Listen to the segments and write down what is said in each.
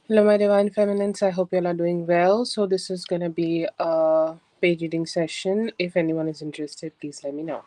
Hello, my divine feminines. I hope you all are doing well. So, this is going to be a page reading session. If anyone is interested, please let me know.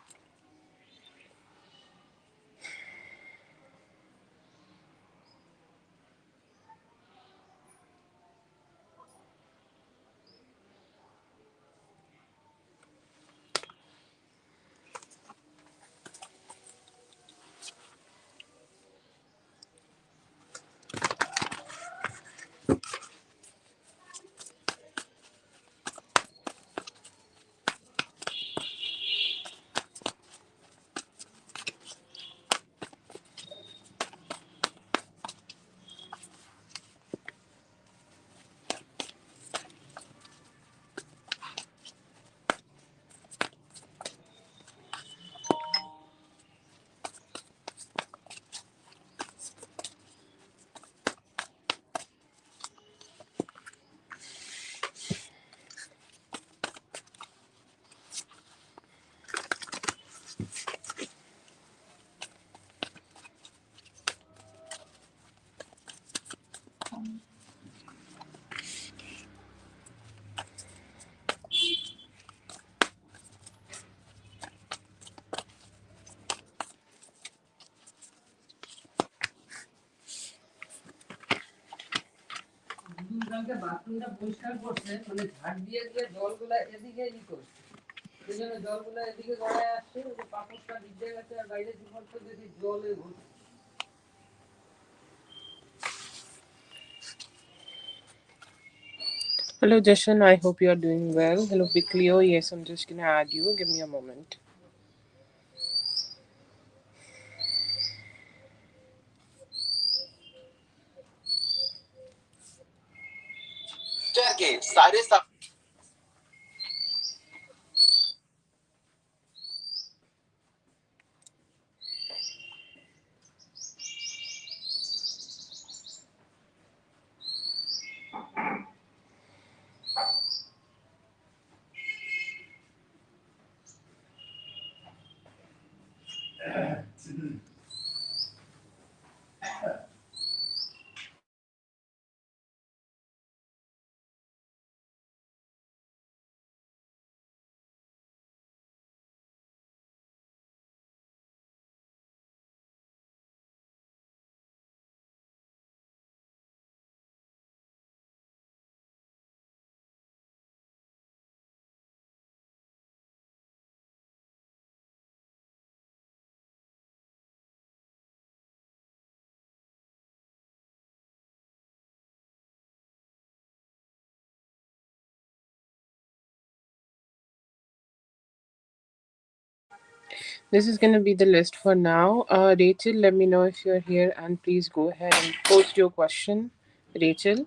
বাথরুমটা পরিষ্কার করছে মানে ঝাড় দিয়ে দিয়ে জলগুলা এদিকে ই করছে এই জন্য জলগুলা এদিকে গড়ায় আসছে ওই যে পাথরটা ভিজে গেছে আর বাইরে ঝুমন্ত দেখি জলে ভর্তি। Hello, Jashan. I hope you are doing well. Hello, Big Leo. Yes, I'm just going to add you. Give me a moment. This is going to be the list for now. Rachel, let me know if you're here and please go ahead and post your question. Rachel.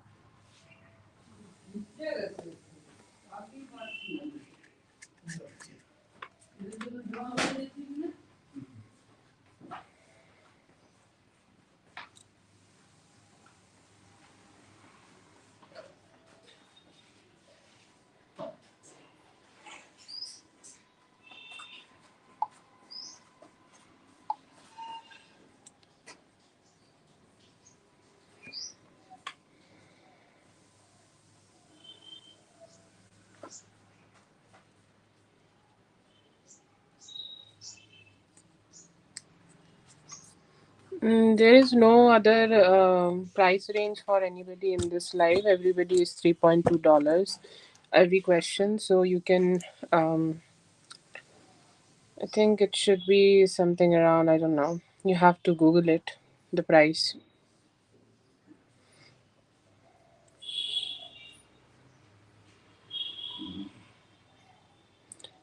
There is no other price range for anybody in this live. Everybody is $3.2 every question. So you can, I think it should be something around, I don't know. You have to Google it, the price.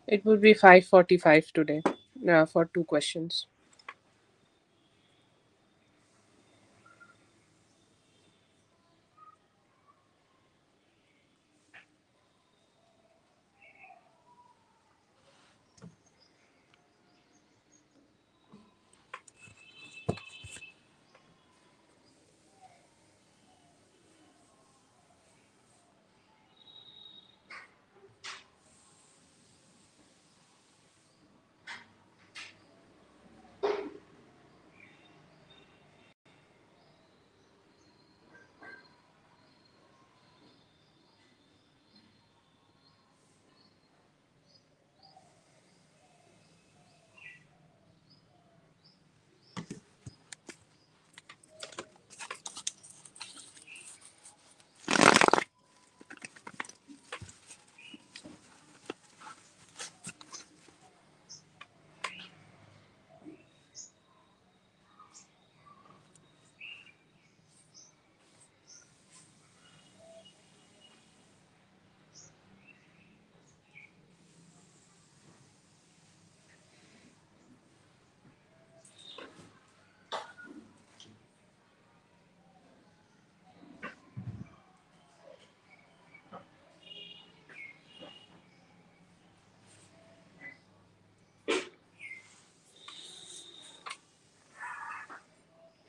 It would be 545 today for two questions.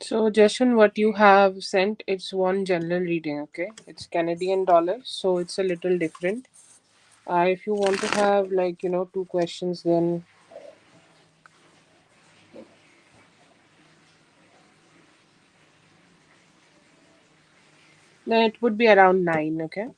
So, Jashan, what you have sent, it's one general reading, okay? It's Canadian dollars, so it's a little different. If you want to have, like, two questions, then it would be around nine, okay?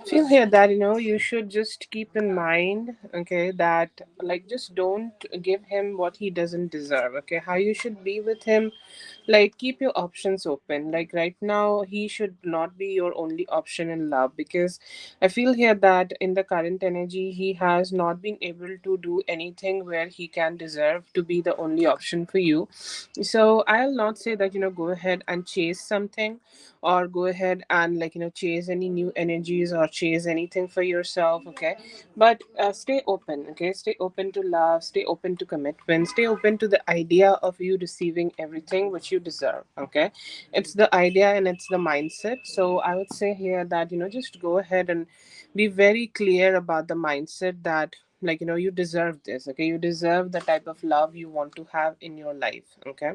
Feel here that you should just keep in mind, okay, that like just don't give him what he doesn't deserve, okay? How you should be with him, like keep your options open. Like right now he should not be your only option in love, because I feel here that in the current energy he has not been able to do anything where he can deserve to be the only option for you. So I'll not say that go ahead and chase something, or go ahead and like chase any new energies or chase anything for yourself, okay? But stay open, okay? Stay open to love, stay open to commitment, stay open to the idea of you receiving everything which you deserve, okay? It's the idea and it's the mindset. So I would say here that just go ahead and be very clear about the mindset that like you deserve this, okay? You deserve the type of love you want to have in your life, okay?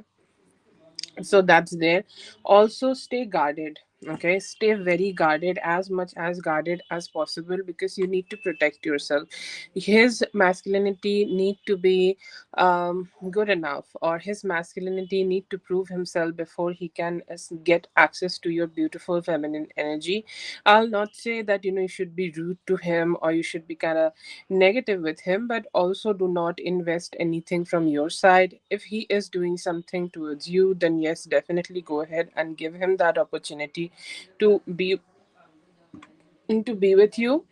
So that's there. Also stay guarded, okay? Stay very guarded, as much as guarded as possible, because you need to protect yourself. His masculinity need to be good enough, or his masculinity need to prove himself before he can get access to your beautiful feminine energy. I'll not say that you should be rude to him or you should be kind of negative with him, but also do not invest anything from your side. If he is doing something towards you, then yes, definitely go ahead and give him that opportunity to be with you.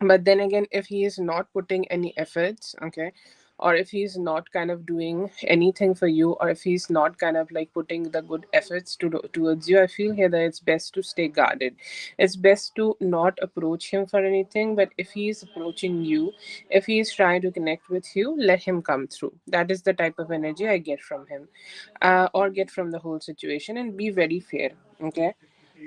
But then again, if he is not putting any efforts, okay, or if he's not kind of doing anything for you, or if he's not kind of like putting the good efforts towards you, I feel here that it's best to stay guarded. It's best to not approach him for anything. But if he's approaching you, if he's trying to connect with you, let him come through. That is the type of energy I get from him, or get from the whole situation. And be very fair, okay?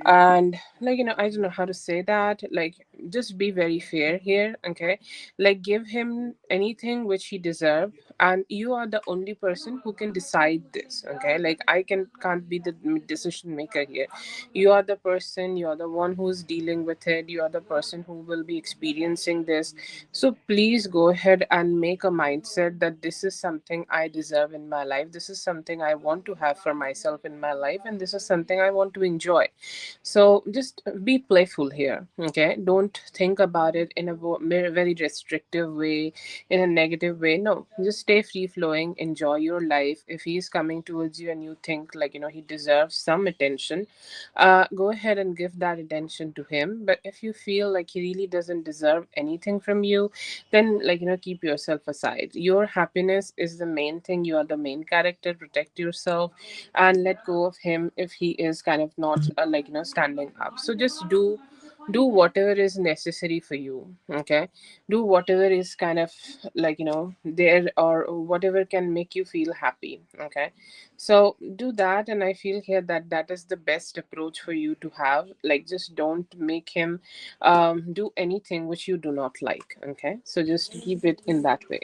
And like I don't know how to say that, like just be very fair here, okay? Like give him anything which he deserves, and you are the only person who can decide this, okay? Like I can't be the decision maker here. You are the person, you are the one who's dealing with it, you are the person who will be experiencing this. So please go ahead and make a mindset that this is something I deserve in my life, this is something I want to have for myself in my life, and this is something I want to enjoy. So just be playful here, okay? Don't think about it in a very restrictive way, in a negative way. No, just stay free flowing, enjoy your life. If he's coming towards you and you think like he deserves some attention, go ahead and give that attention to him. But if you feel like he really doesn't deserve anything from you, then like keep yourself aside. Your happiness is the main thing, you are the main character. Protect yourself and let go of him if he is kind of not like standing up. So just do whatever is necessary for you, okay? Do whatever is kind of like there, or whatever can make you feel happy, okay? So do that, and I feel here that that is the best approach for you to have. Like just don't make him do anything which you do not like, okay? So just keep it in that way.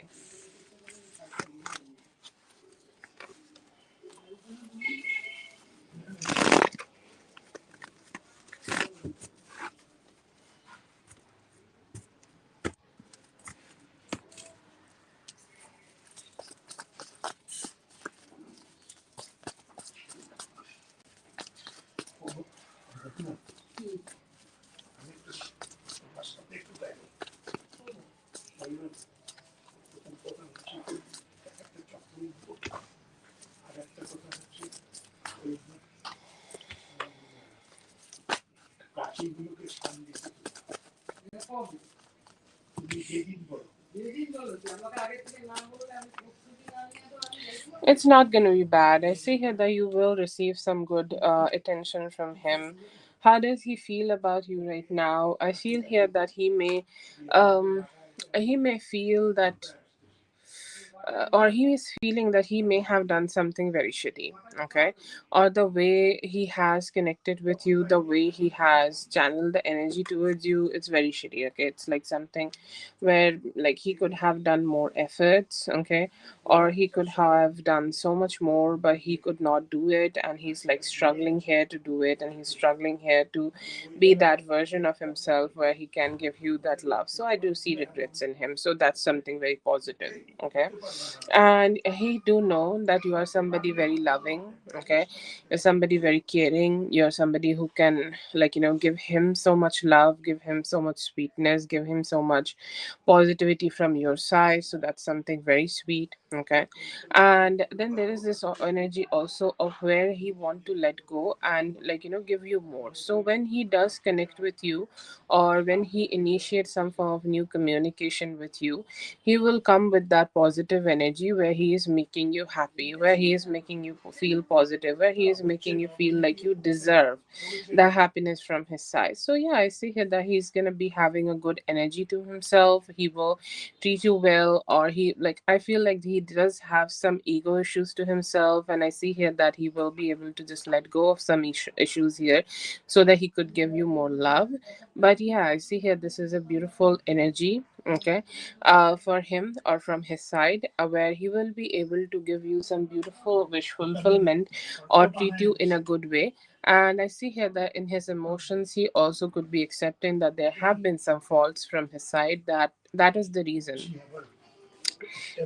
It's not going to be bad. I see here that you will receive some good attention from him. How does he feel about you right now? I feel here that um, he may feel that or he is feeling that he may have done something very shitty, okay, or the way he has connected with you, the way he has channeled the energy towards you, it's very shitty, okay. It's like something where like he could have done more efforts, okay, or he could have done so much more but he could not do it, and he's like struggling here to do it, and he's struggling here to be that version of himself where he can give you that love. So I do see regrets in him, so that's something very positive, okay. And he do know that you are somebody very loving, okay. You're somebody very caring, you're somebody who can, like, give him so much love, give him so much sweetness, give him so much positivity from your side. So that's something very sweet, okay. And then there is this energy also of where he want to let go and, like, give you more. So when he does connect with you, or when he initiates some form of new communication with you, he will come with that positive energy where he is making you happy, where he is making you feel positive, where he is making you feel like you deserve the happiness from his side. So yeah, I see here that he's gonna be having a good energy to himself. He will treat you well, or he, like, I feel like he does have some ego issues to himself, and I see here that he will be able to just let go of some issues here so that he could give you more love. But yeah, I see here this is a beautiful energy, okay, for him or from his side, where he will be able to give you some beautiful wish fulfillment or treat you in a good way. And I see here that in his emotions, he also could be accepting that there have been some faults from his side. That is the reason.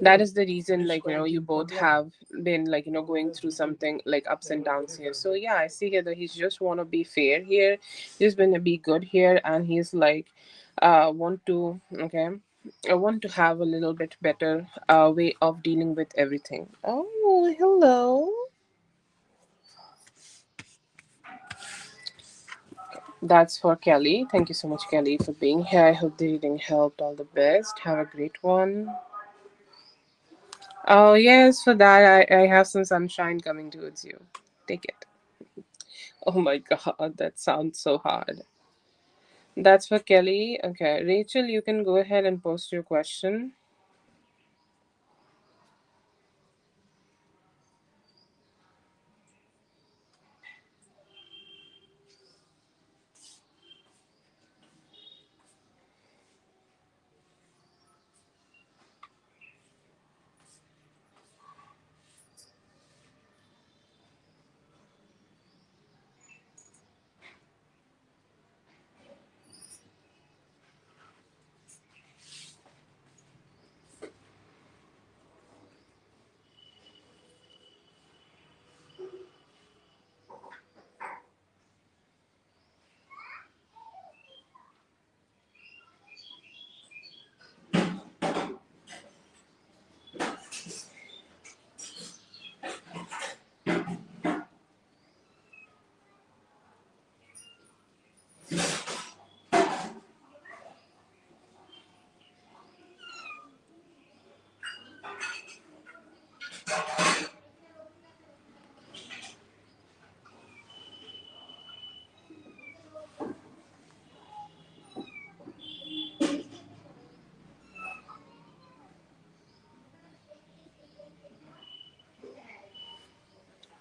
That is the reason, like, you both have been, like, going through something like ups and downs here. So yeah, I see here that he's just want to be fair here. He's going to be good here, and he's like, want to, okay, I want to have a little bit better way of dealing with everything. Oh, hello. That's for Kelly. Thank you so much, Kelly, for being here. I hope the reading helped. All the best. Have a great one. Oh, yes, for that, I have some sunshine coming towards you. Take it. Oh my god, that sounds so hard. That's for Kelly. Okay, Rachel, you can go ahead and post your question.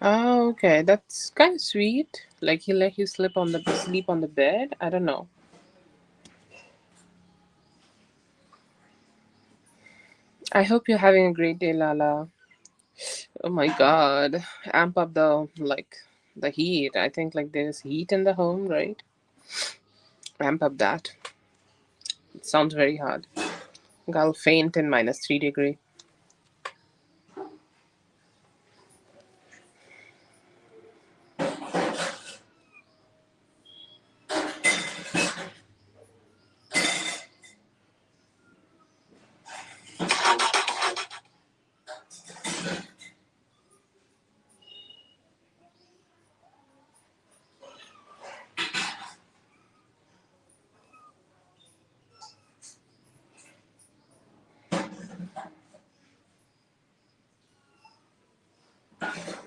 Oh, okay, that's kind of sweet. Like he let you sleep on the bed. I don't know. I hope you're having a great day, Lala. Oh my god, amp up the heat. I think like there's heat in the home, right? Amp up that. It sounds very hard. I'll faint in -3 degree.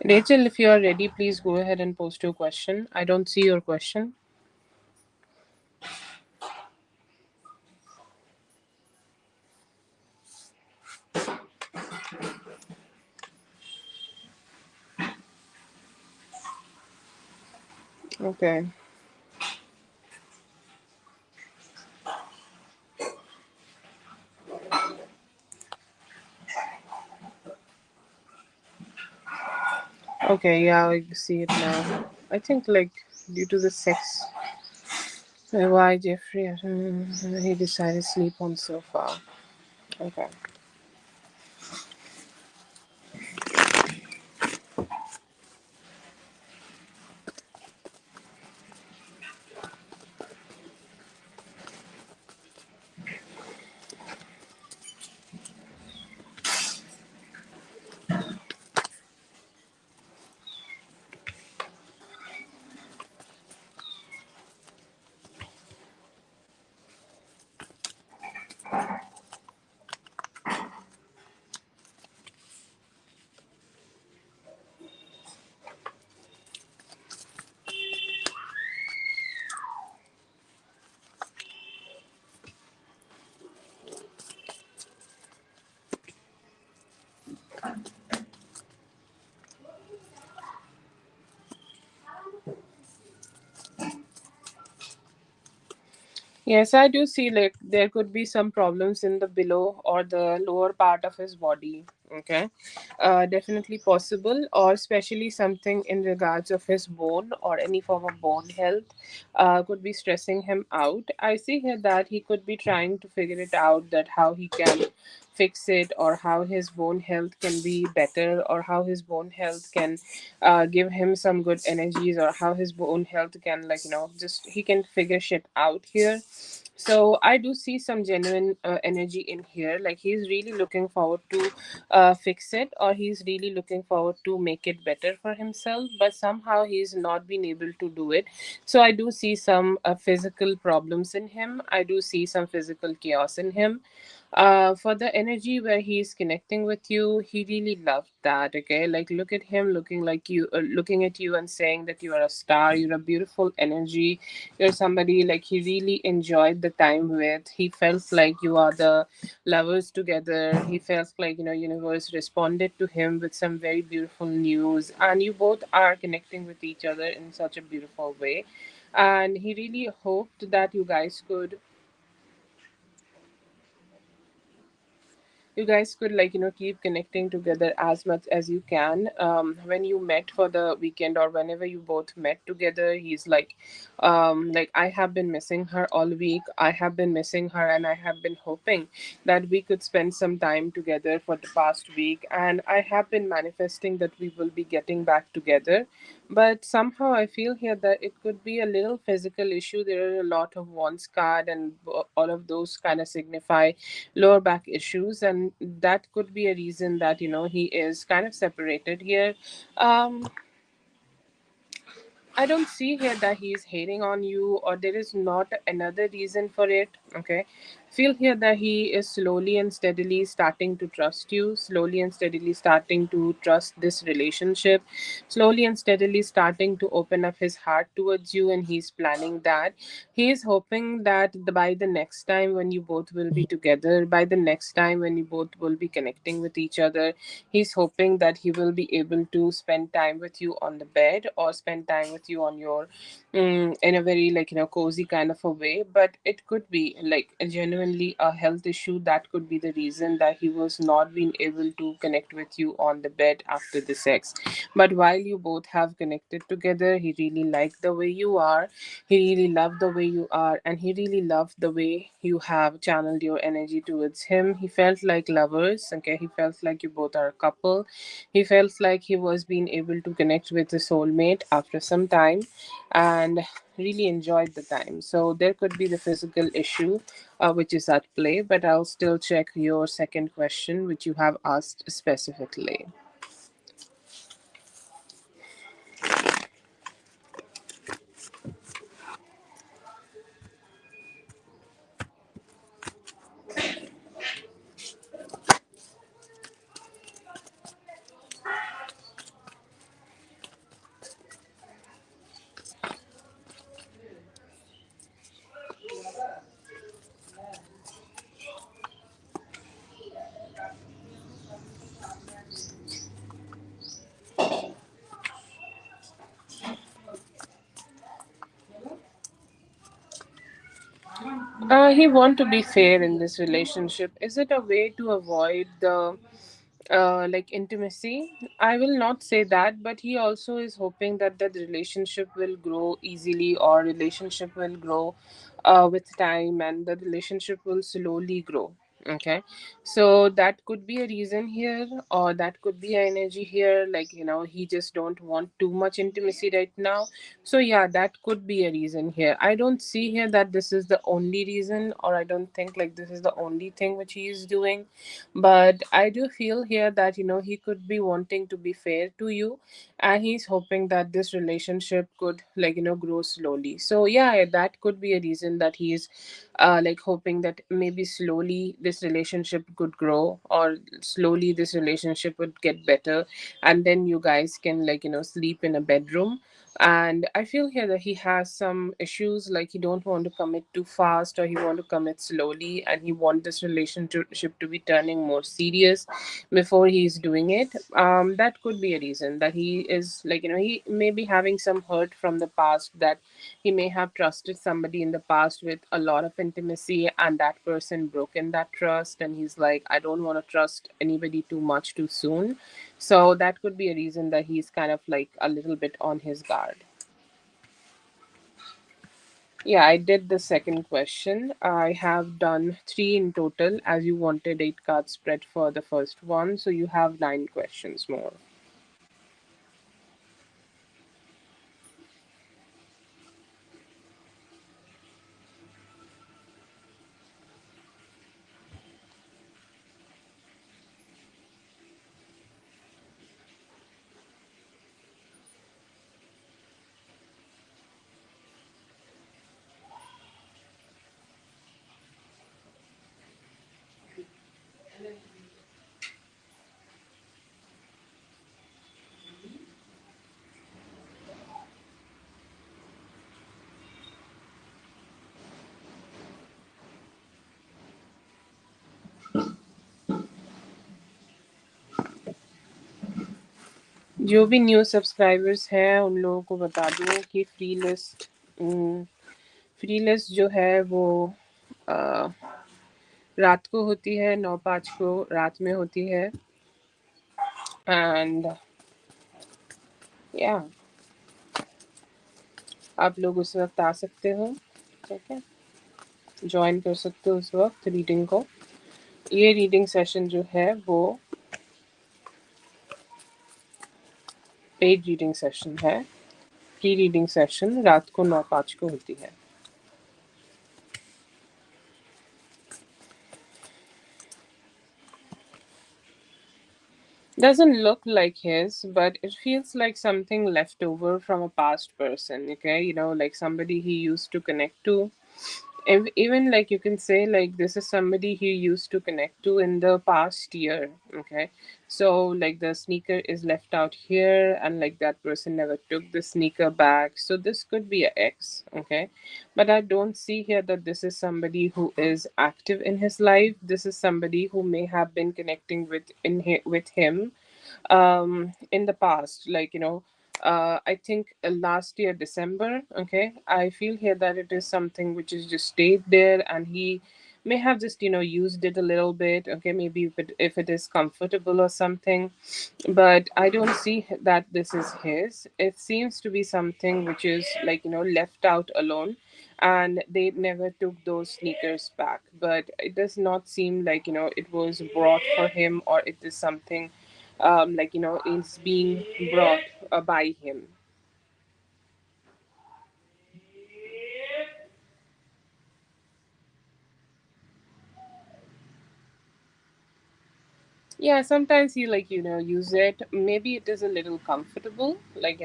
Rachel, if you are ready, please go ahead and post your question. I don't see your question. Okay. Okay, yeah, I see it now. I think like due to the sex, why Jeffrey he decided to sleep on sofa. Okay. Yes, I do see like there could be some problems in the below or the lower part of his body. Okay, definitely possible, or especially something in regards of his bone or any form of bone health could be stressing him out. I see here that he could be trying to figure it out that how he can fix it, or how his bone health can be better, or how his bone health can give him some good energies, or how his bone health can, like, just he can figure shit out here. So I do see some genuine energy in here, like he's really looking forward to fix it, or he's really looking forward to make it better for himself, but somehow he's not been able to do it. So I do see some physical problems in him, I do see some physical chaos in him. For the energy where he's connecting with you, he really loved that. Okay, like look at him looking like you, looking at you and saying that you are a star, you're a beautiful energy, you're somebody like he really enjoyed the time with. He felt like you are the lovers together. He felt like, universe responded to him with some very beautiful news, and you both are connecting with each other in such a beautiful way. And he really hoped that you guys could, like, keep connecting together as much as you can. When you met for the weekend, or whenever you both met together, he's like, I have been missing her all week, I have been missing her, and I have been hoping that we could spend some time together for the past week, and I have been manifesting that we will be getting back together. But somehow I feel here that it could be a little physical issue. There are a lot of wands card, and all of those kind of signify lower back issues, and that could be a reason that, he is kind of separated here. um I don't see here that he's hating on you, or there is not another reason for it. Okay. Feel here that he is slowly and steadily starting to trust you, slowly and steadily starting to trust this relationship, slowly and steadily starting to open up his heart towards you, and he's planning that. He is hoping that by the next time when you both will be together, by the next time when you both will be connecting with each other, he's hoping that he will be able to spend time with you on the bed, or spend time with you on your in a very, like, cozy kind of a way. But it could be like genuinely a health issue that could be the reason that he was not being able to connect with you on the bed after the sex. But while you both have connected together, he really liked the way you are, he really loved the way you are, and he really loved the way you have channeled your energy towards him. He felt like lovers. Okay, he felt like you both are a couple. He felt like he was being able to connect with a soulmate after some time, and really enjoyed the time. So there could be the physical issue which is at play, but I'll still check your second question, which you have asked specifically. He want to be fair in this relationship. Is it a way to avoid the like intimacy? I will not say that, but he also is hoping that the relationship will grow easily, or relationship will grow with time, and the relationship will slowly grow. Okay, so that could be a reason here, or that could be an energy here, like, he just don't want too much intimacy right now. So yeah, that could be a reason here. I don't see here that this is the only reason, or I don't think like this is the only thing which he is doing. But I do feel here that he could be wanting to be fair to you, and he's hoping that this relationship could, like, grow slowly. So yeah, that could be a reason that he's like hoping that maybe slowly this relationship could grow, or slowly this relationship would get better, and then you guys can, like, sleep in a bedroom. And I feel here that he has some issues, like he don't want to commit too fast, or he want to commit slowly, and he want this relationship to be turning more serious before he's doing it. That could be a reason that he is, like, he may be having some hurt from the past, that he may have trusted somebody in the past with a lot of intimacy, and that person broken that trust, and he's like, I don't want to trust anybody too much too soon. So that could be a reason that he's kind of like a little bit on his guard. Yeah, I did the second question. I have done three in total, as you wanted eight card spread for the first one. So you have nine questions more. जो भी new subscribers हैं उन लोगों को बता दूँ कि free list जो है वो अ, रात को होती है, 9:05 को रात में होती है। एंड या आप लोग उस वक्त आ सकते हो, ठीक है, ज्वाइन कर सकते हो उस वक्त रीडिंग को। ये रीडिंग सेशन जो है वो पेड रीडिंग सेशन है। प्री रीडिंग सेशन रात को 9:05 को होती है। Doesn't look like his, but it feels like something left over from a past person, okay? Like somebody he used to connect to. Even like you can say, like, this is somebody he used to connect to in the past year, okay? So like the sneaker is left out here, and like that person never took the sneaker back. So this could be an ex, okay? But I don't see here that this is somebody who is active in his life. This is somebody who may have been connecting with him in the past, like, I think last year December. Okay, I feel here that it is something which is just stayed there, and he may have just used it a little bit. Okay, maybe if it is comfortable or something, but I don't see that this is his. It seems to be something which is, like, left out alone, and they never took those sneakers back. But it does not seem like it was brought for him, or it is something like, is being brought by him. Yeah, sometimes you, like, use it. Maybe it is a little comfortable, like,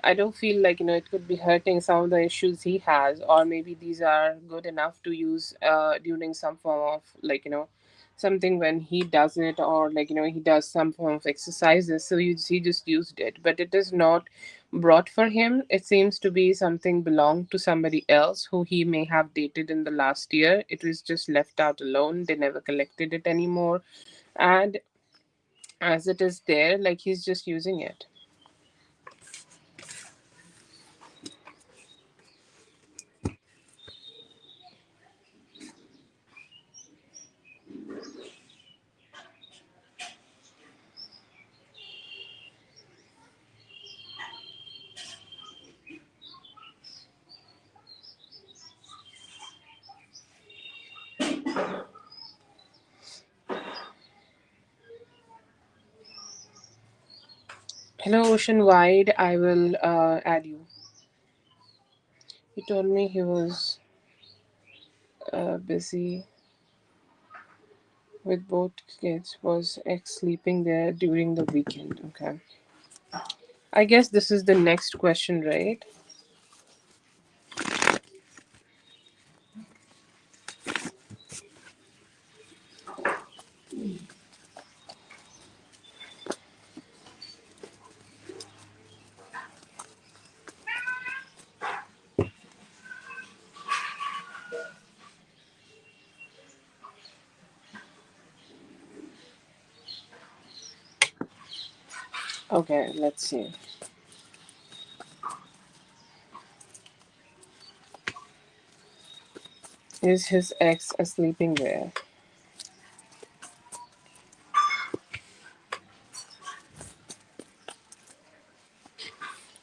I don't feel like it could be hurting some of the issues he has, or maybe these are good enough to use during some form of, like, something when he does it, or like he does some form of exercises. So he just used it, but it is not brought for him. It seems to be something belonged to somebody else who he may have dated in the last year. It was just left out alone. They never collected it anymore, and as it is there, like, he's just using it. Hello, Ocean Wide. I will add you. He told me he was busy with both kids. Was ex sleeping there during the weekend? Okay. I guess this is the next question, right? Okay, let's see. Is his ex sleeping there?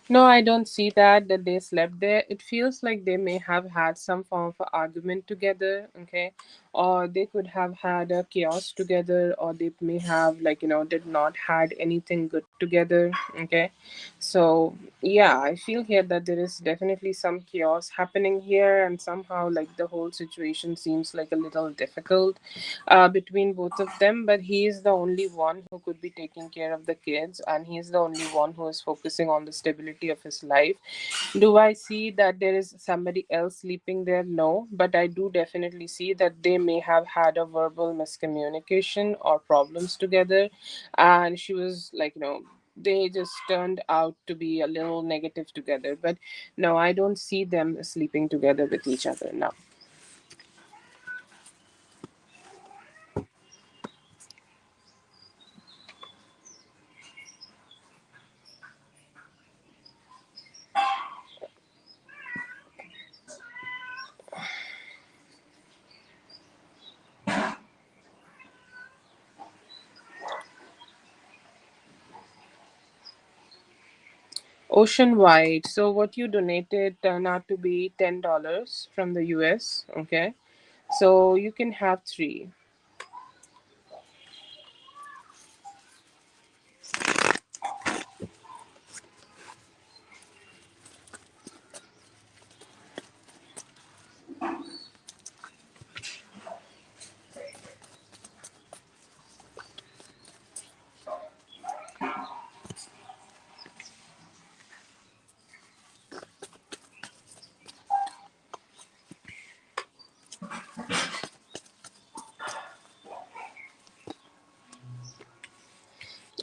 No, I don't see that they slept there. It feels like they may have had some form of argument together, okay? Or they could have had a chaos together, or they may have did not had anything good together, okay? So, yeah, I feel here that there is definitely some chaos happening here, and somehow like the whole situation seems like a little difficult between both of them, but he is the only one who could be taking care of the kids, and he is the only one who is focusing on the stability of his life. Do I see that there is somebody else sleeping there? No, but I do definitely see that they may have had a verbal miscommunication or problems together, and she was they just turned out to be a little negative together. But no, I don't see them sleeping together with each other now. Ocean wide. So what you donated turned out to be $10 from the US. Okay. So you can have three.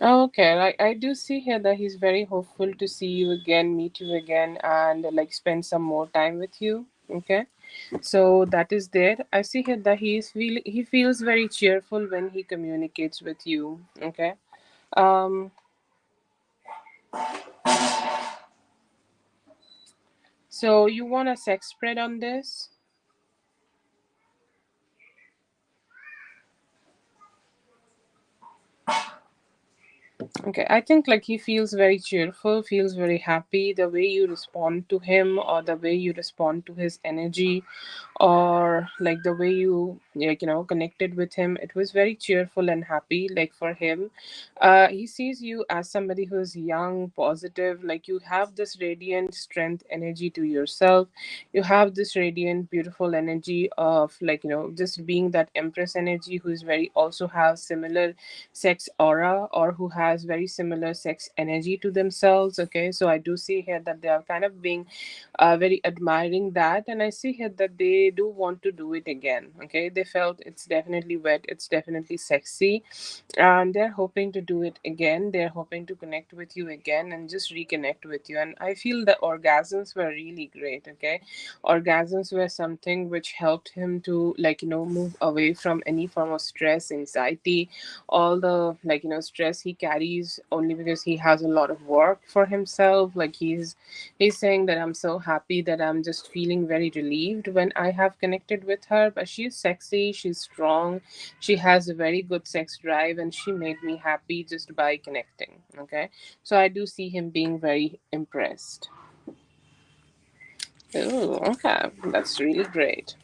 Okay, like I do see here that he's very hopeful to see you again, meet you again, and like spend some more time with you. Okay, so that is there. I see here that he feels very cheerful when he communicates with you. Okay, um, so you want a sex spread on this? Okay, I think like he feels very cheerful, feels very happy. The way you respond to him, or the way you respond to his energy, or like the way you connected with him, it was very cheerful and happy. Like for him, he sees you as somebody who's young, positive. Like you have this radiant strength energy to yourself. You have this radiant, beautiful energy of just being that empress energy, who is very also have similar sex aura, or who has very similar sex energy to themselves. Okay, so I do see here that they are kind of being very admiring that, and I see here that they do want to do it again. Okay, they felt it's definitely wet, it's definitely sexy, and they're hoping to do it again. They're hoping to connect with you again and just reconnect with you. And I feel the orgasms were really great. Okay, orgasms were something which helped him to move away from any form of stress, anxiety, all the stress he carries, only because he has a lot of work for himself. Like he's saying that I'm so happy that I'm just feeling very relieved when I have connected with her. But she's sexy, she's strong, she has a very good sex drive, and she made me happy just by connecting. Okay, so I do see him being very impressed. Oh, okay, that's really great.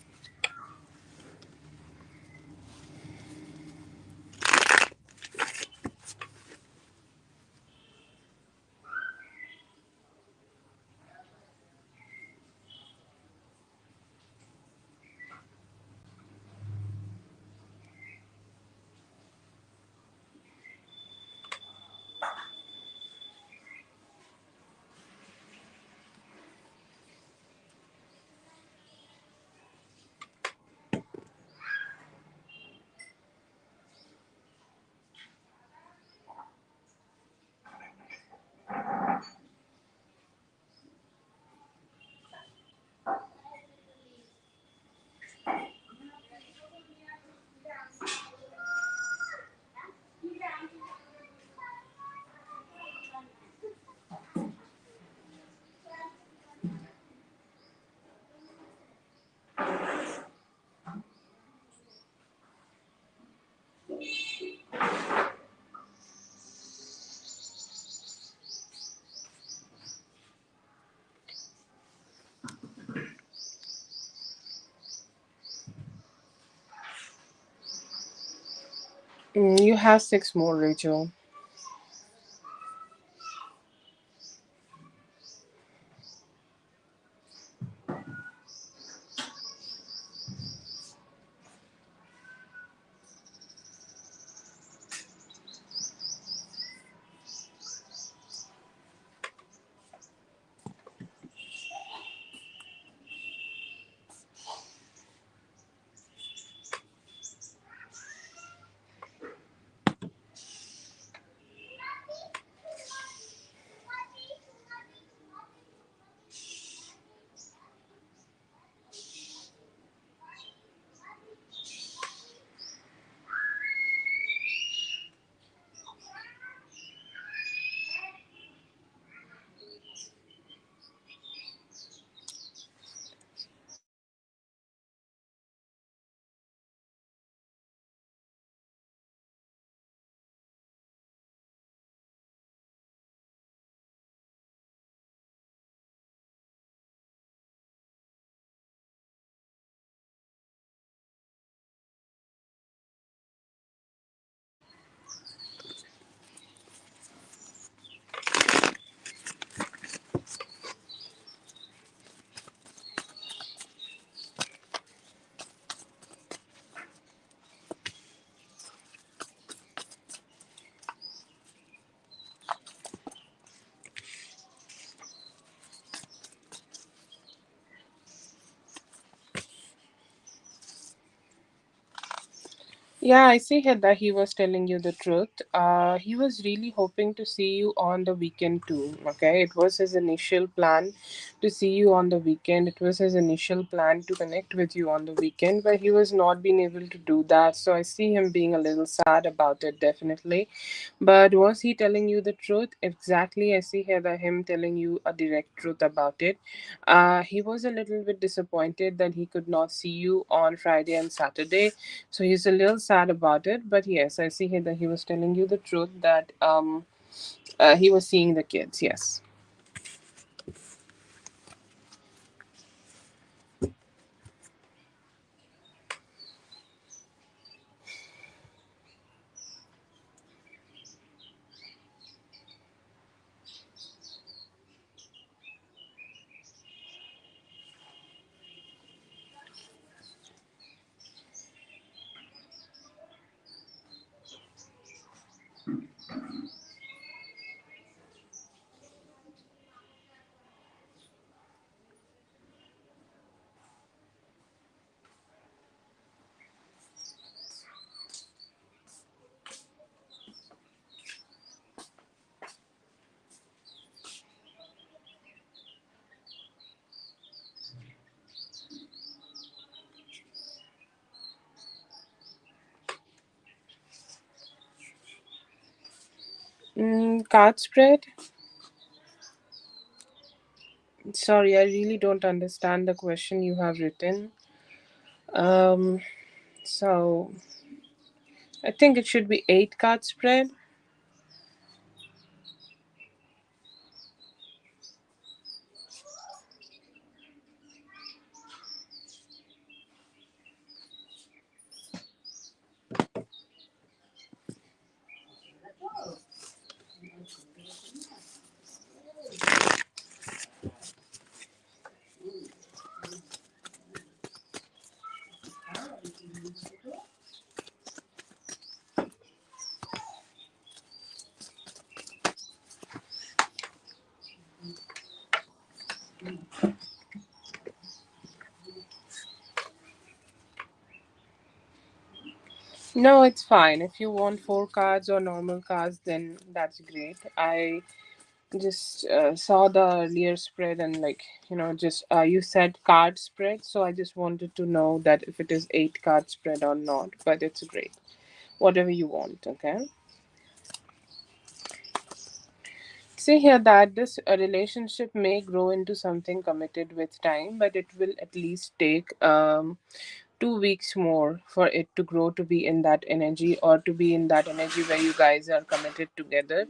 You have six more, Rachel. Yeah, I see here that he was telling you the truth. He was really hoping to see you on the weekend too. Okay, it was his initial plan to see you on the weekend. It was his initial plan to connect with you on the weekend, but he was not being able to do that. So I see him being a little sad about it, definitely. But was he telling you the truth? Exactly, I see here that him telling you a direct truth about it. He was a little bit disappointed that he could not see you on Friday and Saturday, so he's a little sad about it. But yes, I see here that he was telling you the truth that he was seeing the kids. Yes. Card spread. Sorry, I really don't understand the question you have written. Um, so I think it should be 8 card spread. No, it's fine. If you want 4 cards or normal cards, then that's great. I just saw the earlier spread and just you said card spread, so I just wanted to know that if it is 8 card spread or not. But it's great. Whatever you want. Okay. See here that this relationship may grow into something committed with time, but it will at least take 2 weeks more for it to grow to be in that energy, or to be in that energy where you guys are committed together.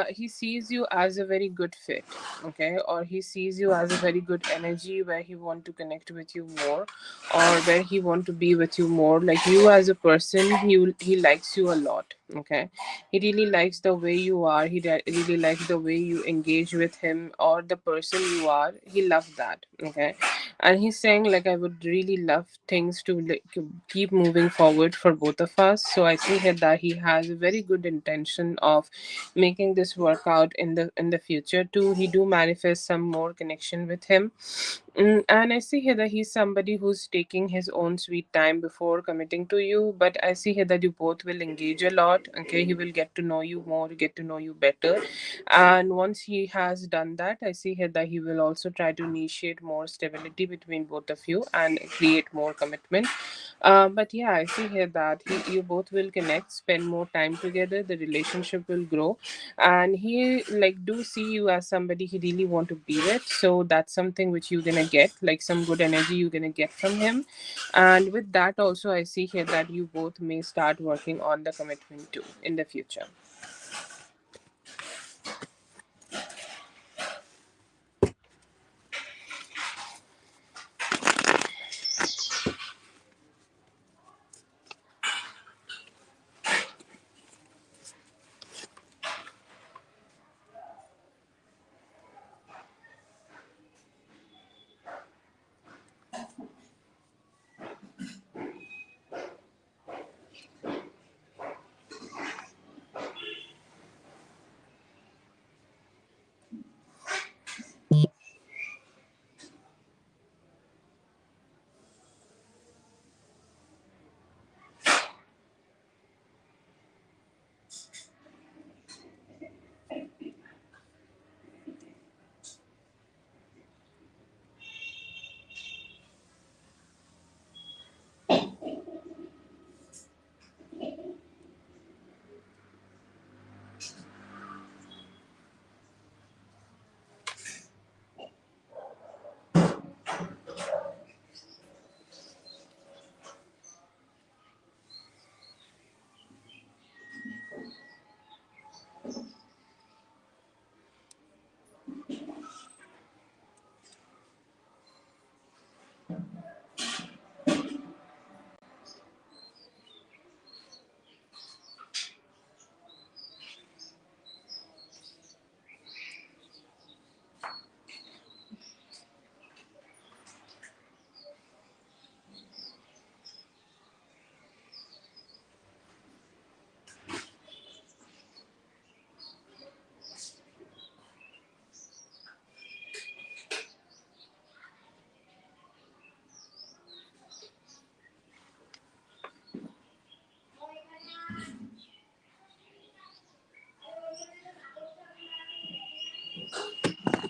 He sees you as a very good fit, okay, or he sees you as a very good energy where he want to connect with you more, or where he want to be with you more. Like, you as a person, he likes you a lot, okay. He really likes the way you are. Really likes the way you engage with him, or the person you are. He loves that, okay. And he's saying, like, I would really love things to, like, keep moving forward for both of us. So I see here that he has a very good intention of making this work out in the future too. He do manifest some more connection with him. And I see here that he's somebody who's taking his own sweet time before committing to you. But I see here that you both will engage a lot. Okay, he will get to know you more, get to know you better. And once he has done that, I see here that he will also try to initiate more stability between both of you and create more commitment. But yeah, I see here that you both will connect, spend more time together. The relationship will grow, and he, like, do see you as somebody he really want to be with. So that's something which you're gonna get, like some good energy you're gonna get from him. And with that also, I see here that you both may start working on the commitment too in the future.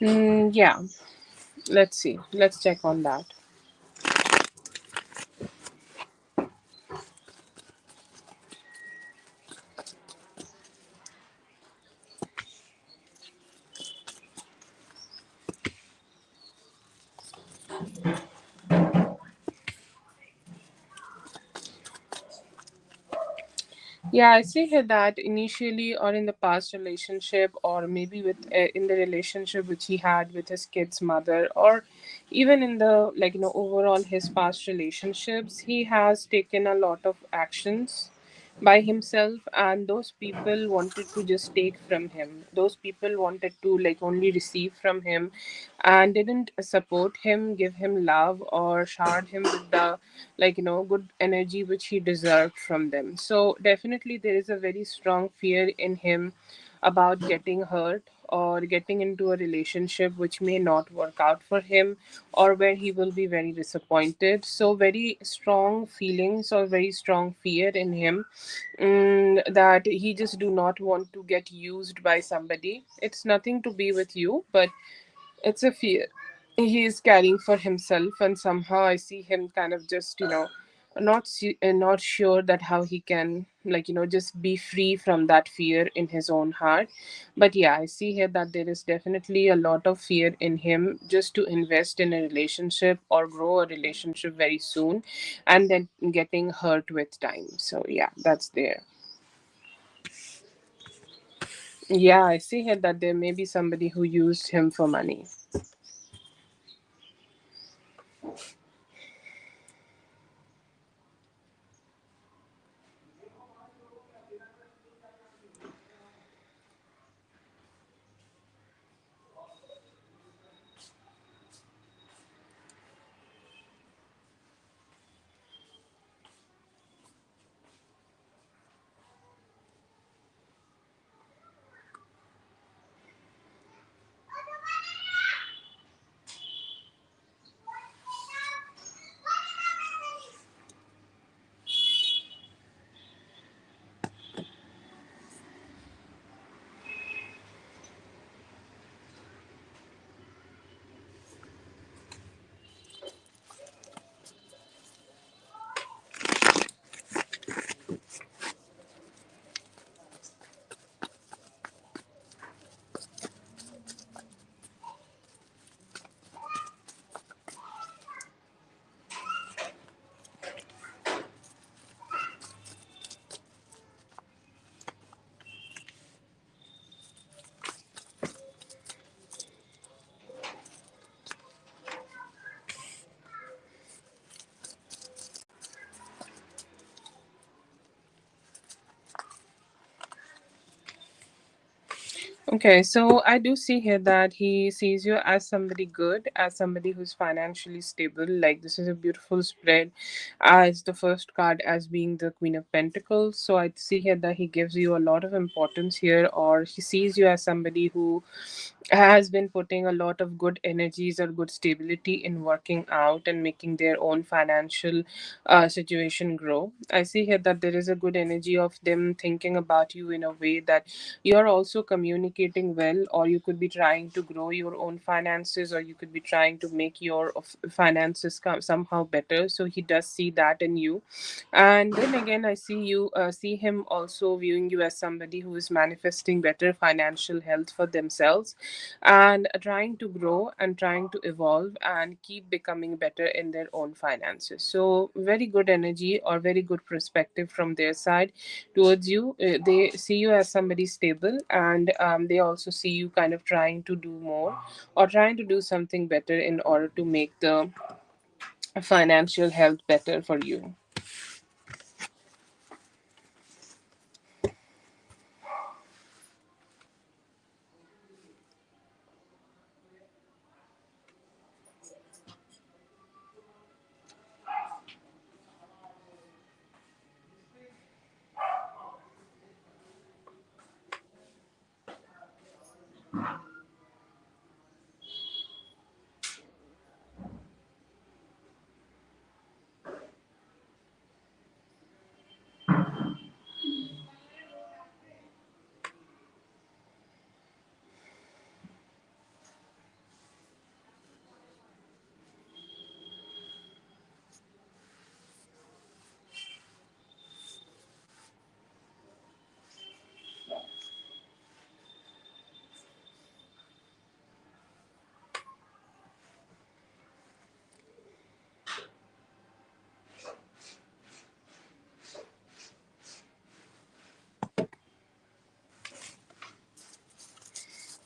Yeah, let's see, let's check on that. Yeah, I see here that initially, or in the past relationship, or maybe with in the relationship which he had with his kid's mother, or even in the, like, overall his past relationships, he has taken a lot of actions by himself, and those people wanted to just take from him. Those people wanted to, like, only receive from him, and didn't support him, give him love, or showered him with the, like, good energy which he deserved from them. So definitely there is a very strong fear in him about getting hurt, or getting into a relationship which may not work out for him, or where he will be very disappointed. So very strong feelings, or very strong fear in him, that he just do not want to get used by somebody. It's nothing to be with you, but it's a fear he is carrying for himself. And somehow I see him kind of just, not sure that how he can, like, just be free from that fear in his own heart. But yeah, I see here that there is definitely a lot of fear in him just to invest in a relationship or grow a relationship very soon, and then getting hurt with time. So yeah, that's there. Yeah, I see here that there may be somebody who used him for money. Okay, so I do see here that he sees you as somebody good, as somebody who's financially stable. Like, this is a beautiful spread, as the first card as being the Queen of Pentacles. So I see here that he gives you a lot of importance here, or he sees you as somebody who has been putting a lot of good energies or good stability in working out and making their own financial situation grow. I see here that there is a good energy of them thinking about you in a way that you're also communicating well, or you could be trying to grow your own finances, or you could be trying to make your finances somehow better. So he does see that in you. And then again, I see him also viewing you as somebody who is manifesting better financial health for themselves, and trying to grow and trying to evolve and keep becoming better in their own finances. So very good energy or very good perspective from their side towards you. They see you as somebody stable, and they also see you kind of trying to do more or trying to do something better in order to make the financial health better for you.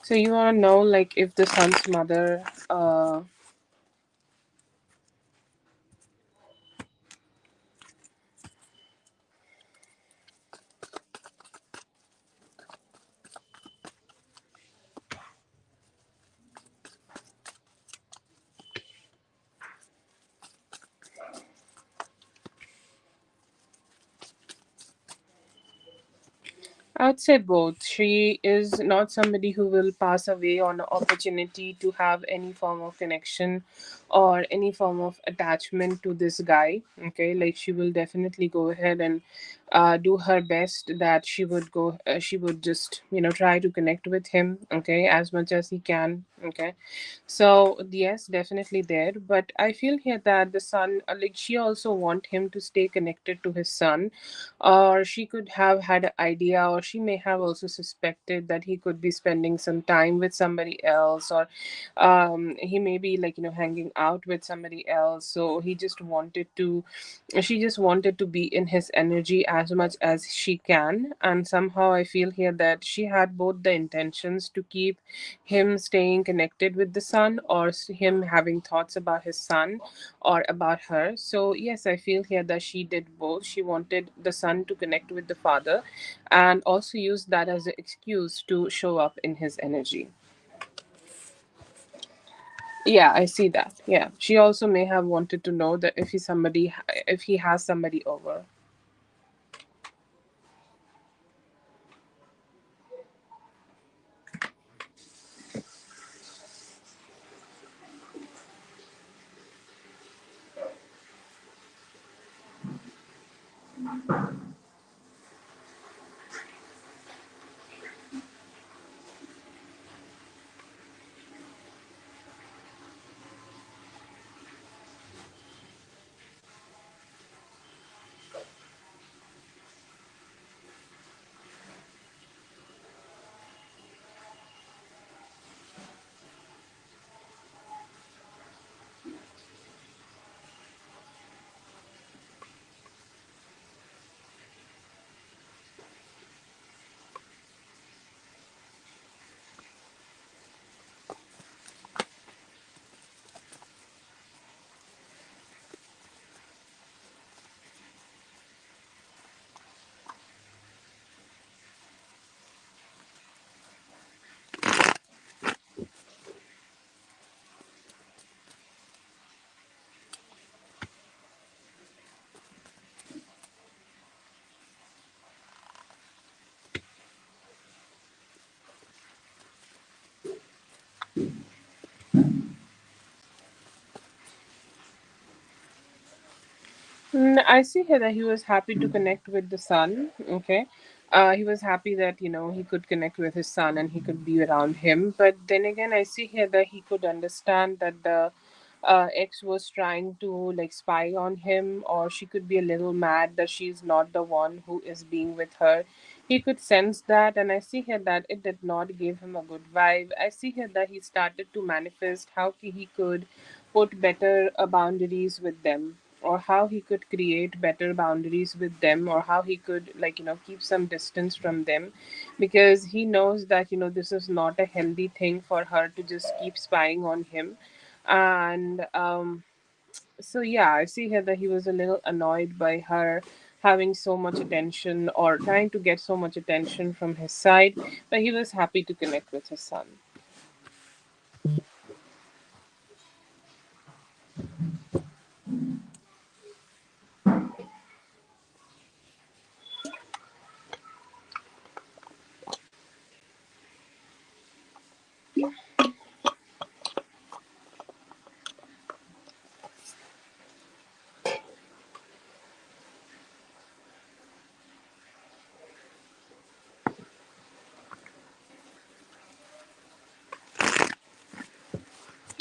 So you want to know, like, if the son's mother I would say both. She is not somebody who will pass away on an opportunity to have any form of connection or any form of attachment to this guy. Okay, like she will definitely go ahead and do her best that she would just, try to connect with him. Okay, as much as he can. Okay, so yes, definitely there. But I feel here that the son, like she also want him to stay connected to his son, or she could have had an idea, or she may have also suspected that he could be spending some time with somebody else, or he may be like, hanging out with somebody else. So she just wanted to be in his energy as much as she can. And somehow I feel here that she had both the intentions to keep him staying connected with the son, or him having thoughts about his son or about her. So yes, I feel here that she did both. She wanted the son to connect with the father and also use that as an excuse to show up in his energy. Yeah, I see that. Yeah, she also may have wanted to know that if he has somebody over. I see here that he was happy to connect with the son. Okay. He was happy that, he could connect with his son and he could be around him. But then again, I see here that he could understand that the ex was trying to like spy on him, or she could be a little mad that she's not the one who is being with her. He could sense that, and I see here that it did not give him a good vibe. I see here that he started to manifest how he could put better boundaries with them, or how he could create better boundaries with them, or how he could, like, keep some distance from them, because he knows that, this is not a healthy thing for her to just keep spying on him. And so yeah, I see here that he was a little annoyed by her having so much attention, or trying to get so much attention from his side, but he was happy to connect with his son.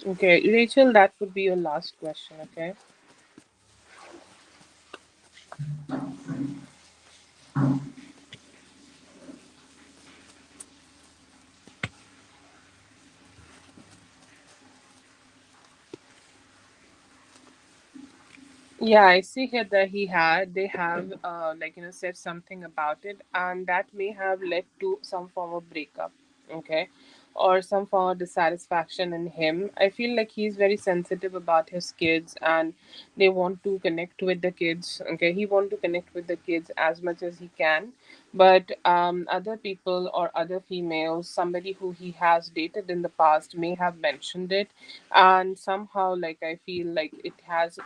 Okay, Rachel, that would be your last question. Okay. Yeah, I see here that they have, like, said something about it, and that may have led to some form of breakup. Okay. or some form of dissatisfaction in him. I feel like he's very sensitive about his kids, and they want to connect with the kids. Okay, he want to connect with the kids as much as he can, but other people or other females, somebody who he has dated in the past, may have mentioned it, and somehow, like, I feel like it has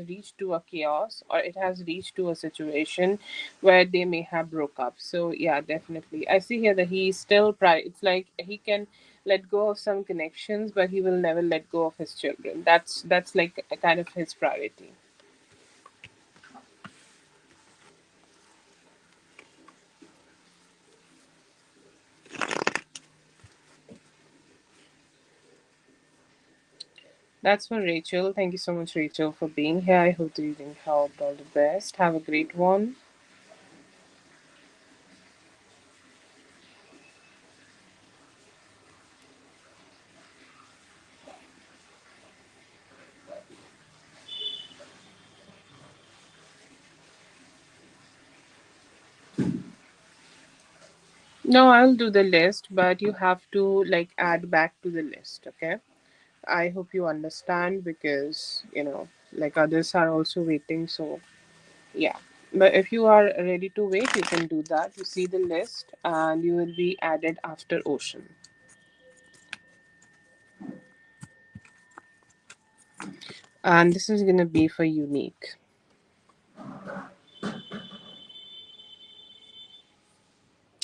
reached to a chaos, or it has reached to a situation where they may have broke up. So yeah, definitely I see here that he's still it's like he can let go of some connections, but he will never let go of his children. That's like a kind of his priority. That's for Rachel. Thank you so much, Rachel, for being here. I hope the reading helped. All the best. Have a great one. No, I'll do the list, but you have to like add back to the list, okay? I hope you understand, because, like, others are also waiting, so yeah. But if you are ready to wait, you can do that. You see the list and you will be added after Ocean. And this is going to be for Unique.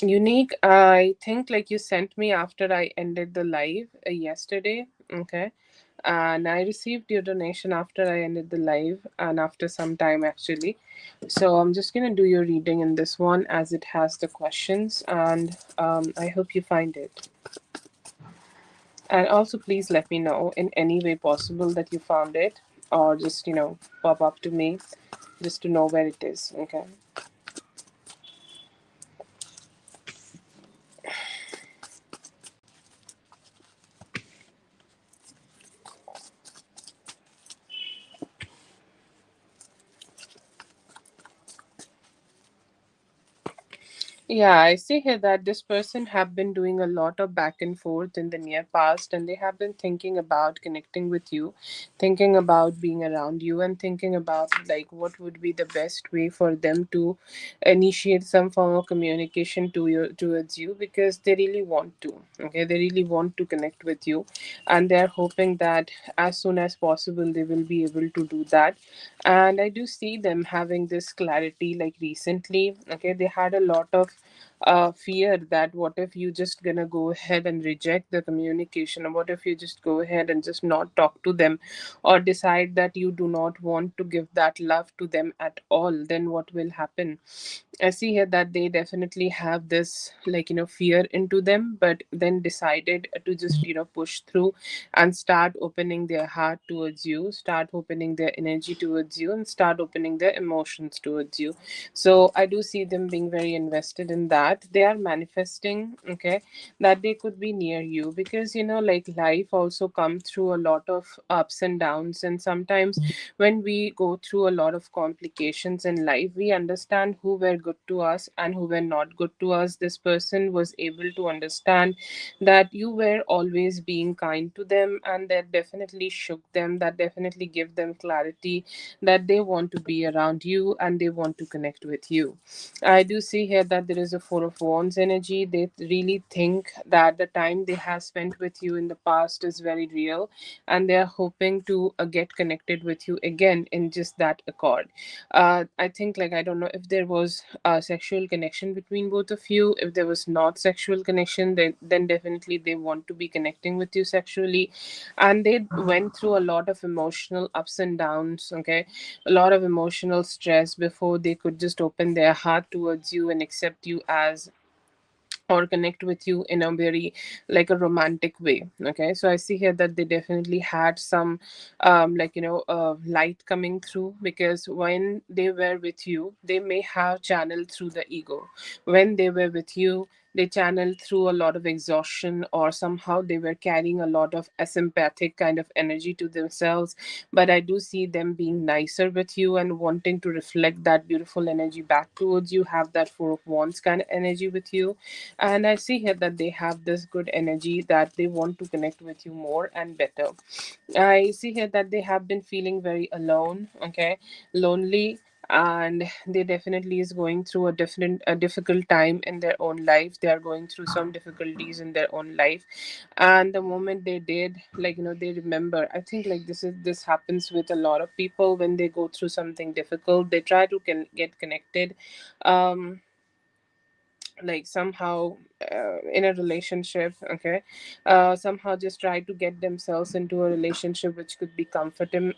Unique, I think like you sent me after I ended the live yesterday. Okay. And I received your donation after I ended the live, and after some time actually. So I'm just going to do your reading in this one as it has the questions, and I hope you find it. And also, please let me know in any way possible that you found it, or just, pop up to me just to know where it is. Okay. Yeah, I see here that this person have been doing a lot of back and forth in the near past, and they have been thinking about connecting with you, thinking about being around you, and thinking about like what would be the best way for them to initiate some form of communication towards you, because they really want to. Okay, they really want to connect with you, and they are hoping that as soon as possible they will be able to do that. And I do see them having this clarity like recently. Okay, they had a lot of fear that what if you just gonna go ahead and reject the communication, or what if you just go ahead and just not talk to them, or decide that you do not want to give that love to them at all, then what will happen? I see here that they definitely have this like fear into them, but then decided to just push through and start opening their heart towards you, start opening their energy towards you, and start opening their emotions towards you. So I do see them being very invested in that. They are manifesting, okay, that they could be near you, because like life also come through a lot of ups and downs, and sometimes when we go through a lot of complications in life, we understand who were good to us and who were not good to us. This person was able to understand that you were always being kind to them, and that definitely shook them, that definitely give them clarity that they want to be around you and they want to connect with you. I do see here that there is a Four of Wands energy. They really think that the time they have spent with you in the past is very real, and they're hoping to get connected with you again in just that accord. I think, like, I don't know if there was a sexual connection between both of you. If there was not sexual connection, then definitely they want to be connecting with you sexually. And they went through a lot of emotional ups and downs, okay, a lot of emotional stress before they could just open their heart towards you and accept you as, or connect with you in a very like a romantic way. Okay, so I see here that they definitely had some light coming through, because when they were with you they may have channeled through the ego. When they were with you, they channeled through a lot of exhaustion, or somehow they were carrying a lot of asympathetic kind of energy to themselves. But I do see them being nicer with you and wanting to reflect that beautiful energy back towards you, have that Four of Wands kind of energy with you. And I see here that they have this good energy that they want to connect with you more and better. I see here that they have been feeling very alone, okay, lonely, and they definitely is going through a difficult time in their own life. They are going through some difficulties in their own life, and the moment they did, like, they remember. I think like this happens with a lot of people when they go through something difficult. They try to get connected. Um, like somehow in a relationship, okay, somehow just try to get themselves into a relationship which could be comforting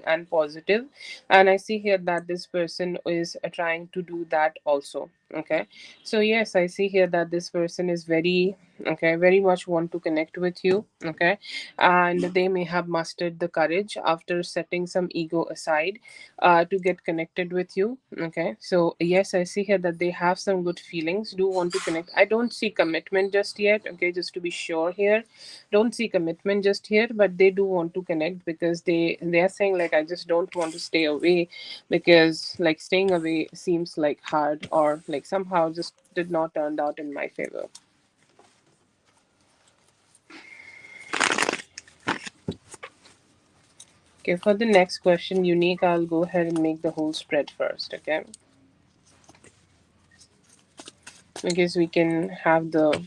and positive. And I see here that this person is trying to do that also, okay. So yes, I see here that this person is very, okay, very much want to connect with you, okay. And they may have mustered the courage after setting some ego aside to get connected with you. Okay. So yes, I see here that they have some good feelings, do want to connect. I don't see commitment just yet. Okay, just to be sure here. Don't see commitment just here, but they do want to connect because they are saying like, I just don't want to stay away, because like staying away seems like hard, or like somehow just did not turn out in my favor. Okay, for the next question, Unique, I'll go ahead and make the whole spread first, okay? Because we can have the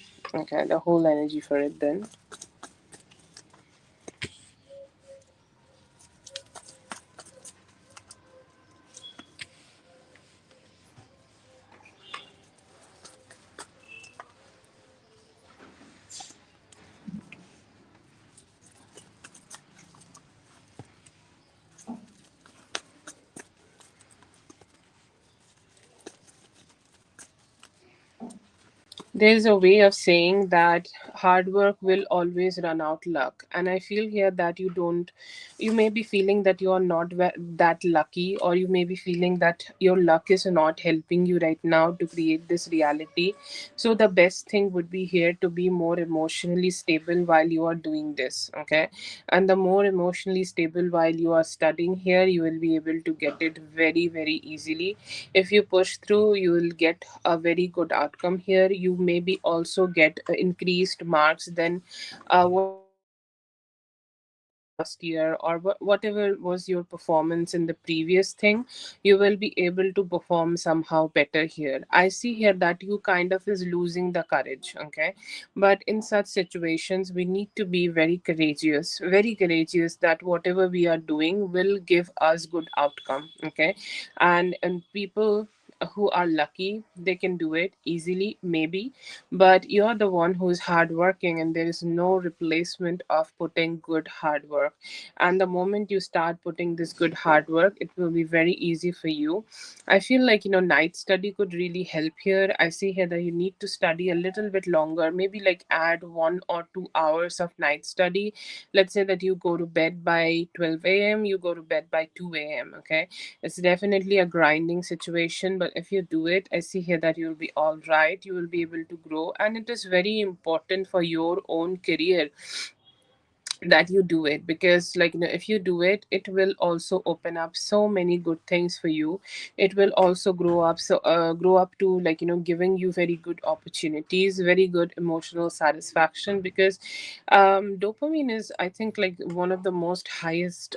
whole energy for it then. There's a way of saying that hard work will always run out luck. And I feel here that you may be feeling that you are not that lucky, or you may be feeling that your luck is not helping you right now to create this reality. So the best thing would be here to be more emotionally stable while you are doing this, okay? And the more emotionally stable while you are studying here, you will be able to get it very, very easily. If you push through, you will get a very good outcome here. You maybe also get increased marks than whatever you got last year, or whatever was your performance in the previous thing. You will be able to perform somehow better here. I see here that you kind of is losing the courage, okay. But in such situations, we need to be very courageous, that whatever we are doing will give us good outcome, okay. And people who are lucky, they can do it easily maybe, but you're the one who's hardworking, and there is no replacement of putting good hard work. And the moment you start putting this good hard work, it will be very easy for you. I feel like, night study could really help here. I see here that you need to study a little bit longer, maybe like add 1 or 2 hours of night study. Let's say that you go to bed by 12 a.m., you go to bed by 2 a.m., okay. It's definitely a grinding situation, but if you do it, I see here that you'll be all right. You will be able to grow, and it is very important for your own career that you do it, because like, if you do it, it will also open up so many good things for you. It will also grow up to, like, giving you very good opportunities, very good emotional satisfaction, because dopamine is, I think, like one of the most highest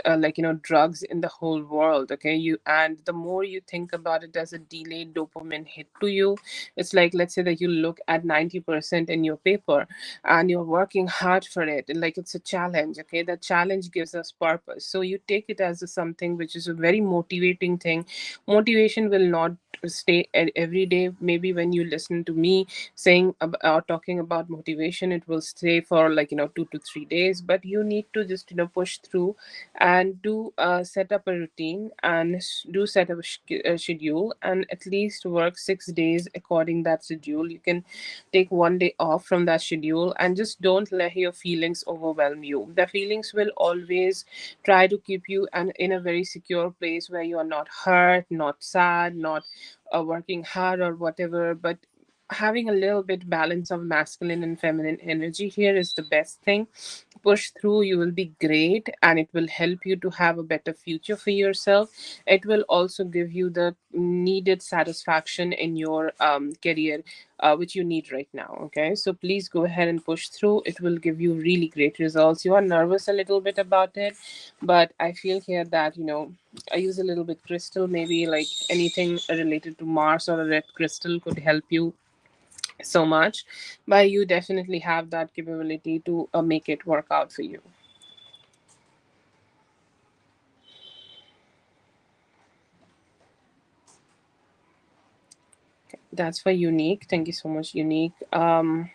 drugs in the whole world, okay. And the more you think about it as a delayed dopamine hit to you, it's like, let's say that you look at 90% in your paper, and you're working hard for it, and like it's a challenge, okay. That challenge gives us purpose, so you take it as something which is a very motivating thing. Motivation will not stay every day. Maybe when you listen to me saying or talking about motivation, it will stay for, like, 2 to 3 days, but you need to just push through, and do set up a routine, and do set up a schedule, and at least work 6 days according that schedule. You can take 1 day off from that schedule, and just don't let your feelings overwhelm you. The feelings will always try to keep you in a very secure place where you are not hurt, not sad, not working hard or whatever. But having a little bit balance of masculine and feminine energy here is the best thing. Push through, you will be great, and it will help you to have a better future for yourself. It will also give you the needed satisfaction in your career, which you need right now. Okay, so please go ahead and push through. It will give you really great results. You are nervous a little bit about it, but I feel here that, I use a little bit crystal, maybe like anything related to Mars or a red crystal could help you so much, but you definitely have that capability to make it work out for you. That's for Unique. Thank you so much, Unique. Thank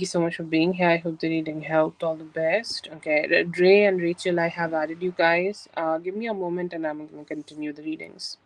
you so much for being here. I hope the reading helped. All the best. Okay, Dre and Rachel, I have added you guys. Give me a moment and I'm going to continue the readings.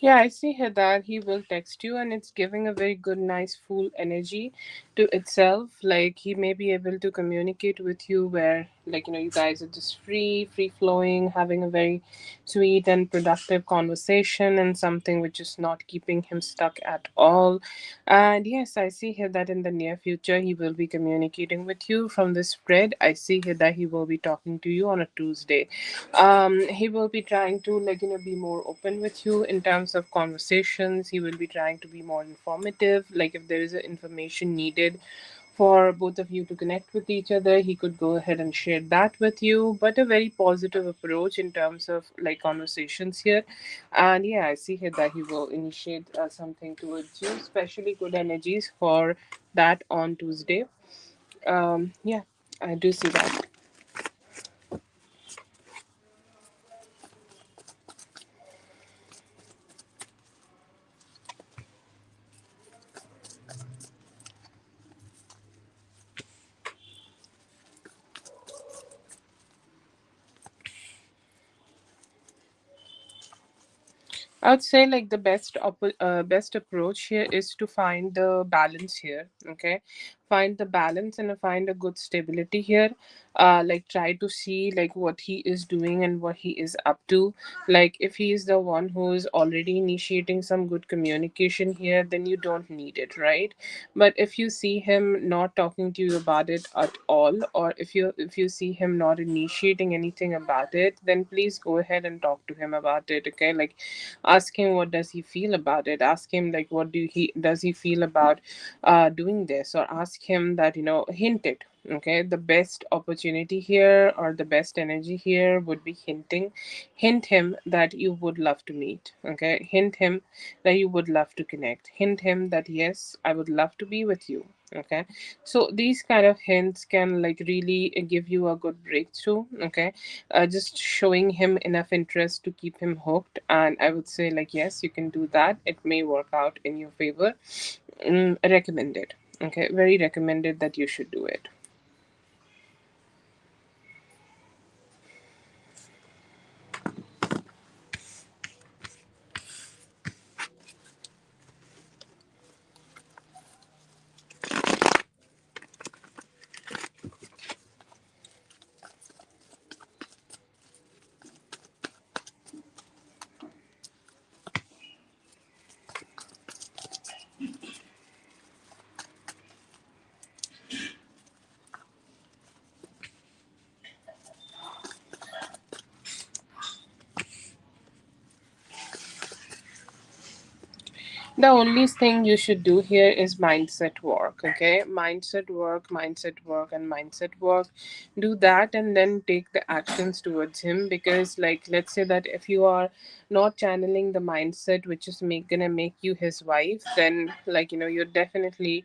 Yeah, I see here that he will text you, and it's giving a very good, nice, full energy to itself. Like he may be able to communicate with you where like, you guys are just free flowing, having a very sweet and productive conversation, and something which is not keeping him stuck at all. And yes, I see here that in the near future he will be communicating with you. From this spread, I see here that he will be talking to you on a Tuesday. He will be trying to, like, be more open with you in terms of conversations. He will be trying to be more informative, like if there is information needed for both of you to connect with each other, he could go ahead and share that with you. But a very positive approach in terms of like conversations here. And yeah, I see here that he will initiate something towards you, especially good energies for that on Tuesday. Yeah, I do see that. I would say like the best approach here is to find the balance here. Okay, find the balance and find a good stability here. Like try to see like what he is doing and what he is up to. Like if he is the one who is already initiating some good communication here, then you don't need it, right? But if you see him not talking to you about it at all, or if you see him not initiating anything about it, then please go ahead and talk to him about it. Okay, like ask him what does he feel about it, ask him like what does he feel about doing this, or ask him that, hint it. Okay, the best opportunity here or the best energy here would be hinting. Hint him that you would love to meet. Okay, hint him that you would love to connect. Hint him that yes, I would love to be with you. Okay, so these kind of hints can like really give you a good breakthrough. Okay, just showing him enough interest to keep him hooked. And I would say, like, yes, you can do that. It may work out in your favor. Recommended. Okay, very recommended that you should do it. The only thing you should do here is mindset work. Okay, mindset work, mindset work, and mindset work. Do that and then take the actions towards him. Because like, let's say that if you are not channeling the mindset which is gonna make you his wife, then like, you're definitely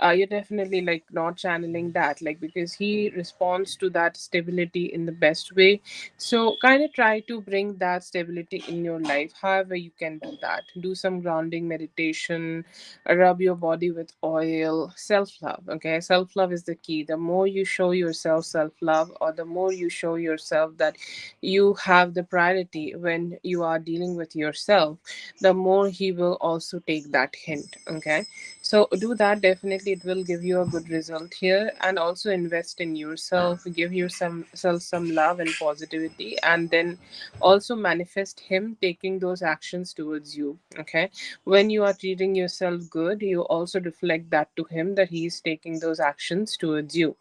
like not channeling that, like, because he responds to that stability in the best way. So kind of try to bring that stability in your life however you can do that. Do some grounding meditation, rub your body with oil. Self love. Okay, self love is the key. The more you show yourself self love, or the more you show yourself that you have the priority when you are dealing with yourself, the more he will also take that hint. Okay, so do that. Definitely it will give you a good result here. And also invest in yourself, give yourself some love and positivity, and then also manifest him taking those actions towards you. Okay, when you are treating yourself good, you also reflect that to him, that he is taking those actions towards you.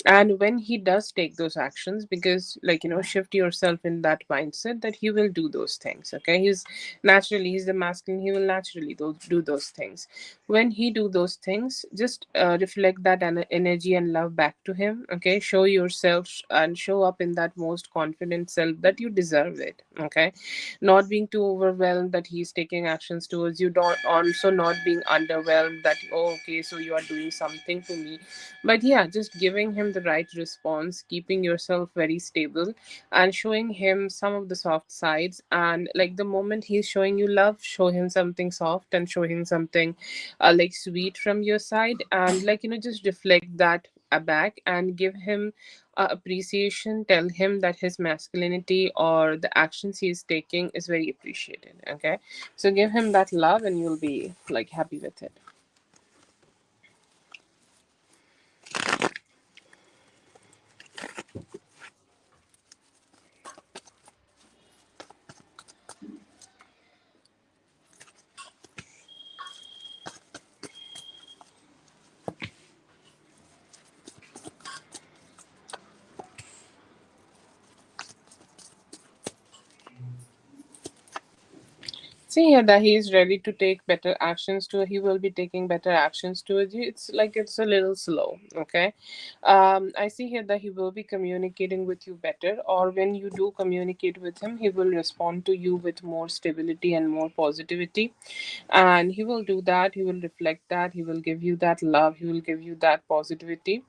And when he does take those actions, because like, shift yourself in that mindset that he will do those things. Okay, he's the masculine, he will naturally do those things. When he do those things, just reflect that energy and love back to him. Okay, show yourself and show up in that most confident self that you deserve it. Okay, not being too overwhelmed that he's taking actions towards you, don't also not being underwhelmed that, oh, okay, so you are doing something for me. But yeah, just giving him the right response, keeping yourself very stable, and showing him some of the soft sides. And like the moment he's showing you love, show him something soft and show him something like sweet from your side. And like, just reflect that back and give him appreciation. Tell him that his masculinity or the actions he is taking is very appreciated. Okay, so give him that love and you'll be like happy with it. See here that he is ready to take better actions to he will be taking better actions towards you. It's like it's a little slow. Okay. I see here that he will be communicating with you better, or when you do communicate with him, he will respond to you with more stability and more positivity. And he will do that, he will reflect that, he will give you that love, he will give you that positivity.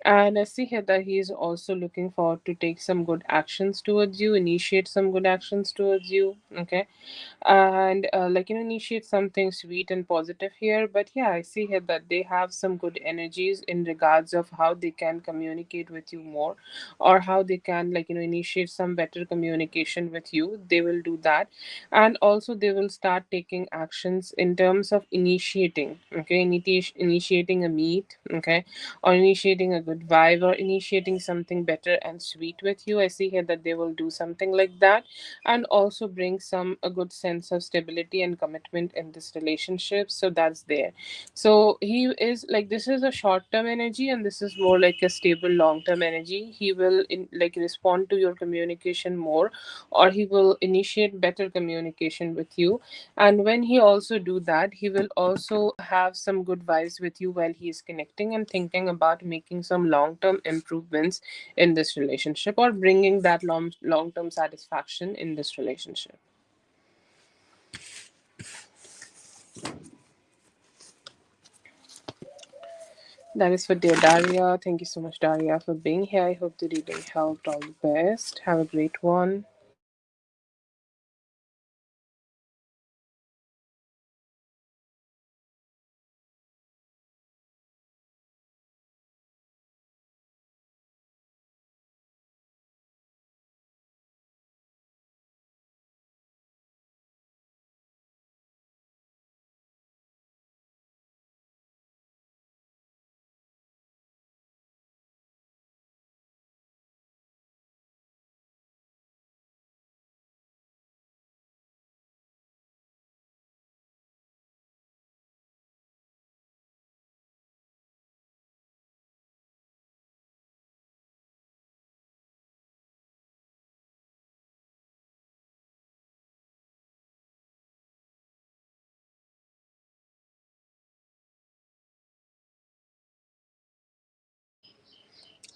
And I see here that he is also looking forward to take some good actions towards you, initiate some good actions towards you. Okay. And like, initiate something sweet and positive here. But yeah, I see here that they have some good energies in regards of how they can communicate with you more, or how they can, like, initiate some better communication with you. They will do that. And also they will start taking actions in terms of initiating, okay, initiating a meet, okay, or initiating a good vibe, or initiating something better and sweet with you. I see here that they will do something like that, and also bring some a good sense of stability and commitment in this relationship. So that's there. So he is like, this is a short term energy, and this is more like a stable long term energy. He will like respond to your communication more, or he will initiate better communication with you. And when he also do that, he will also have some good vibes with you while he is connecting and thinking about making some long term improvements in this relationship, or bringing that long term satisfaction in this relationship. That is for dear Daria. Thank you so much, Daria, for being here. I hope the reading helped. All the best. Have a great one.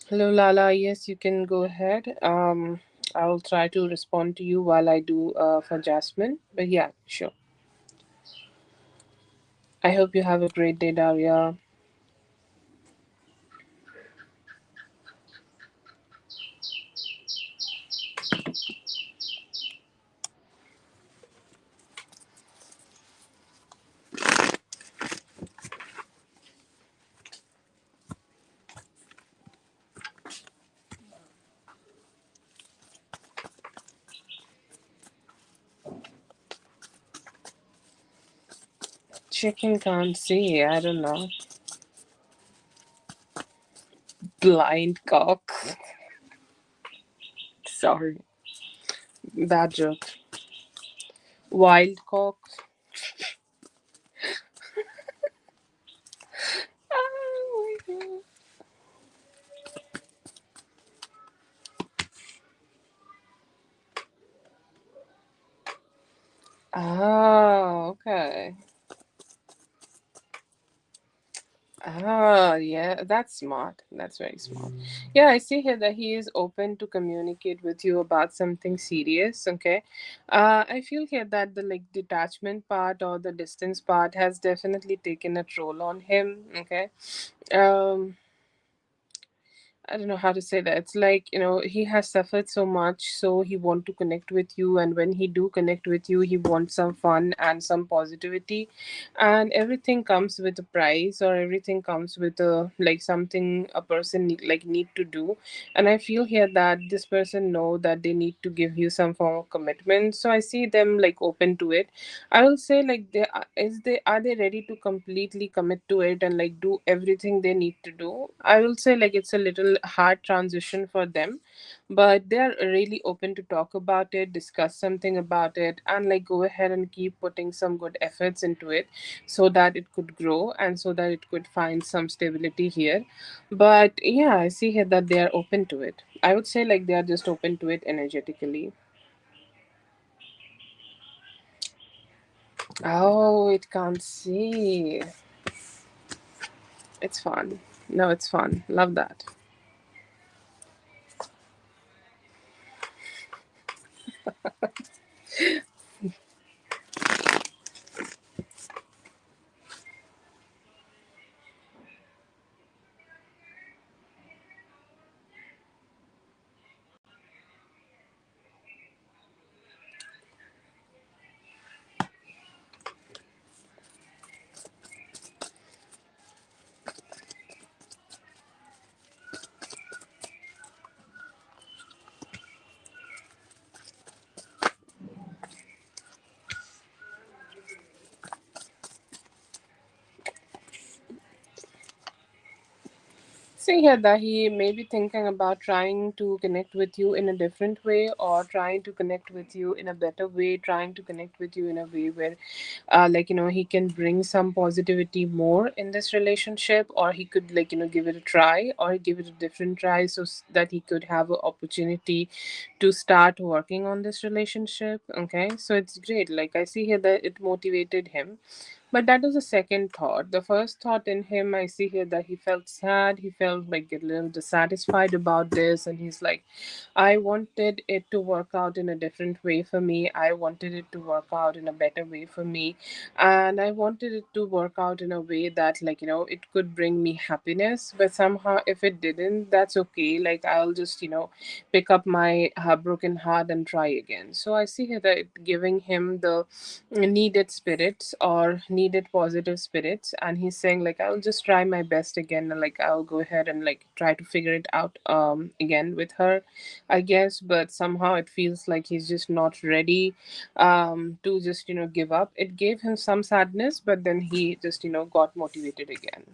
Hello, Lala. Yes, you can go ahead. I'll try to respond to you while I do for Jasmine. But yeah, sure. I hope you have a great day, Daria. Chicken can't see. I don't know. Blind cock. Sorry. Bad joke. Wild cock. Oh my god. Oh, okay. Ah, yeah, that's smart. That's very smart. Yeah, I see here that he is open to communicate with you about something serious. Okay, I feel here that the like detachment part or the distance part has definitely taken a toll on him. Okay, um, I don't know how to say that. It's like, he has suffered so much, so he want to connect with you, and when he do connect with you, he wants some fun and some positivity, and everything comes with a price, or everything comes with a like something a person need to do. And I feel here that this person know that they need to give you some form of commitment. So I see them like open to it. I will say like are they ready to completely commit to it and like do everything they need to do? I will say like it's a little hard transition for them, but they are really open to talk about it, discuss something about it, and like go ahead and keep putting some good efforts into it, so that it could grow and so that it could find some stability here. But yeah, I see here that they are open to it. I would say like they are just open to it energetically. Oh, it can't see. It's fun. No, it's fun. Love that. See here that he may be thinking about trying to connect with you in a different way, or trying to connect with you in a better way, trying to connect with you in a way where, he can bring some positivity more in this relationship, or he could, give it a try, or give it a different try, so that he could have an opportunity to start working on this relationship. Okay, so it's great. Like, I see here that it motivated him, but that was a second thought. The first thought in him, I see here that he felt sad. He felt like a little dissatisfied about this. And he's like, I wanted it to work out in a different way for me. I wanted it to work out in a better way for me. And I wanted it to work out in a way that, it could bring me happiness. But somehow, if it didn't, that's okay. Like, I'll just, pick up my broken heart and try again. So I see here that it giving him the needed spirits, or needed positive spirits, and he's saying, like, I'll just try my best again, and like, I'll go ahead and like try to figure it out again with her, I guess. But somehow it feels like he's just not ready to just give up. It gave him some sadness, but then he just got motivated again.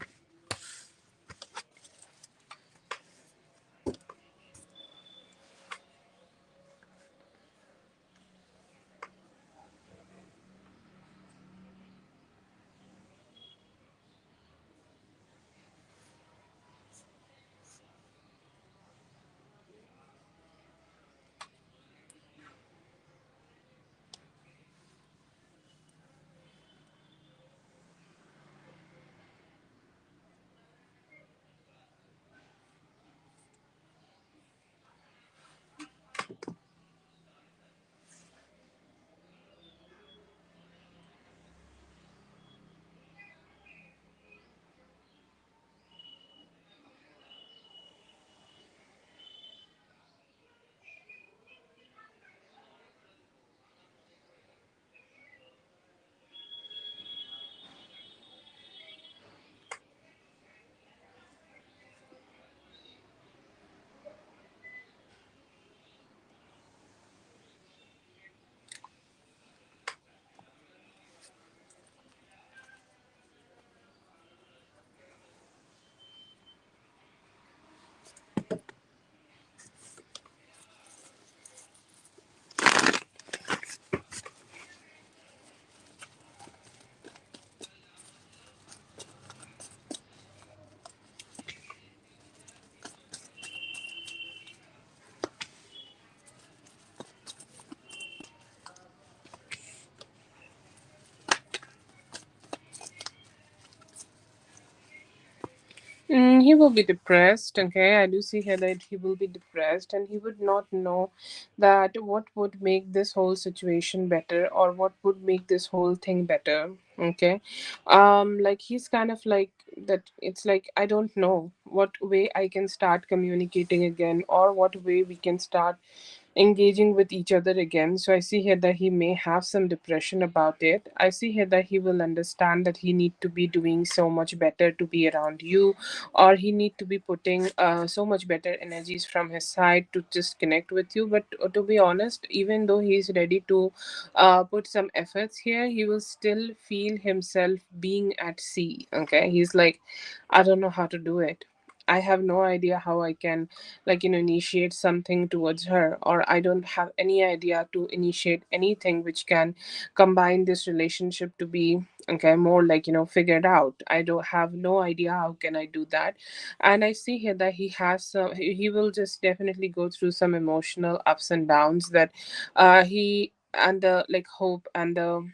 He will be depressed. Okay, I do see here that he will be depressed, and he would not know that what would make this whole situation better, or what would make this whole thing better. Okay, like, he's kind of like that. It's like, I don't know what way I can start communicating again, or what way we can start engaging with each other again. So I see here that he may have some depression about it. I see here that he will understand that he need to be doing so much better to be around you, or he need to be putting so much better energies from his side to just connect with you. But to be honest, even though he's ready to put some efforts here, he will still feel himself being at sea. Okay, he's like, I don't know how to do it. I have no idea how I can, initiate something towards her, or I don't have any idea to initiate anything which can combine this relationship to be, okay, more like, figured out. I don't have no idea how can I do that. And I see here that he will just definitely go through some emotional ups and downs, that he and the like hope and the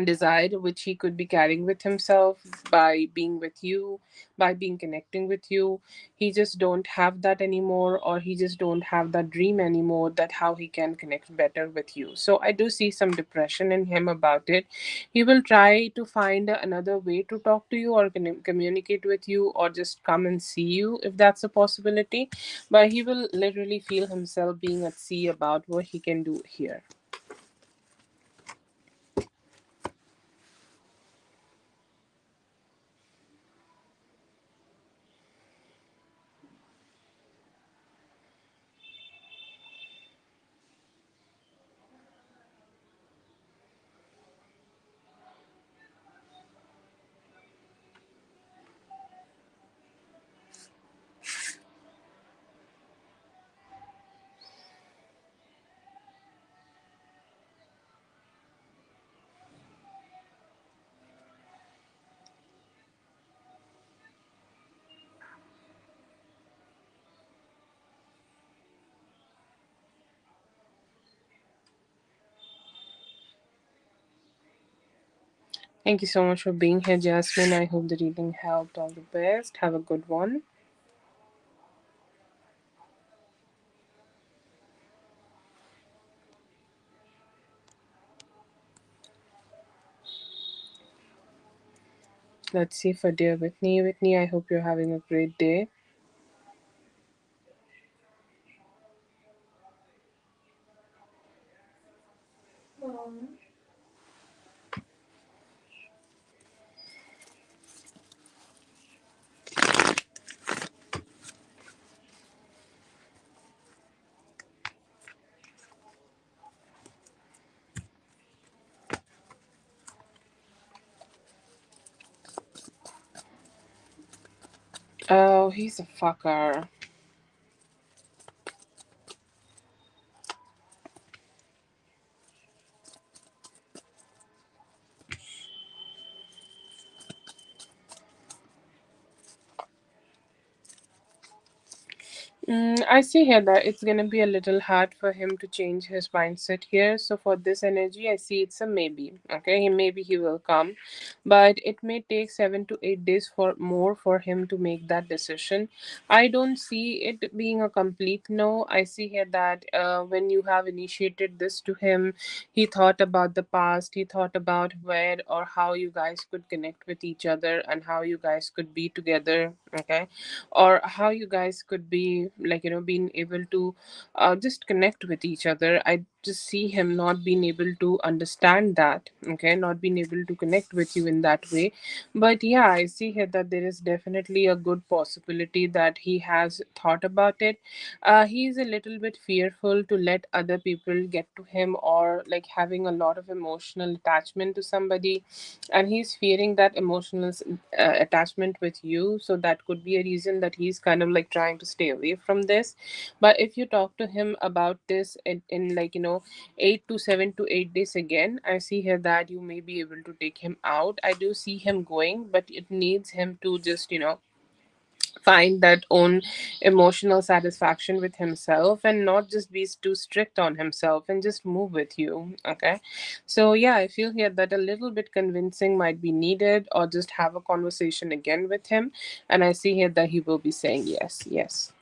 desire which he could be carrying with himself by being with you, by being connecting with you. He just don't have that anymore, or he just don't have that dream anymore, that how he can connect better with you. So I do see some depression in him about it. He will try to find another way to talk to you or communicate with you, or just come and see you if that's a possibility, but he will literally feel himself being at sea about what he can do here. Thank you so much for being here, Jasmine. I hope the reading helped. All the best. Have a good one. Let's see for dear Whitney. Whitney, I hope you're having a great day. Oh, he's a fucker. I see here that it's gonna be a little hard for him to change his mindset here. So for this energy, I see it's a maybe. Okay, maybe he will come, but it may take 7 to 8 days for more for him to make that decision. I don't see it being a complete no. I see here that when you have initiated this to him, he thought about the past. He thought about where or how you guys could connect with each other and how you guys could be together. Okay, or how you guys could be like, being able to just connect with each other. I just see him not being able to understand that, okay, not being able to connect with you in that way. But yeah, I see here that there is definitely a good possibility that he has thought about it. He's a little bit fearful to let other people get to him, or like having a lot of emotional attachment to somebody, and he's fearing that emotional attachment with you. So that could be a reason that he's kind of like trying to stay away from this. But if you talk to him about this in like, 8 to 7 to 8 days again, I see here that you may be able to take him out. I do see him going, but it needs him to just, find that own emotional satisfaction with himself, and not just be too strict on himself, and just move with you. Okay, so yeah, I feel here that a little bit convincing might be needed, or just have a conversation again with him, and I see here that he will be saying yes, yes.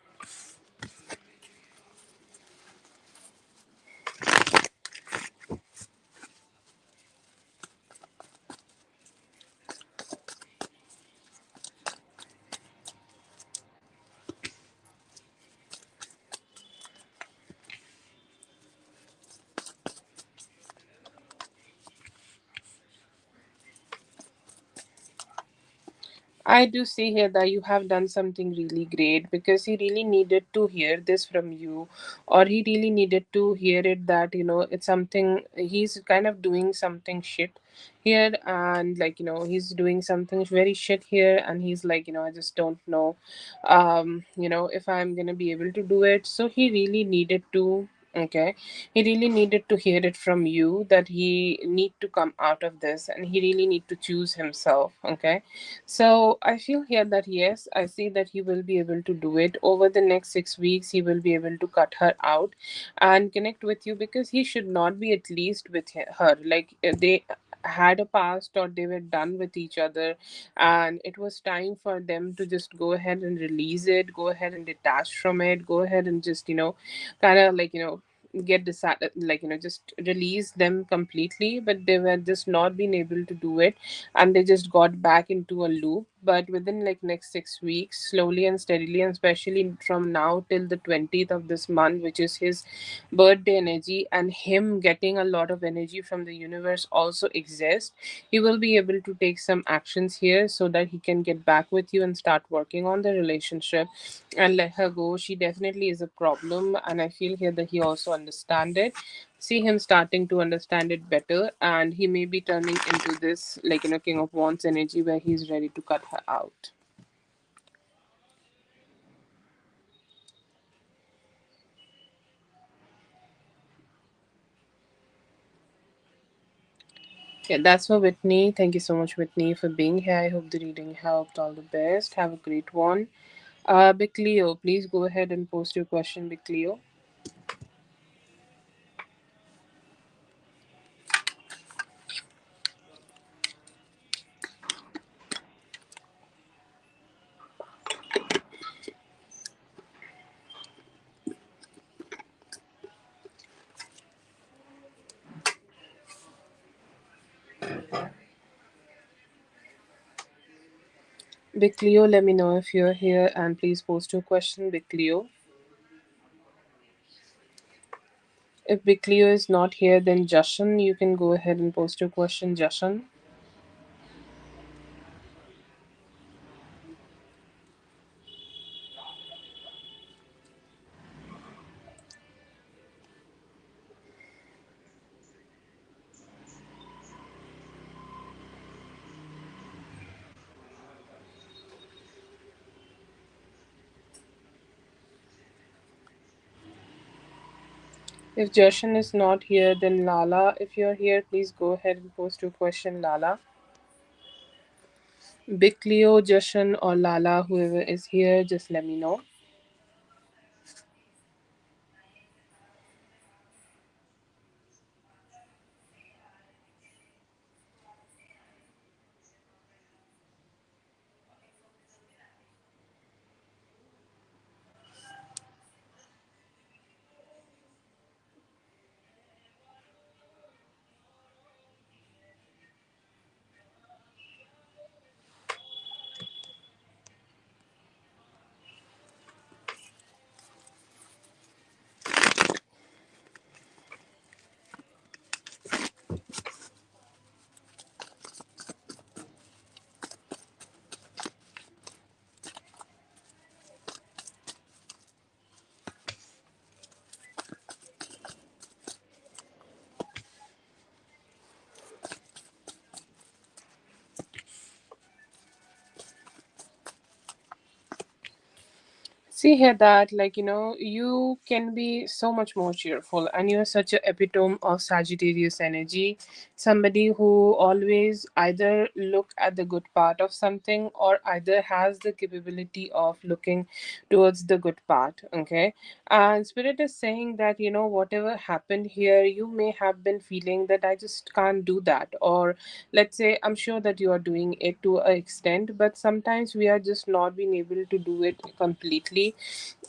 I do see here that you have done something really great, because he really needed to hear this from you, or he really needed to hear it that, it's something he's kind of doing something shit here, and like, he's doing something very shit here, and he's like, I just don't know, if I'm gonna be able to do it. So he really needed to. Okay, he really needed to hear it from you that he need to come out of this, and he really need to choose himself. Okay, so I feel here that yes, I see that he will be able to do it over the next 6 weeks. He will be able to cut her out and connect with you, because he should not be at least with her. Like they. had a past, or they were done with each other, and it was time for them to just go ahead and release it, go ahead and detach from it, go ahead and just, kind of like, get decided, like, just release them completely, but they were just not being able to do it, and they just got back into a loop. But within like next 6 weeks, slowly and steadily, and especially from now till the 20th of this month, which is his birthday energy, and him getting a lot of energy from the universe also exists, he will be able to take some actions here so that he can get back with you and start working on the relationship and let her go. She definitely is a problem, and I feel here that he also understand it. See him starting to understand it better, and he may be turning into this, like, King of Wands energy, where he's ready to cut her out. Yeah, that's for Whitney. Thank you so much, Whitney, for being here. I hope the reading helped. All the best. Have a great one. Big Leo, please go ahead and post your question, Big Leo. Big Leo, let me know if you're here, and please post your question, Big Leo. If Big Leo is not here, then Jashan, you can go ahead and post your question, Jashan. If Jashan is not here, then Lala, if you're here, please go ahead and post your question, Lala. Big Leo, Jashan, or Lala, whoever is here, just let me know. See here that, like, you can be so much more cheerful, and you're such a epitome of Sagittarius energy. Somebody who always either look at the good part of something, or either has the capability of looking towards the good part. Okay. And Spirit is saying that, whatever happened here, you may have been feeling that I just can't do that. Or let's say, I'm sure that you are doing it to an extent, but sometimes we are just not being able to do it completely.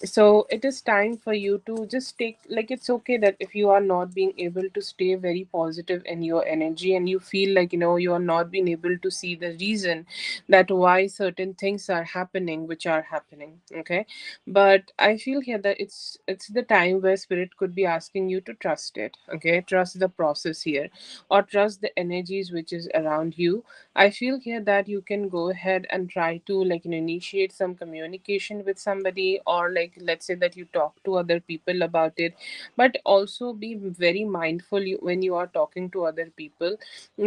So it is time for you to just take, like, it's okay that if you are not being able to stay very positive in your energy, and you feel like, you are not being able to see the reason that why certain things are happening which are happening. Okay. But I feel here that it's the time where Spirit could be asking you to trust it. Okay. Trust the process here, or trust the energies which is around you. I feel here that you can go ahead and try to, like, initiate some communication with somebody, or like, let's say that you talk to other people about it. But also be very mindful, when you are talking to other people,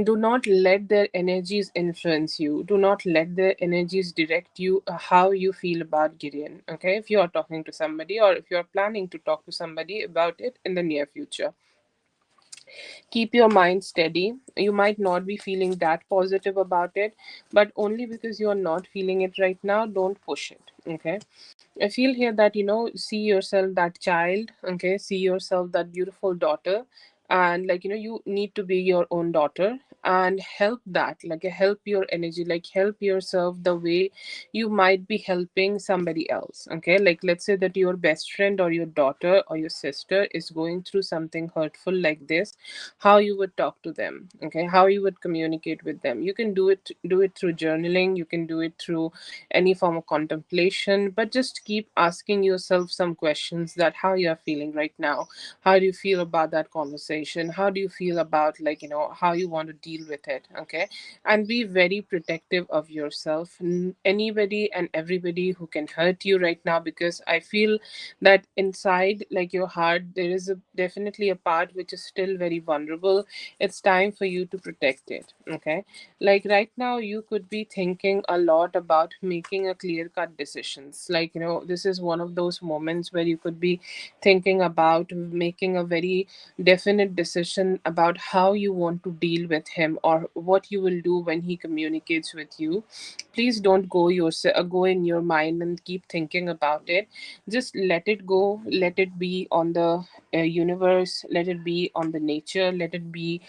do not let their energies influence you. Do not let their energies direct you, how you feel about Gideon. Okay, if you are talking to somebody, or if you are planning to talk to somebody about it in the near future, keep your mind steady. You might not be feeling that positive about it, but only because you are not feeling it right now, don't push it. Okay. I feel here that, see yourself that child. Okay. See yourself that beautiful daughter. and like you need to be your own daughter and help that, like help your energy, like help yourself the way you might be helping somebody else. Okay, like let's say that your best friend or your daughter or your sister is going through something hurtful like this, how you would talk to them, okay, how you would communicate with them. You can do it through journaling, you can do it through any form of contemplation, but just keep asking yourself some questions, that how you are feeling right now, how do you feel about that conversation, how do you feel about, like how you want to deal with it. Okay, and be very protective of yourself, anybody and everybody who can hurt you right now, because I feel that inside, like your heart, there is definitely a part which is still very vulnerable. It's time for you to protect it. Okay, like right now you could be thinking a lot about making a clear cut decisions, like this is one of those moments where you could be thinking about making a very definite decision about how you want to deal with him or what you will do when he communicates with you. Please don't go in your mind and keep thinking about it. Just let it go, let it be on the universe, let it be on the nature, let it be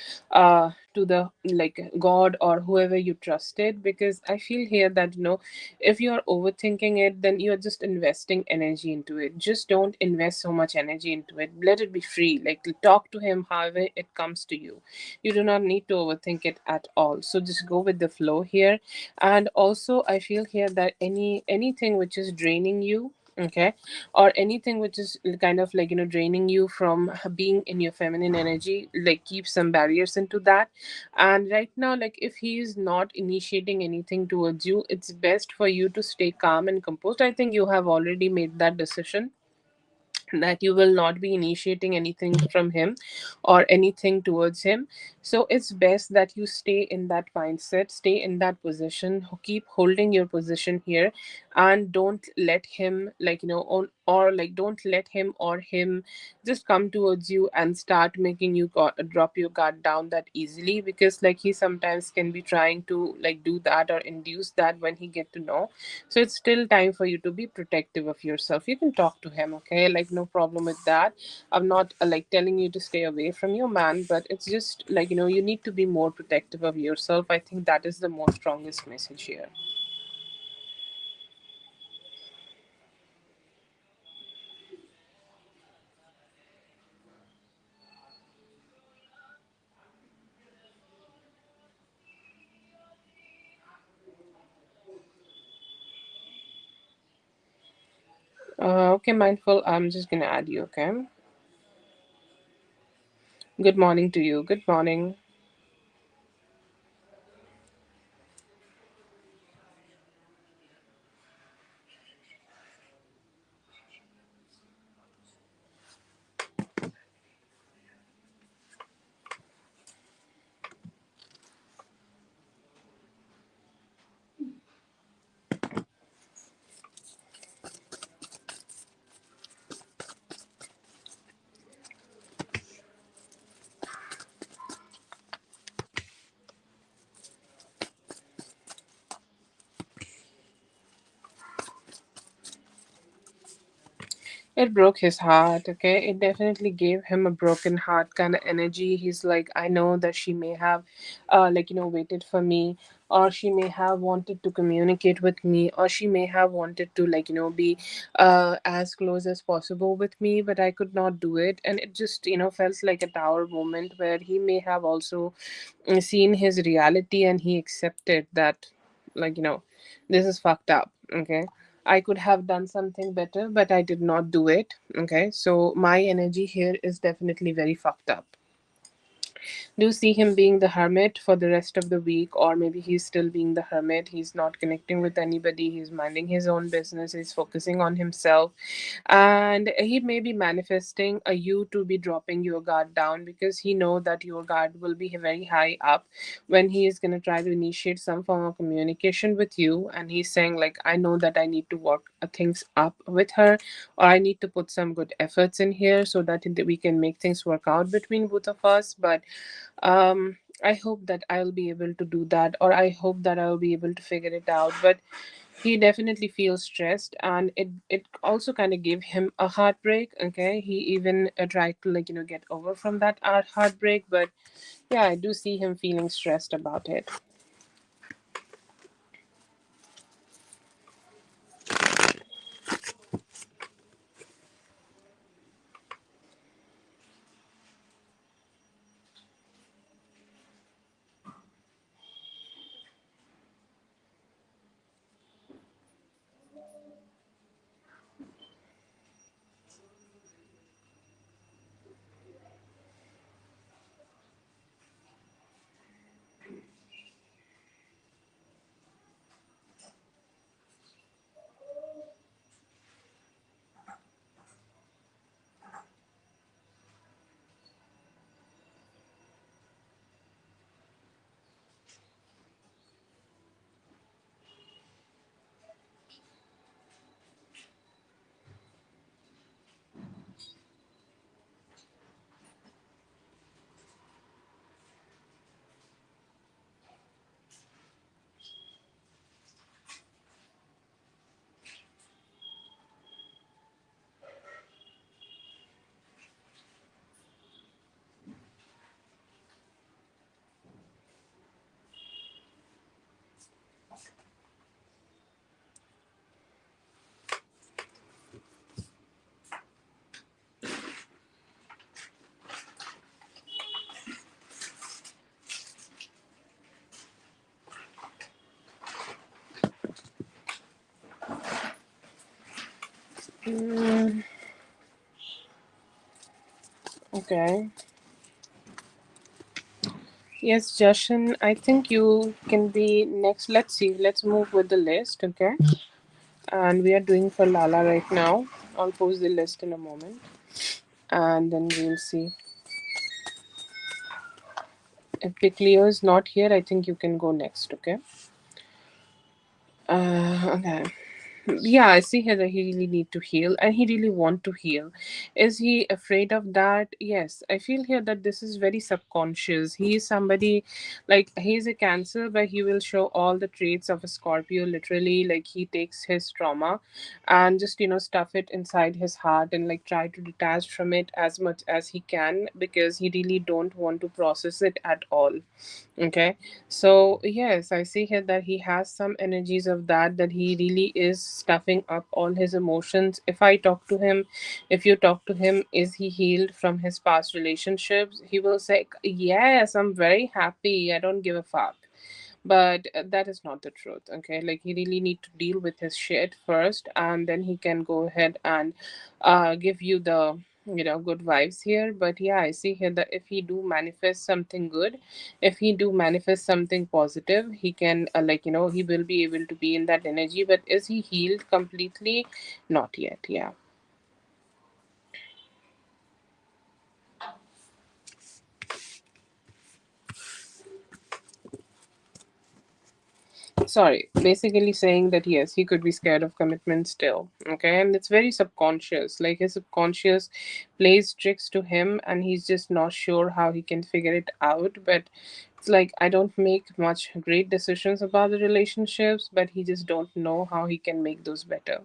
to the, like God or whoever you trusted, because I feel here that if you are overthinking it, then you are just investing energy into it. Just don't invest so much energy into it. Let it be free, like talk to him however it comes to you. You do not need to overthink it at all, so just go with the flow here. And also I feel here that anything which is draining you, okay, or anything which is kind of like draining you from being in your feminine energy, like keep some barriers into that. And right now, like if he is not initiating anything towards you, it's best for you to stay calm and composed. I think you have already made that decision, that you will not be initiating anything from him or anything towards him. So it's best that you stay in that mindset, stay in that position, keep holding your position here, and don't let him, like or like don't let him or him just come towards you and start making you drop your guard down that easily, because like he sometimes can be trying to like do that or induce that when he get to know. So it's still time for you to be protective of yourself. You can talk to him, okay? Like no problem with that. I'm not like telling you to stay away from your man, but it's just like you need to be more protective of yourself. I think that is the most strongest message here. Okay, mindful, I'm just gonna add you. Okay, good morning to you. Good morning. It broke his heart, okay? It definitely gave him a broken heart kind of energy. He's like, I know that she may have, waited for me, or she may have wanted to communicate with me, or she may have wanted to, be as close as possible with me, but I could not do it. And it just, felt like a tower moment where he may have also seen his reality and he accepted that, like, this is fucked up, okay? I could have done something better, but I did not do it. Okay, so my energy here is definitely very fucked up. Do you see him being the hermit for the rest of the week, or maybe he's still being the hermit? He's not connecting with anybody, he's minding his own business, he's focusing on himself, and he may be manifesting a you to be dropping your guard down, because he know that your guard will be very high up when he is going to try to initiate some form of communication with you. And he's saying like, I know that I need to work things up with her, or I need to put some good efforts in here so that we can make things work out between both of us. But I hope that I'll be able to do that, or I hope that I'll be able to figure it out. But He definitely feels stressed, and it also kind of gave him a heartbreak. Okay, he even tried to, like, get over from that heartbreak, but yeah, I do see him feeling stressed about it. Mm, okay. Yes, Jashan, I think you can be next. Let's see. Let's move with the list, okay? And we are doing for Lala right now. I'll post the list in a moment, and then we'll see. If Cleo is not here, I think you can go next, okay? Okay. Yeah, I see here that he really need to heal, and he really want to heal. Is he afraid of that? Yes, I feel here that this is very subconscious. He is somebody, like, he's a Cancer, but he will show all the traits of a Scorpio. Literally, like, he takes his trauma and just stuff it inside his heart, and like try to detach from it as much as he can, because he really don't want to process it at all. Okay, so yes, I see here that he has some energies of that he really is stuffing up all his emotions. If I talk to him, if you talk to him, is he healed from his past relationships? He will say, yes, I'm very happy, I don't give a fuck. But that is not the truth. Okay, like, he really need to deal with his shit first, and then he can go ahead and give you the good vibes here. But yeah, I see here that if he do manifest something good, if he do manifest something positive, he can he will be able to be in that energy. But is he healed completely? Not yet. Yeah. Sorry, basically saying that yes, he could be scared of commitment still. Okay, and it's very subconscious. Like, his subconscious plays tricks to him, and he's just not sure how he can figure it out. But it's like, I don't make much great decisions about the relationships, but he just don't know how he can make those better.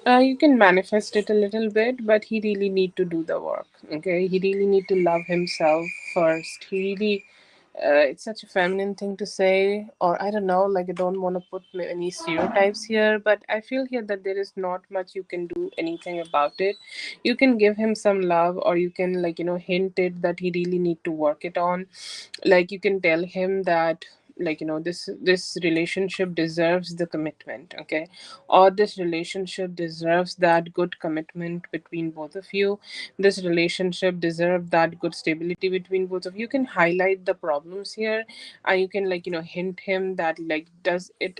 You can manifest it a little bit, but he really need to do the work. Okay, he really need to love himself first. He really, it's such a feminine thing to say, or I don't know. Like I don't want to put any stereotypes here, but I feel here that there is not much you can do anything about it. You can give him some love, or you can hint it that he really need to work it on. Like you can tell him that this relationship deserves the commitment, okay, or this relationship deserves that good commitment between both of you. This relationship deserves that good stability between both of you. You can highlight the problems here, and you can hint him that does it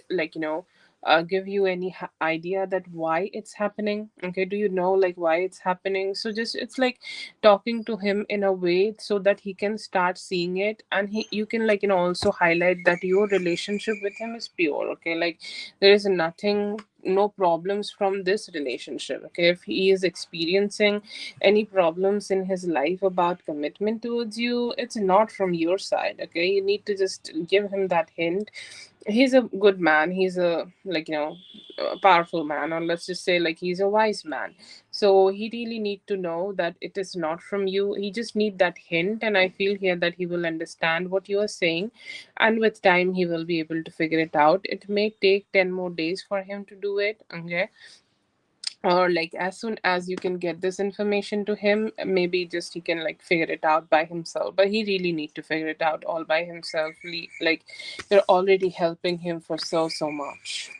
give you any idea that why it's happening. Okay, do you know why it's happening? So just it's like talking to him in a way so that he can start seeing it, and you can also highlight that your relationship with him is pure. Okay, like there is nothing, no problems from this relationship. Okay, if he is experiencing any problems in his life about commitment towards you, it's not from your side. Okay, you need to just give him that hint. He's a good man, he's a a powerful man, or let's just say he's a wise man. So he really need to know that it is not from you. He just need that hint, and I feel here that he will understand what you are saying, and with time he will be able to figure it out. It may take 10 more days for him to do it. Okay, or as soon as you can get this information to him, maybe just he can figure it out by himself. But he really need to figure it out all by himself. You're already helping him for so much.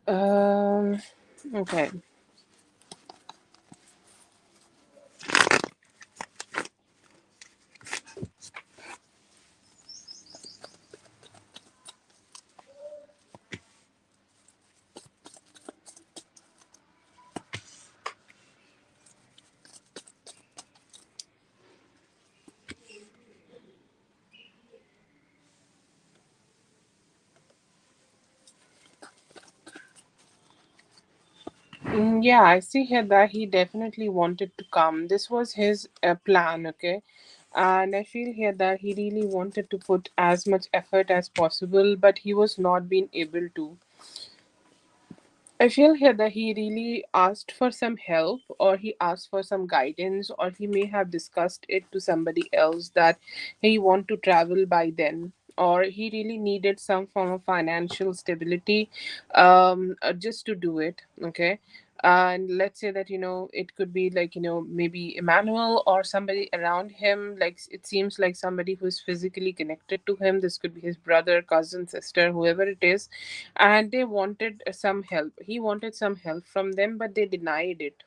um okay. Yeah, I see here that he definitely wanted to come. This was his plan, okay? And I feel here that he really wanted to put as much effort as possible, but he was not being able to. I feel here that he really asked for some help, or he asked for some guidance, or he may have discussed it to somebody else that he want to travel by then, or he really needed some form of financial stability, just to do it. Okay, and let's say that it could be maybe Emmanuel or somebody around him. Like it seems like somebody who is physically connected to him. This could be his brother, cousin, sister, whoever it is, and they wanted some help. He wanted some help from them, but they denied it.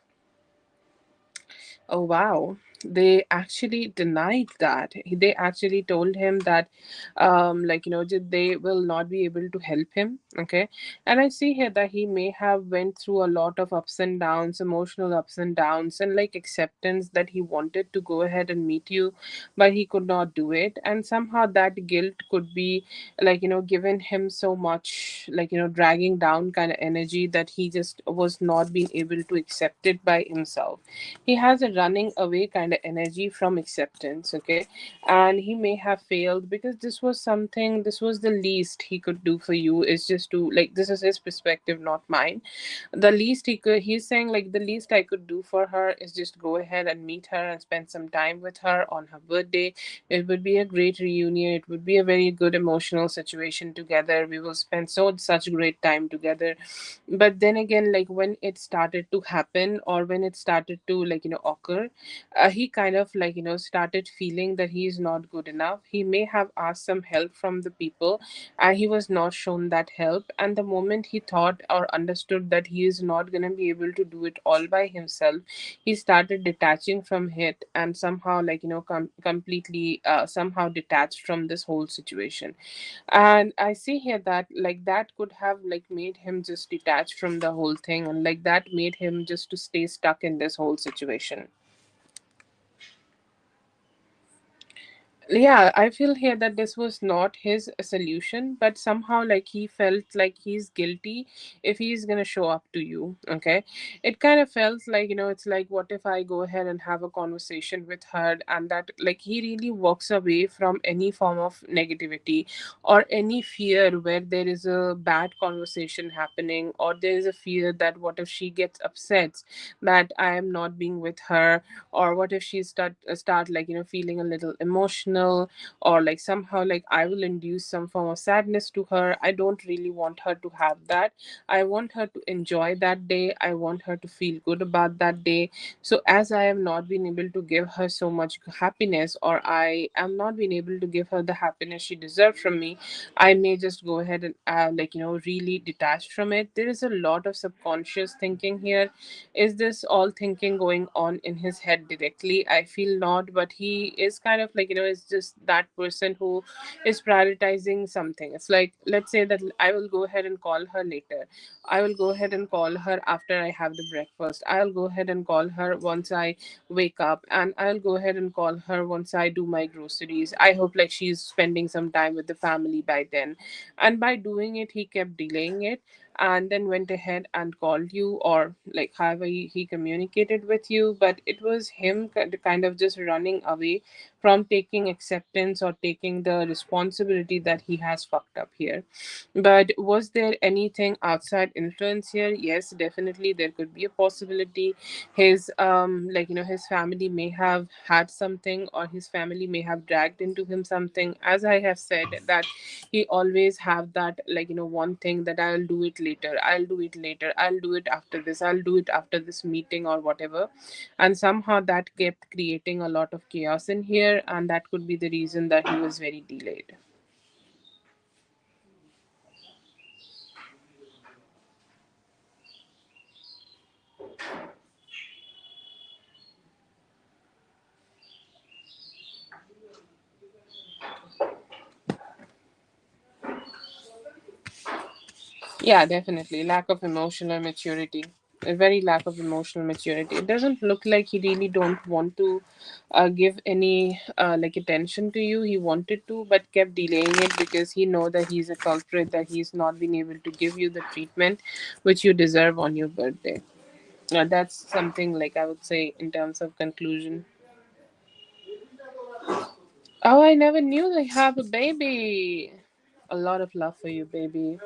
Oh wow. they actually denied that. They actually told him that like, they will not be able to help him. Okay. And I see here that he may have went through a lot of ups and downs, emotional ups and downs, and like acceptance that he wanted to go ahead and meet you, but he could not do it. And somehow that guilt could be like, given him so much, like, dragging down kind of energy, that he just was not being able to accept it by himself. He has a running away kind of energy from acceptance. Okay. And he may have failed because this was the least he could do for you, is just to, like, this is his perspective, not mine. The least he's saying, like, the least I could do for her is just go ahead and meet her and spend some time with her on her birthday. It would be a great reunion. It would be a very good emotional situation together. We will spend such great time together. But then again, like, when it started to happen, or when it started to, like, occur, he kind of, like, started feeling that he is not good enough. He may have asked some help from the people, and he was not shown that help. And the moment he thought or understood that he is not going to be able to do it all by himself, he started detaching from it, and somehow, like, completely somehow detached from this whole situation. And I see here that, like, that could have, like, made him just detach from the whole thing, and like that made him just to stay stuck in this whole situation. Yeah, I feel here that this was not his solution, but somehow, like, he felt like he's guilty if he's gonna show up to you. Okay. It kind of felt like, it's like, what if I go ahead and have a conversation with her, and that, like, he really walks away from any form of negativity or any fear where there is a bad conversation happening, or there is a fear that what if she gets upset that I am not being with her, or what if she start, like, feeling a little emotional, or like somehow, like, I will induce some form of sadness to her. I don't really want her to have that. I want her to enjoy that day. I want her to feel good about that day. So as I have not been able to give her so much happiness, or I am not being able to give her the happiness she deserves from me, I may just go ahead and like, really detach from it. There is a lot of subconscious thinking here. Is this all thinking going on in his head directly? I feel not, but he is kind of like, is just that person who is prioritizing something. It's like, let's say that I will go ahead and call her later. I will go ahead and call her after I have the breakfast. I'll go ahead and call her once I wake up, and I'll go ahead and call her once I do my groceries. I hope, like, she's spending some time with the family by then. And by doing it, he kept delaying it, and then went ahead and called you, or like however he communicated with you. But it was him kind of just running away from taking acceptance or taking the responsibility that he has fucked up here. But was there anything outside influence here? Yes, definitely there could be a possibility. His like, his family may have had something, or his family may have dragged into him something. As I have said, that he always have that, like, one thing that I'll do it later, I'll do it later, I'll do it after this, I'll do it after this meeting or whatever. And somehow that kept creating a lot of chaos in here, and that could be the reason that he was very delayed. Yeah, definitely. Lack of emotional maturity. A very lack of emotional maturity. It doesn't look like he really don't want to give any like attention to you. He wanted to, but kept delaying it because he know that he's a culprit, that he's not been able to give you the treatment which you deserve on your birthday. That's something, like, I would say in terms of conclusion. Oh, I never knew they have a baby. A lot of love for you, baby.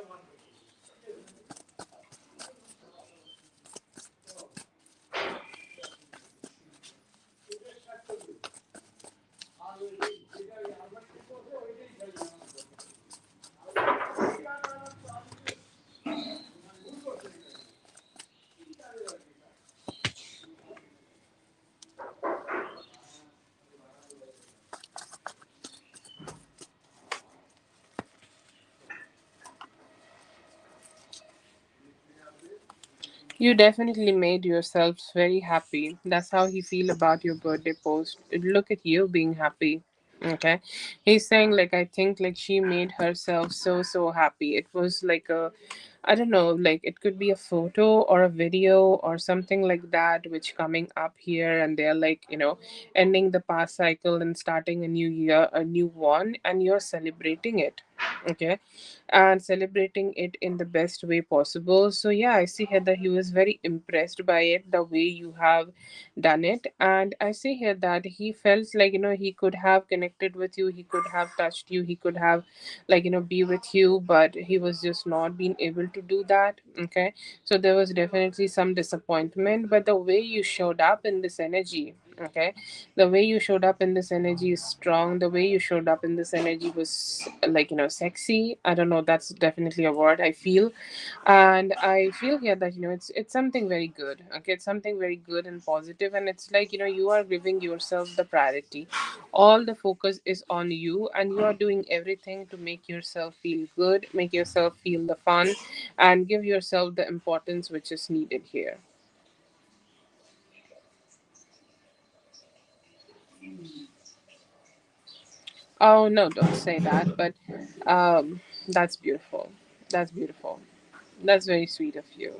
You definitely made yourself very happy. That's how he feel about your birthday post. Look at you being happy. Okay. He's saying like I think like she made herself so happy. It was like a, I don't know, like it could be a photo or a video or something like that which coming up here, and they're like, ending the past cycle and starting a new year, a new one, and you're celebrating it. Okay, and celebrating it in the best way possible. So yeah, I see here that he was very impressed by it, the way you have done it. And I see here that he felt like, he could have connected with you, he could have touched you, he could have like, be with you, but he was just not being able to do that. Okay, so there was definitely some disappointment, but the way you showed up in this energy, okay, the way you showed up in this energy is strong. The way you showed up in this energy was like, sexy. I don't know, that's definitely a word I feel. And I feel here that, it's something very good. Okay, it's something very good and positive, and it's like, you are giving yourself the priority. All the focus is on you, and you are doing everything to make yourself feel good, make yourself feel the fun, and give yourself the importance which is needed here. Oh no, don't say that. But that's beautiful. That's beautiful. That's very sweet of you.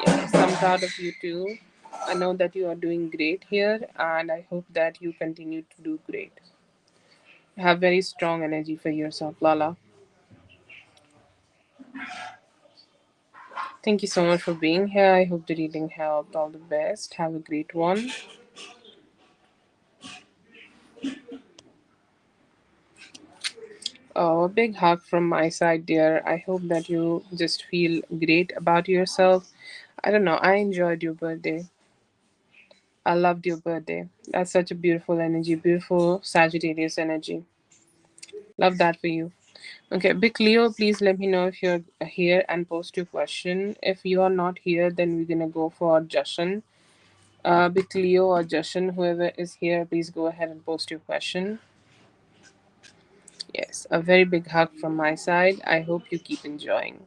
Yes, I'm proud of you too. I know that you are doing great here, and I hope that you continue to do great. Have very strong energy for yourself, Lala. Thank you so much for being here. I hope the reading helped. All the best. Have a great one. Oh, a big hug from my side, dear. I hope that you just feel great about yourself. I don't know. I enjoyed your birthday. I loved your birthday. That's such a beautiful energy, beautiful Sagittarius energy. Love that for you. Okay, Big Leo, please let me know if you're here and post your question. If you are not here, then we're gonna go for Jashan. Big Leo or Jashan, whoever is here, please go ahead and post your question. Yes, a very big hug from my side. I hope you keep enjoying.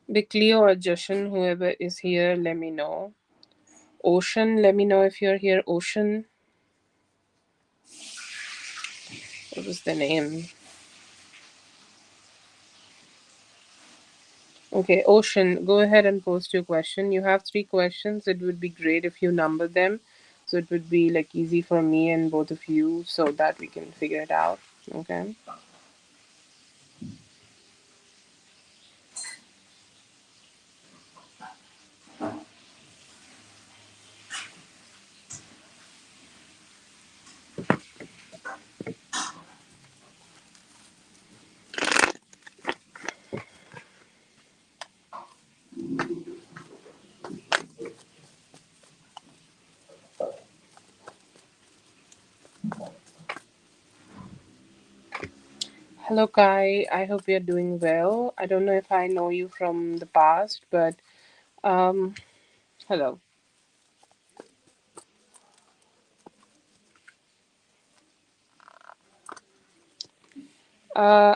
Big Leo or Jashan, whoever is here, let me know. Ocean, let me know if you're here. Ocean, what was the name? Okay, Ocean, go ahead and post your question. You have three questions. It would be great if you number them. So it would be like easy for me and both of you so that we can figure it out. Okay. Hello, Kai. I hope you're doing well. I don't know if I know you from the past, but um, hello.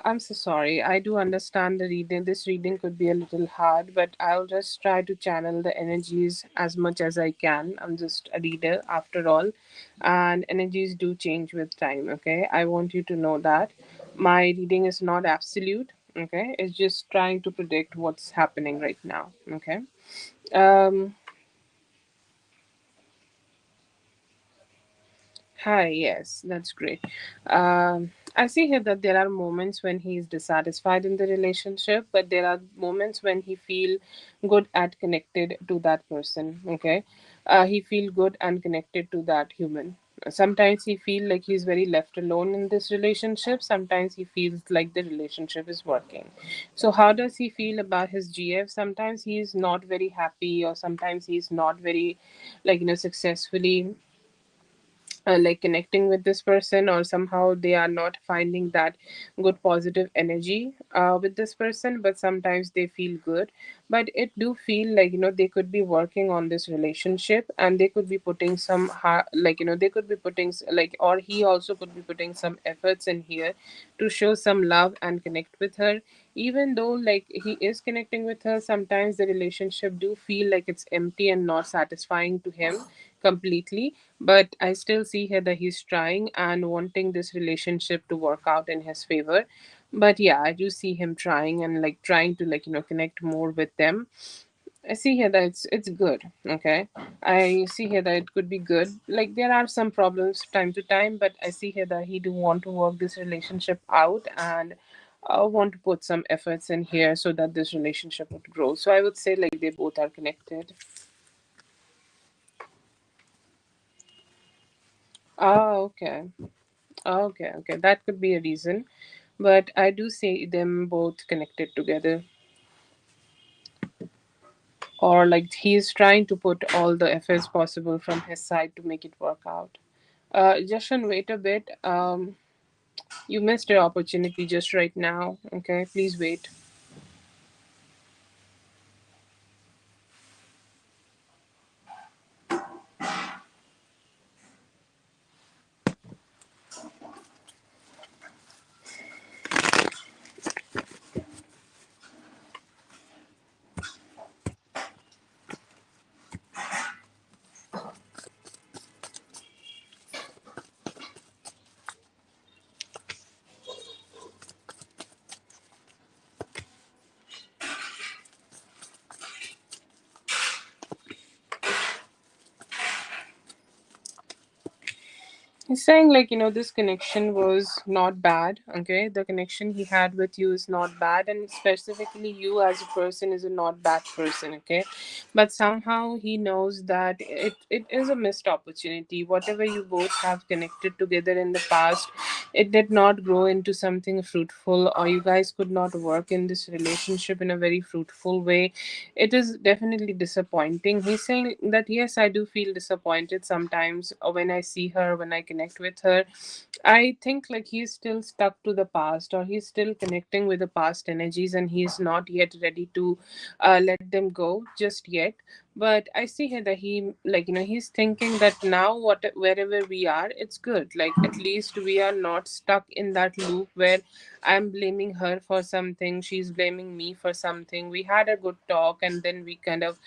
I'm so sorry. I do understand the reading. This reading could be a little hard, but I'll just try to channel the energies as much as I can. I'm just a reader after all, and energies do change with time. Okay, I want you to know that my reading is not absolute. Okay, it's just trying to predict what's happening right now. Okay. Um. Hi, yes, that's great. I see here that there are moments when he is dissatisfied in the relationship, but there are moments when he feel good and connected to that person. Okay, he feel good and connected to that human. Sometimes he feel like he's very left alone in this relationship. Sometimes he feels like the relationship is working. So how does he feel about his GF? Sometimes he's not very happy, or sometimes he's not very, successfully like connecting with this person, or somehow they are not finding that good positive energy with this person, but sometimes they feel good. But it do feel like, they could be working on this relationship, and they could be putting some they could be putting or he also could be putting some efforts in here to show some love and connect with her. Even though like he is connecting with her, sometimes the relationship do feel like it's empty and not satisfying to him completely. But I still see here that he's trying and wanting this relationship to work out in his favor. But yeah, I do see him trying and like trying to connect more with them. I see here that it's good. Okay, I see here that it could be good. Like there are some problems time to time, but I see here that he do want to work this relationship out, and want to put some efforts in here so that this relationship would grow. So I would say like they both are connected. Oh, okay. Okay, okay, that could be a reason, but I do see them both connected together, or like he's trying to put all the efforts possible from his side to make it work out. Jashan, wait a bit. You missed your opportunity just right now. Okay, please wait. He's saying, like, this connection was not bad. Okay. The connection he had with you is not bad. And specifically, you as a person is a not bad person. Okay. But somehow he knows that it is a missed opportunity. Whatever you both have connected together in the past, it did not grow into something fruitful, or you guys could not work in this relationship in a very fruitful way. It is definitely disappointing. He's saying that yes, I do feel disappointed sometimes when I see her, when I connect with her. I think like he's still stuck to the past, or he's still connecting with the past energies, and he's not yet ready to let them go just yet. But I see here that he, he's thinking that now what wherever we are, it's good. Like at least we are not stuck in that loop where I'm blaming her for something, she's blaming me for something. We had a good talk, and then we kind of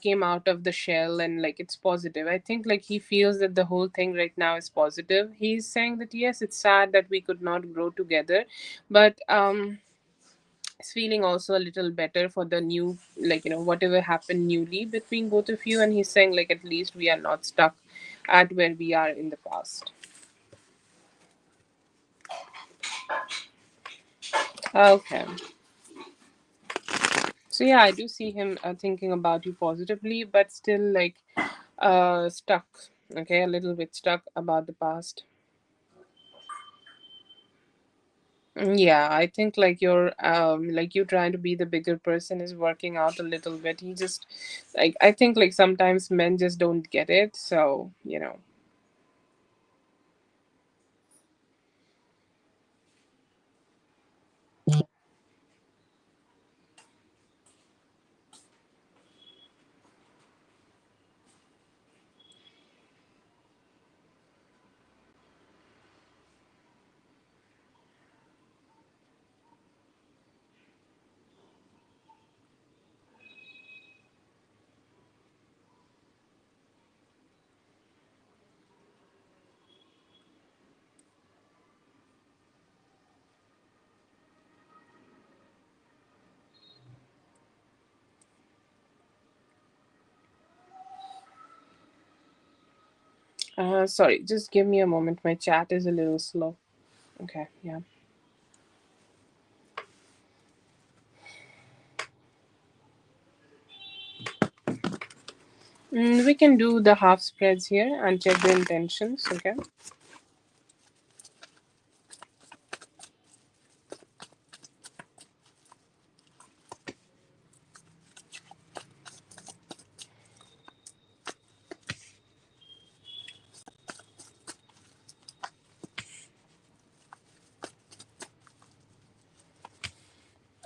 came out of the shell, and like it's positive. I think like he feels that the whole thing right now is positive. He's saying that yes, it's sad that we could not grow together, but is feeling also a little better for the new, whatever happened newly between both of you. And he's saying like at least we are not stuck at where we are in the past. Okay, so yeah, I do see him thinking about you positively, but still like stuck. Okay, a little bit stuck about the past. Yeah, I think like you trying to be the bigger person is working out a little bit. He just like, I think like sometimes men just don't get it. So, sorry, just give me a moment. My chat is a little slow. Okay, yeah. We can do the half spreads here and check the intentions. Okay.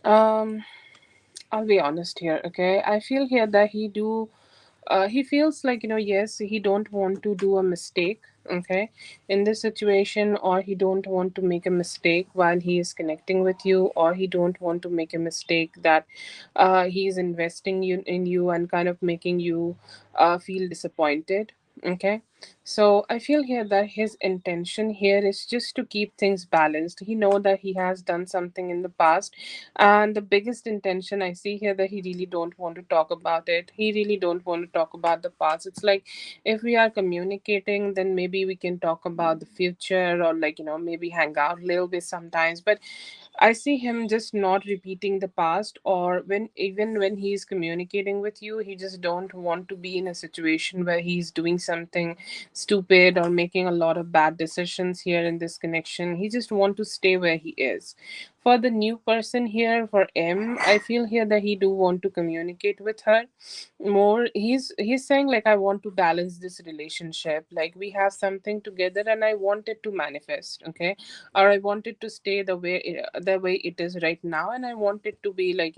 Um, I'll be honest here. Okay, I feel here that he feels like, yes, he don't want to do a mistake, okay, in this situation, or he don't want to make a mistake while he is connecting with you, or he don't want to make a mistake that he's investing in you and kind of making you feel disappointed. Okay, so I feel here that his intention here is just to keep things balanced. He know that he has done something in the past, and the biggest intention I see here that he really don't want to talk about it. He really don't want to talk about the past. It's like, if we are communicating, then maybe we can talk about the future, or like, maybe hang out a little bit sometimes. But I see him just not repeating the past, or when even when he's communicating with you, he just don't want to be in a situation where he's doing something stupid or making a lot of bad decisions here in this connection. He just want to stay where he is. For the new person here, for M, I feel here that he do want to communicate with her more. He's saying like, I want to balance this relationship, like we have something together and I want it to manifest, okay, or I want it to stay the way it is right now, and I want it to be like,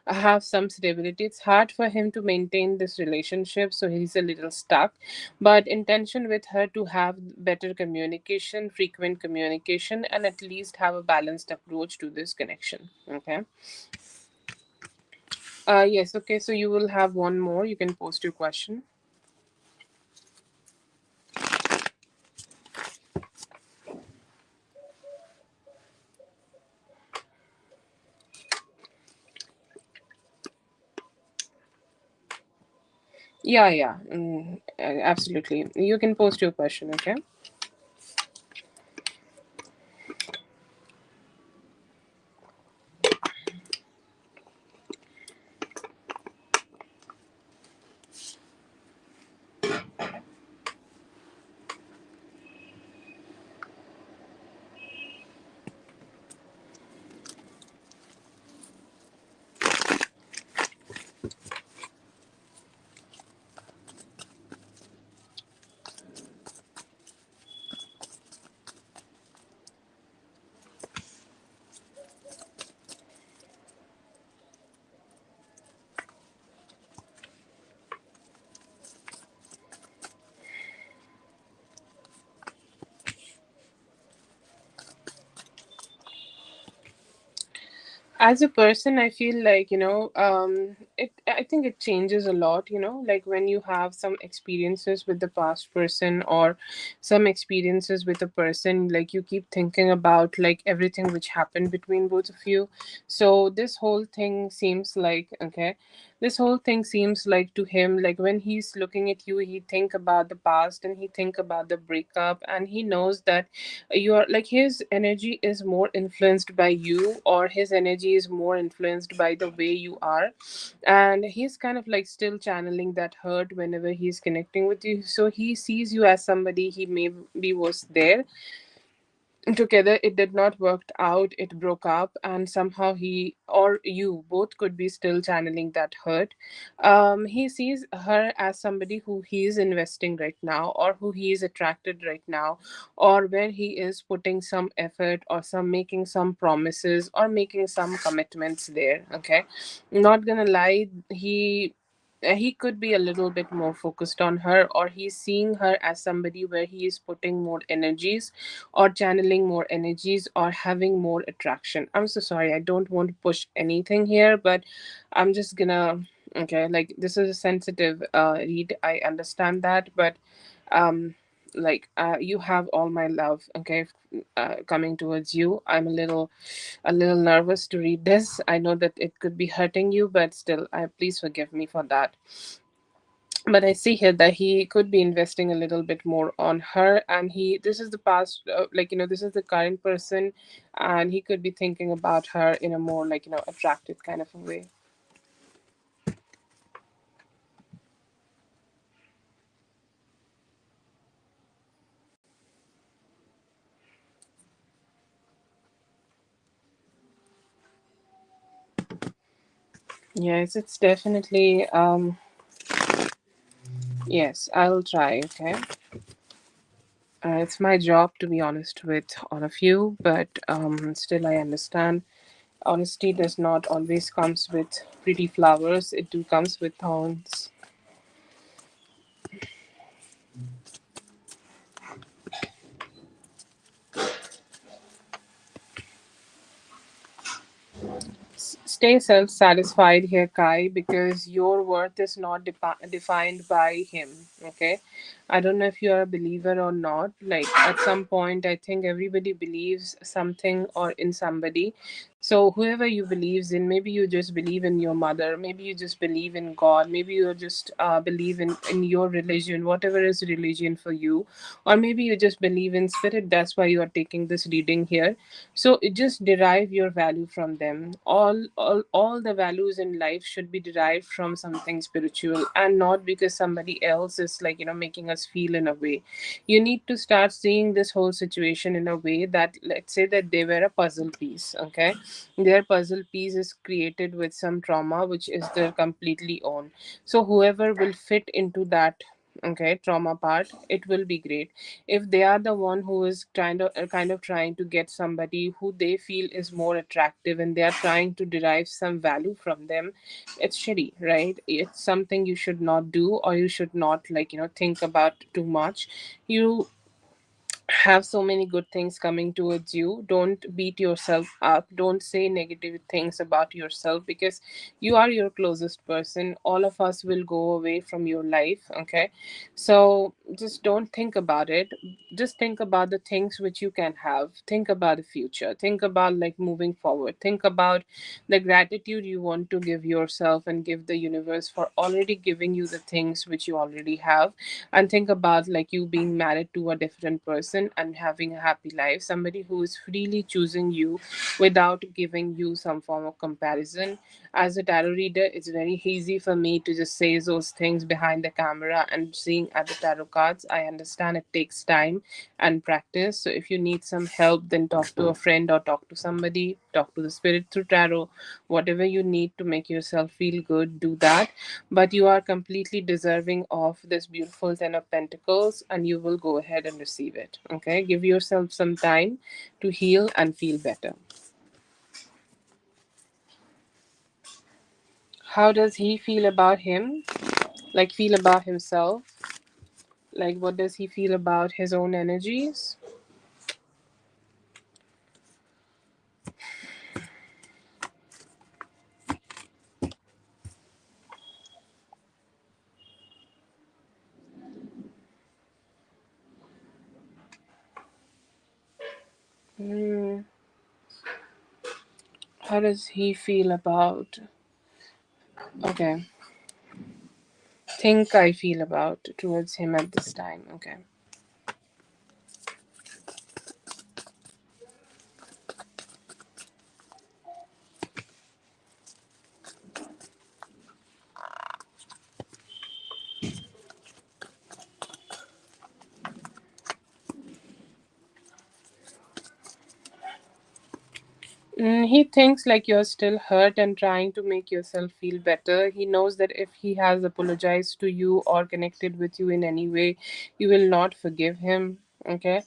have some stability. It's hard for him to maintain this relationship, so he's a little stuck. But intention with her to have better communication, frequent communication, and at least have a balanced approach to this connection. Okay. Yes. Okay. So you will have one more. You can post your question. Yeah. Yeah. Absolutely. You can post your question. Okay. As a person, I feel like, it I think it changes a lot, like when you have some experiences with the past person, or some experiences with a person, like you keep thinking about like everything which happened between both of you. So this whole thing seems like, to him, like when he's looking at you, he think about the past and he think about the breakup, and he knows that you are like, his energy is more influenced by you, or his energy is more influenced by the way you are, and he's kind of like still channeling that hurt whenever he's connecting with you. So he sees you as somebody he maybe was there together, it did not work out, it broke up, and somehow he or you both could be still channeling that hurt. He sees her as somebody who he is investing right now, or who he is attracted right now, or where he is putting some effort, or some making some promises, or making some commitments there. Okay, not gonna lie, he could be a little bit more focused on her, or he's seeing her as somebody where he is putting more energies, or channeling more energies, or having more attraction. I'm so sorry, I don't want to push anything here, but I'm just gonna, okay, like this is a sensitive read, I understand that, but um you have all my love, okay, coming towards you. I'm a little nervous to read this. I know that it could be hurting you, but still, please forgive me for that. But I see here that he could be investing a little bit more on her, and this is the past, this is the current person, and he could be thinking about her in a more, attractive kind of a way. Yes, it's definitely yes, I'll try, okay? It's my job to be honest with all of you, but still I understand honesty does not always comes with pretty flowers. It do comes with thorns. Stay self satisfied here, Kai, because your worth is not defined by him. Okay. I don't know if you are a believer or not. Like, at some point, I think everybody believes something or in somebody. So, whoever you believes in, maybe you just believe in your mother, maybe you just believe in God, maybe you just believe in your religion, whatever is religion for you, or maybe you just believe in spirit. That's why you are taking this reading here. So it just derive your value from them. All the values in life should be derived from something spiritual, and not because somebody else is, like, making us feel in a way. You need to start seeing this whole situation in a way that, let's say that they were a puzzle piece. Okay, their puzzle piece is created with some trauma which is their completely own. So whoever will fit into that, okay, trauma part, it will be great. If they are the one who is kind of trying to get somebody who they feel is more attractive, and they are trying to derive some value from them, it's shitty, right? It's something you should not do, or you should not, like, think about too much. You have so many good things coming towards you. Don't beat yourself up, don't say negative things about yourself, because you are your closest person. All of us will go away from your life, okay? So just don't think about it. Just think about the things which you can have. Think about the future. Think about, like, moving forward. Think about the gratitude you want to give yourself and give the universe for already giving you the things which you already have. And think about, like, you being married to a different person and having a happy life, somebody who is freely choosing you without giving you some form of comparison. As a tarot reader, it's very easy for me to just say those things behind the camera and seeing at the tarot cards. I understand it takes time and practice. So if you need some help, then talk to a friend or talk to somebody, talk to the spirit through tarot. Whatever you need to make yourself feel good, do that. But you are completely deserving of this beautiful Ten of Pentacles, and you will go ahead and receive it. Okay, give yourself some time to heal and feel better. How does he feel about him? Like, feel about himself? Like, what does he feel about his own energies? Hmm. How does he feel about? Okay, think I feel about towards him at this time. Okay. He thinks like you're still hurt and trying to make yourself feel better. He knows that if he has apologized to you or connected with you in any way, you will not forgive him. Okay,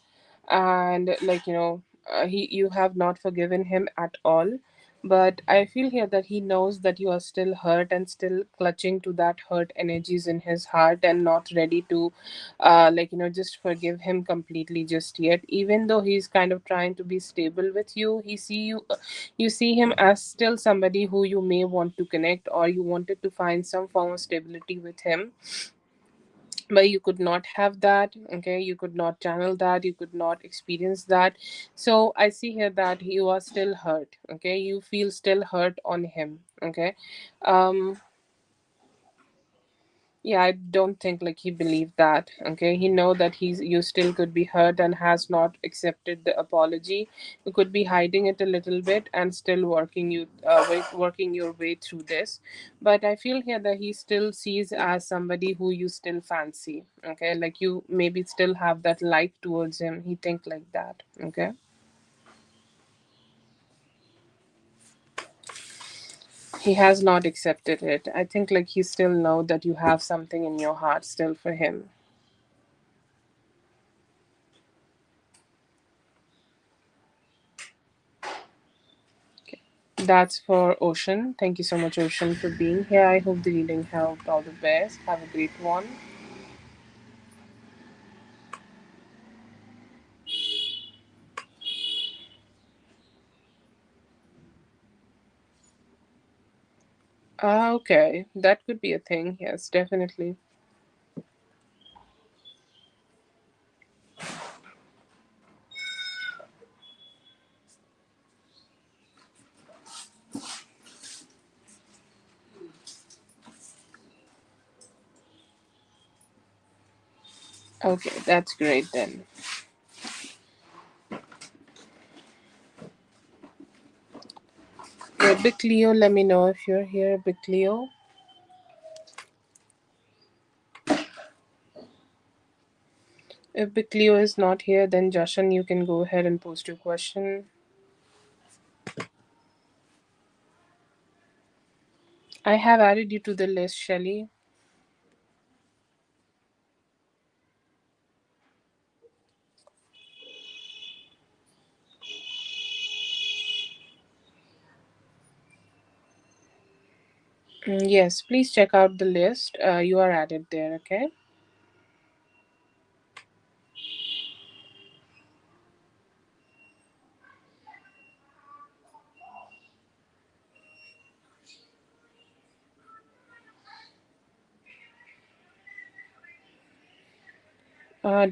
and, like, he you have not forgiven him at all. But I feel here that he knows that you are still hurt and still clutching to that hurt energies in his heart, and not ready to like, just forgive him completely just yet. Even though he's kind of trying to be stable with you, you see him as still somebody who you may want to connect, or you wanted to find some form of stability with him, but you could not have that. Okay, you could not channel that, you could not experience that. So I see here that you are still hurt. Okay, you feel still hurt on him. Okay. um yeah, I don't think like he believed that. Okay, he know that you still could be hurt and has not accepted the apology. You could be hiding it a little bit and still working your way through this. But I feel here that he still sees as somebody who you still fancy. Okay, like you maybe still have that light towards him. He think like that. Okay. He has not accepted it. I think like he still know that you have something in your heart still for him. That's for Ocean. Thank you so much, Ocean, for being here. I hope the reading helped. All the best. Have a great one. Okay. That could be a thing. Yes, definitely. Okay, that's great then. Big Leo, let me know if you're here. Big Leo. If Big Leo is not here, then Jashan, you can go ahead and post your question. I have added you to the list, Shelly. Yes, please check out the list. You are added there, okay?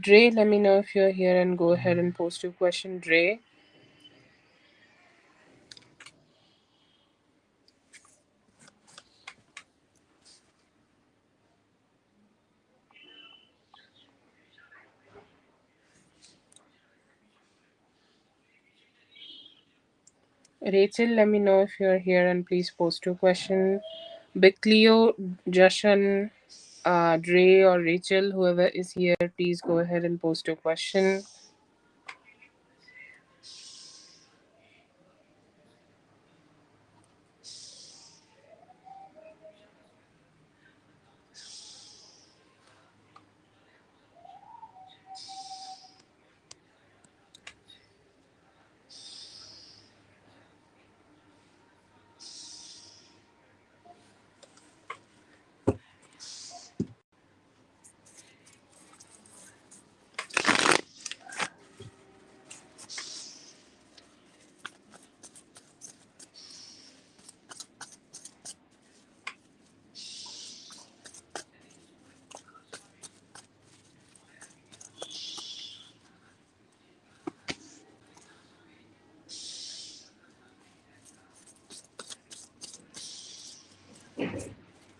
Dre, let me know if you're here and go ahead and post your question, Dre. Rachel, let me know if you're here and please post your question. Big Cleo, Jashan, Dre, or Rachel, whoever is here, please go ahead and post your question.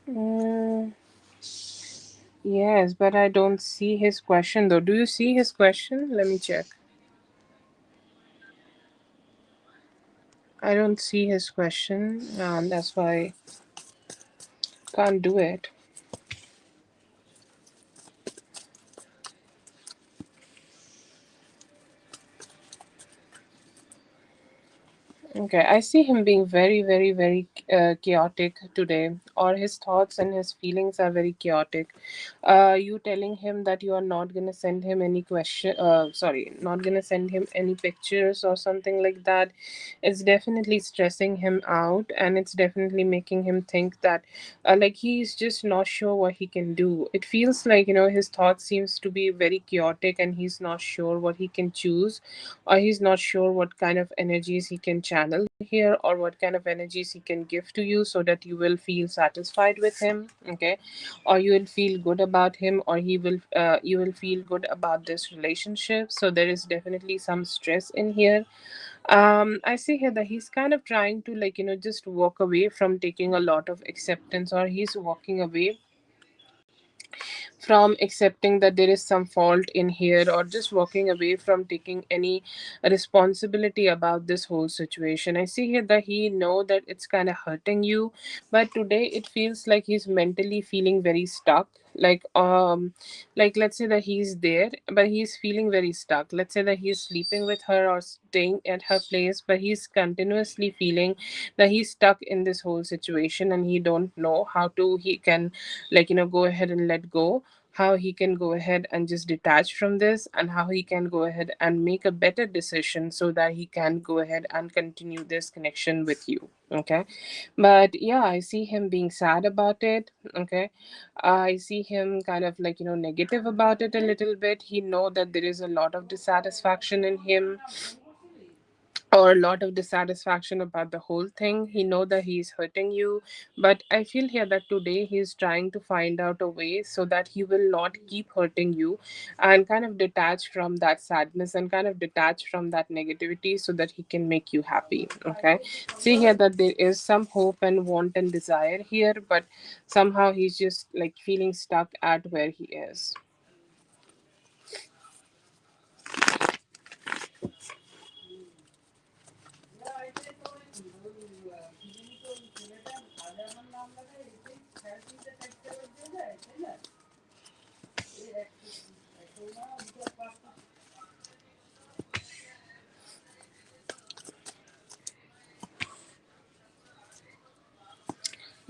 Mm, yes, but I don't see his question though. Do you see his question? Let me check. I don't see his question. That's why I can't do it. Okay, I see him being very, very, very chaotic today, or his thoughts and his feelings are very chaotic. You telling him that you are not gonna send him any question, sorry, not gonna send him any pictures or something like that. It's definitely stressing him out, and it's definitely making him think that, like he's just not sure what he can do. It feels like his thoughts seems to be very chaotic, and he's not sure what he can choose, or he's not sure what kind of energies he can channel here, or what kind of energies he can give to you so that you will feel satisfied with him, okay, or you will feel good about him, or he will you will feel good about this relationship. So there is definitely some stress in here. I see here that he's kind of trying to like just walk away from taking a lot of acceptance, or he's walking away from accepting that there is some fault in here, or just walking away from taking any responsibility about this whole situation. I see here that he know that it's kind of hurting you, but today it feels like he's mentally feeling very stuck. like um like let's say that he's there but he's feeling very stuck. Let's say that he's sleeping with her or staying at her place, but he's continuously feeling that he's stuck in this whole situation and he don't know how to he can go ahead and let go, how he can go ahead and just detach from this, and how he can go ahead and make a better decision so that he can go ahead and continue this connection with you. Okay, but yeah, I see him being sad about it. Okay, I see him kind of negative about it a little bit. He know that there is a lot of dissatisfaction in him, or a lot of dissatisfaction about the whole thing. He know that he's hurting you, but I feel here that today he's trying to find out a way so that he will not keep hurting you, and kind of detach from that sadness and kind of detach from that negativity so that he can make you happy. Okay, see here that there is some hope and want and desire here, but somehow he's just like feeling stuck at where he is.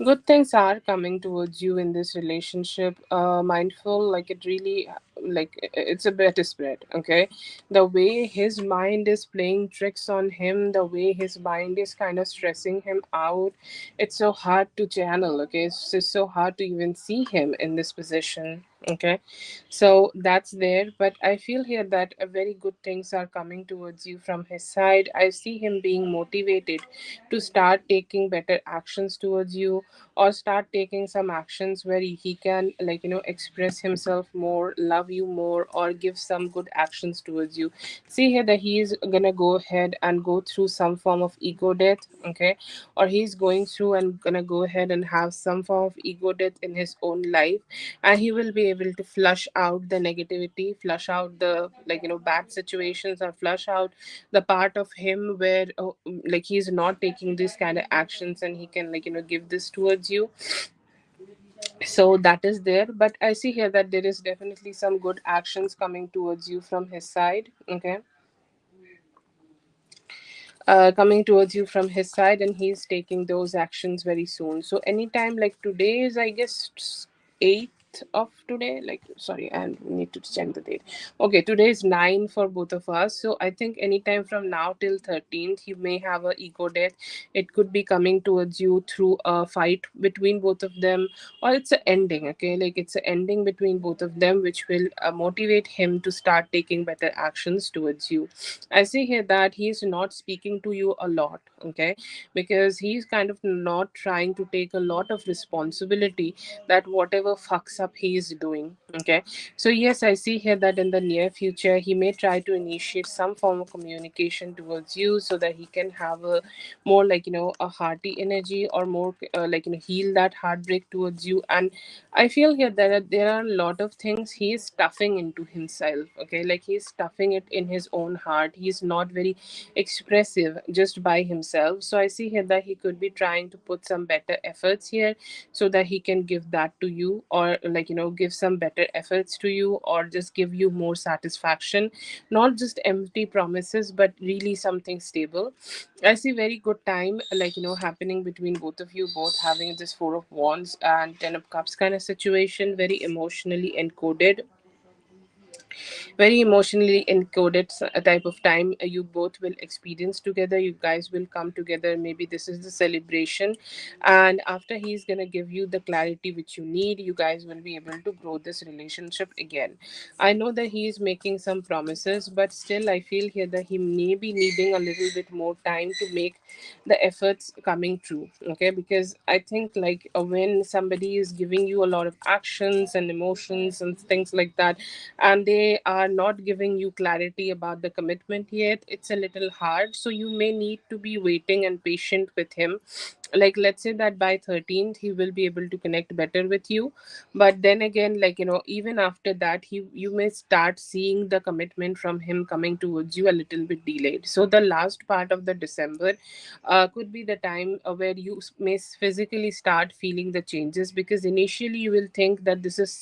Good things are coming towards you in this relationship. Mindful, like it really, it's a better spread. Okay, the way his mind is playing tricks on him, the way his mind is kind of stressing him out, it's so hard to channel. Okay, it's just so hard to even see him in this position. Okay, so that's there, but I feel here that very good things are coming towards you from his side. I see him being motivated to start taking better actions towards you, or start taking some actions where he can express himself more, love you more, or give some good actions towards you. See here that he is gonna go ahead and go through some form of ego death. Okay, or he's going through and gonna go ahead and have some form of ego death in his own life, and he will be able to flush out the negativity, flush out the bad situations, or flush out the part of him where he's not taking these kind of actions, and he can give this towards you. So that is there, but I see here that there is definitely some good actions coming towards you from his side. Okay, coming towards you from his side, and he's taking those actions very soon. So anytime, like today is, I guess, 8th of today, like sorry, I need to check the date. Okay, today is 9 for both of us, so I think anytime from now till 13th you may have a ego death. It could be coming towards you through a fight between both of them, or it's a ending. Okay, like it's a ending between both of them, which will motivate him to start taking better actions towards you. I see here that he's not speaking to you a lot. Okay, because he's kind of not trying to take a lot of responsibility that whatever fucks up he is doing. Okay, so yes, I see here that in the near future he may try to initiate some form of communication towards you so that he can have a more a hearty energy, or more heal that heartbreak towards you. And I feel here that there are a lot of things he is stuffing into himself. Okay, like he's stuffing it in his own heart. He's not very expressive just by himself. So I see here that he could be trying to put some better efforts here so that he can give that to you, or give some better efforts to you, or just give you more satisfaction, not just empty promises, but really something stable. I see very good time happening between both of you, both having this Four of Wands and Ten of Cups kind of situation, very emotionally encoded, very emotionally encoded type of time you both will experience together. You guys will come together, maybe this is the celebration, and after he's gonna give you the clarity which you need, you guys will be able to grow this relationship again. I know that he is making some promises, but still I feel here that he may be needing a little bit more time to make the efforts coming true. Okay, because I think when somebody is giving you a lot of actions and emotions and things like that, and they they are not giving you clarity about the commitment yet, it's a little hard. So you may need to be waiting and patient with him. Like, let's say that by 13th he will be able to connect better with you. But then again, like, even after that, you may start seeing the commitment from him coming towards you a little bit delayed. So the last part of the December could be the time where you may physically start feeling the changes, because initially you will think that this is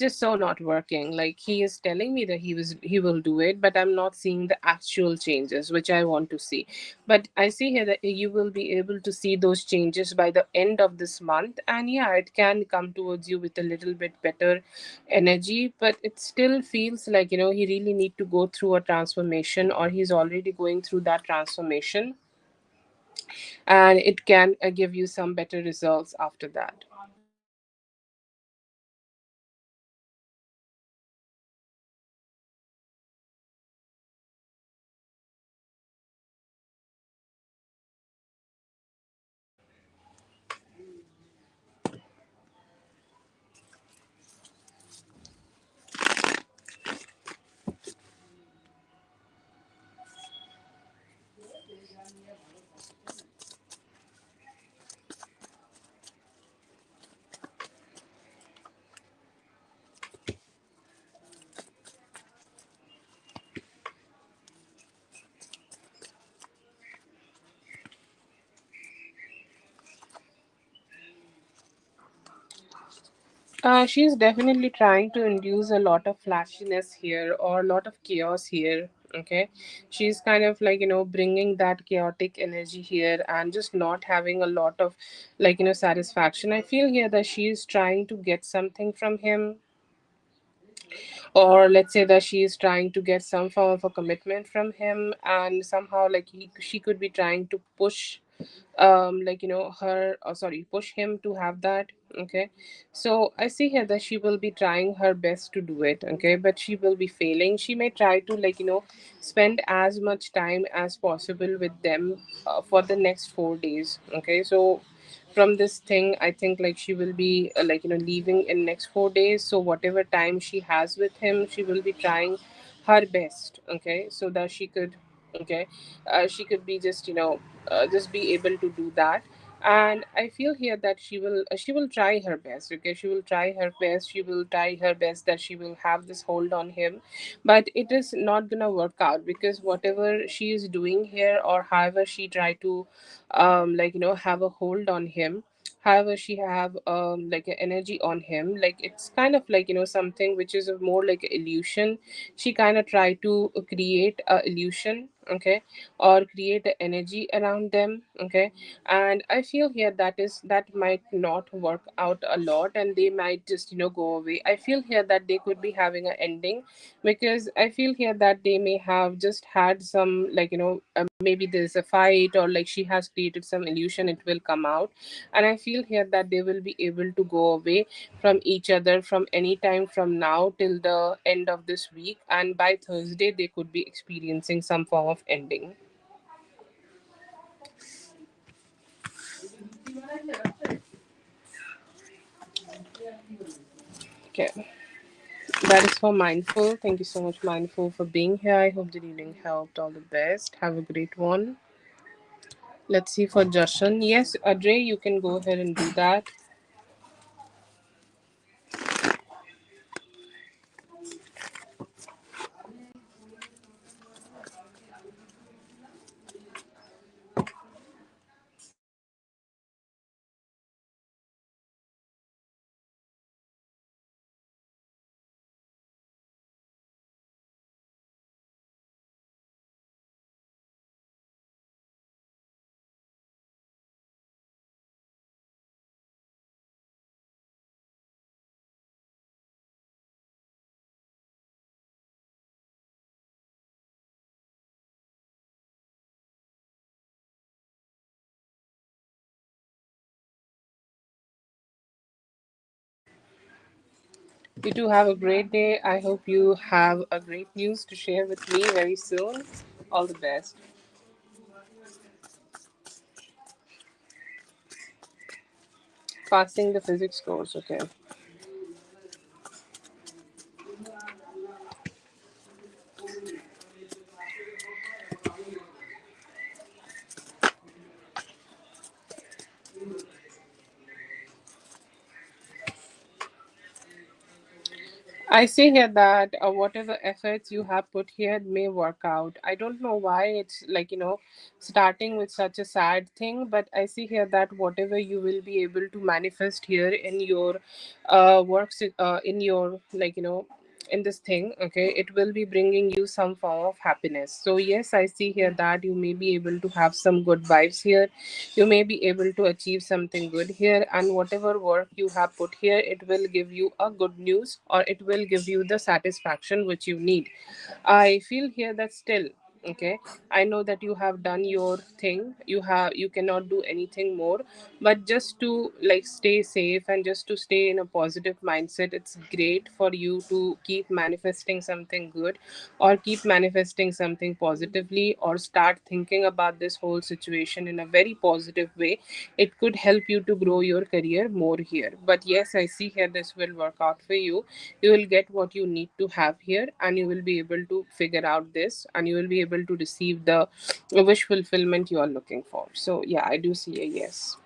just so not working. Like, he is telling me that he will do it, but I'm not seeing the actual changes which I want to see. But I see here that you will be able to see those changes by the end of this month, and yeah, it can come towards you with a little bit better energy. But it still feels like, he really need to go through a transformation, or he's already going through that transformation, and it can give you some better results after that. She's definitely trying to induce a lot of flashiness here, or a lot of chaos here. Okay, she's kind of like, bringing that chaotic energy here, and just not having a lot of, like, satisfaction. I feel here that she's trying to get something from him, or let's say that she is trying to get some form of a commitment from him, and somehow, like, she could be trying to push like, her, sorry, push him to have that. Okay, so I see here that she will be trying her best to do it. Okay, but she will be failing. She may try to, like, spend as much time as possible with them for the next 4 days. Okay, so from this thing, I think, like, she will be like, leaving in next 4 days. So whatever time she has with him, she will be trying her best. Okay, so that she could, okay, she could be just, just be able to do that. And I feel here that she will try her best. Okay, she will try her best, she will try her best that she will have this hold on him. But it is not gonna work out, because whatever she is doing here, or however she try to like, have a hold on him, however she have like an energy on him, like, it's kind of like, something which is a more like a illusion. She kind of try to create a illusion. Okay, or create the energy around them. Okay, and I feel here that might not work out a lot, and they might just, go away. I feel here that they could be having an ending, because I feel here that they may have just had some, like, maybe there's a fight, or like she has created some illusion, it will come out. And I feel here that they will be able to go away from each other from any time from now till the end of this week, and by Thursday they could be experiencing some form of ending. Okay, that is for Mindful. Thank you so much, Mindful, for being here. I hope the reading helped. All the best. Have a great one. Let's see for Justin. Yes, Adre, you can go ahead and do that. You do have a great day. I hope you have a great news to share with me very soon. All the best. Passing the physics course, okay. I see here that whatever efforts you have put here may work out. I don't know why it's like, starting with such a sad thing, but I see here that whatever you will be able to manifest here in your works, in your, in this thing, okay, it will be bringing you some form of happiness. So, yes, I see here that you may be able to have some good vibes here. You may be able to achieve something good here, and whatever work you have put here, it will give you a good news, or it will give you the satisfaction which you need. I feel here that still, okay, I know that you have done your thing, you cannot do anything more, but just to like stay safe and just to stay in a positive mindset, it's great for you to keep manifesting something good, or keep manifesting something positively, or start thinking about this whole situation in a very positive way. It could help you to grow your career more here. But yes, I see here this will work out for you. You will get what you need to have here, and you will be able to figure out this, and you will be able to receive the wish fulfillment you are looking for. So yeah, I do see a yes.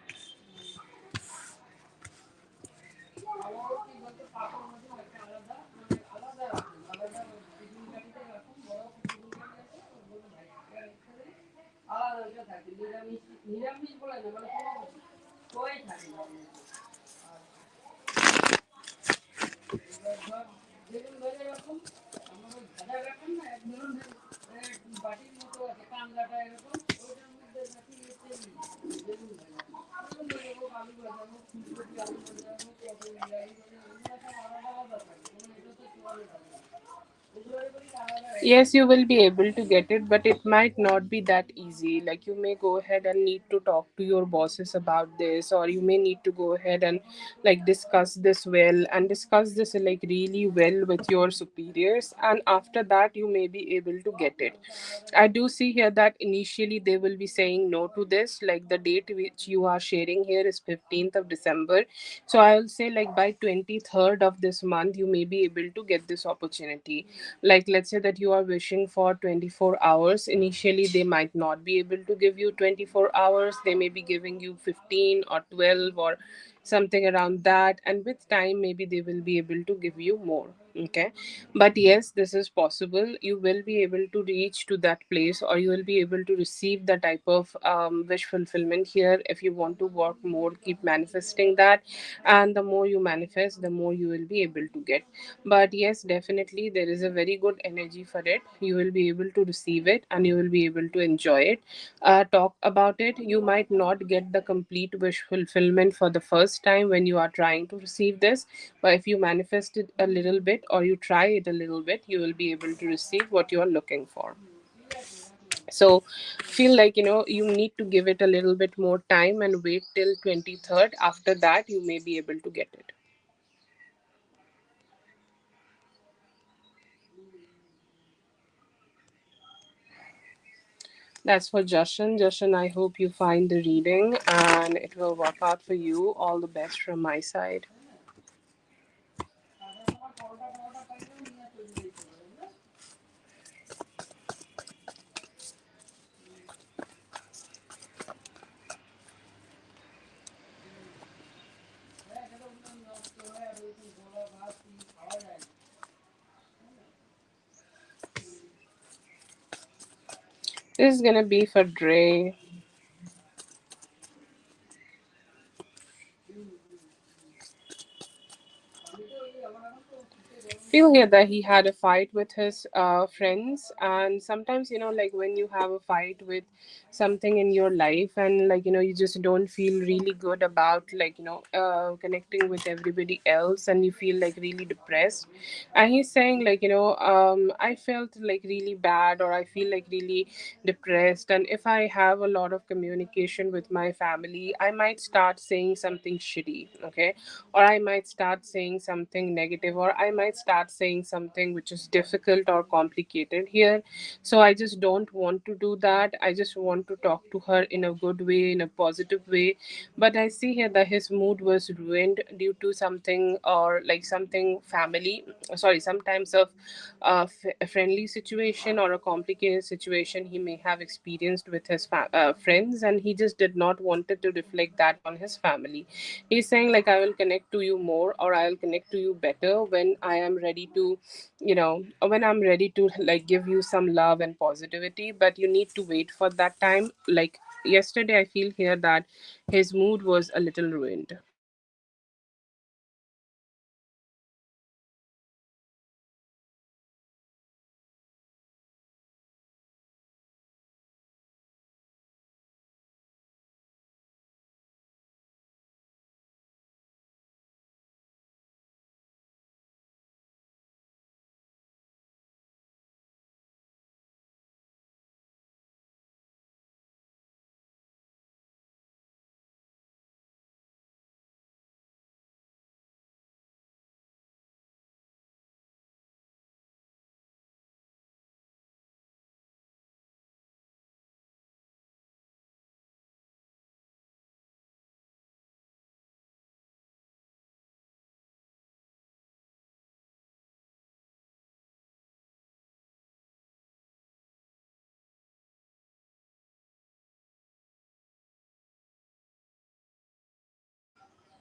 Yes, you will be able to get it, but it might not be that easy. Like, you may go ahead and need to talk to your bosses about this, or you may need to go ahead and like discuss this well, and discuss this like really well with your superiors, and after that you may be able to get it. I do see here that initially they will be saying no to this. Like, the date which you are sharing here is 15th of December. So I'll say like by 23rd of this month you may be able to get this opportunity. Like, let's say that you are wishing for 24 hours. Initially they might not be able to give you 24 hours. They may be giving you 15 or 12 or something around that, and with time maybe they will be able to give you more. Okay, but yes, this is possible. You will be able to reach to that place, or you will be able to receive the type of wish fulfillment here. If you want to work more, keep manifesting that, and the more you manifest, the more you will be able to get. But yes, definitely there is a very good energy for it. You will be able to receive it, and you will be able to enjoy it. Talk about it. You might not get the complete wish fulfillment for the first time when you are trying to receive this, but if you manifest it a little bit, or you try it a little bit, you will be able to receive what you are looking for. So feel like, you need to give it a little bit more time and wait till 23rd. After that you may be able to get it. That's for Justin. Justin, I hope you find the reading and it will work out for you. All the best from my side. This is gonna be for Dre. Feel here that he had a fight with his friends, and sometimes, like when you have a fight with something in your life, and like, you just don't feel really good about like, connecting with everybody else, and you feel like really depressed. And he's saying like, I felt like really bad, or I feel like really depressed, and if I have a lot of communication with my family, I might start saying something shitty. Okay, or I might start saying something negative, or I might start saying something which is difficult or complicated here. So I just don't want to do that. I just want to talk to her in a good way, in a positive way. But I see here that his mood was ruined due to something, or like something family, sorry, sometimes of a friendly situation or a complicated situation he may have experienced with his friends, and he just did not wanted to reflect that on his family. He's saying like, I will connect to you more, or I'll connect to you better when I am ready to, when I'm ready to like give you some love and positivity. But you need to wait for that time. Like yesterday, I feel here that his mood was a little ruined.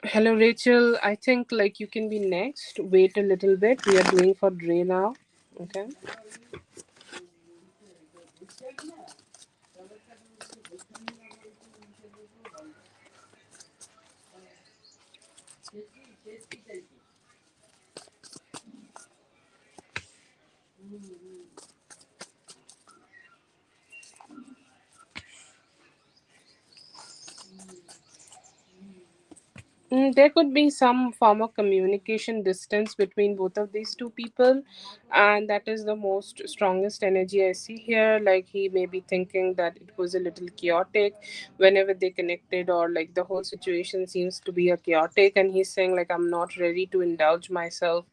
Hello, Rachel. I think like you can be next. Wait a little bit. We are doing for Dre now. Okay. There could be some form of communication distance between both of these two people, and that is the most strongest energy I see here. Like he may be thinking that it was a little chaotic whenever they connected, or like the whole situation seems to be a chaotic, and he's saying like I'm not ready to indulge myself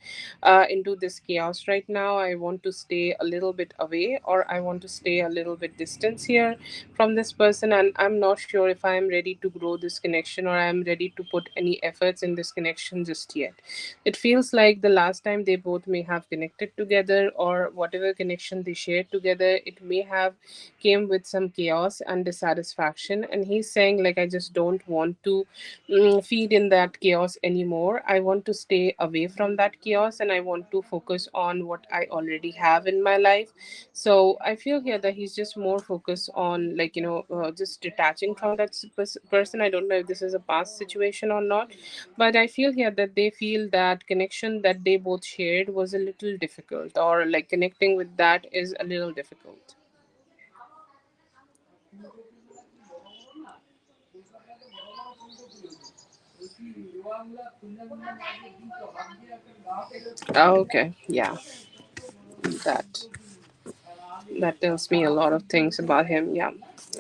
into this chaos right now. I want to stay a little bit away, or I want to stay a little bit distance here from this person, and I'm not sure if I am ready to grow this connection, or I am ready to put any efforts in this connection just yet. It feels like the last time they both may have connected together, or whatever connection they shared together, it may have came with some chaos and dissatisfaction, and he's saying like I just don't want to feed in that chaos anymore. I want to stay away from that chaos, and I want to focus on what I already have in my life. So I feel here that he's just more focused on like just detaching from that person. I don't know if this is a past situation or not, but I feel here that they feel that connection that they both shared was a little difficult, or like connecting with that is a little difficult. Oh, okay, yeah, that that tells me a lot of things about him. Yeah,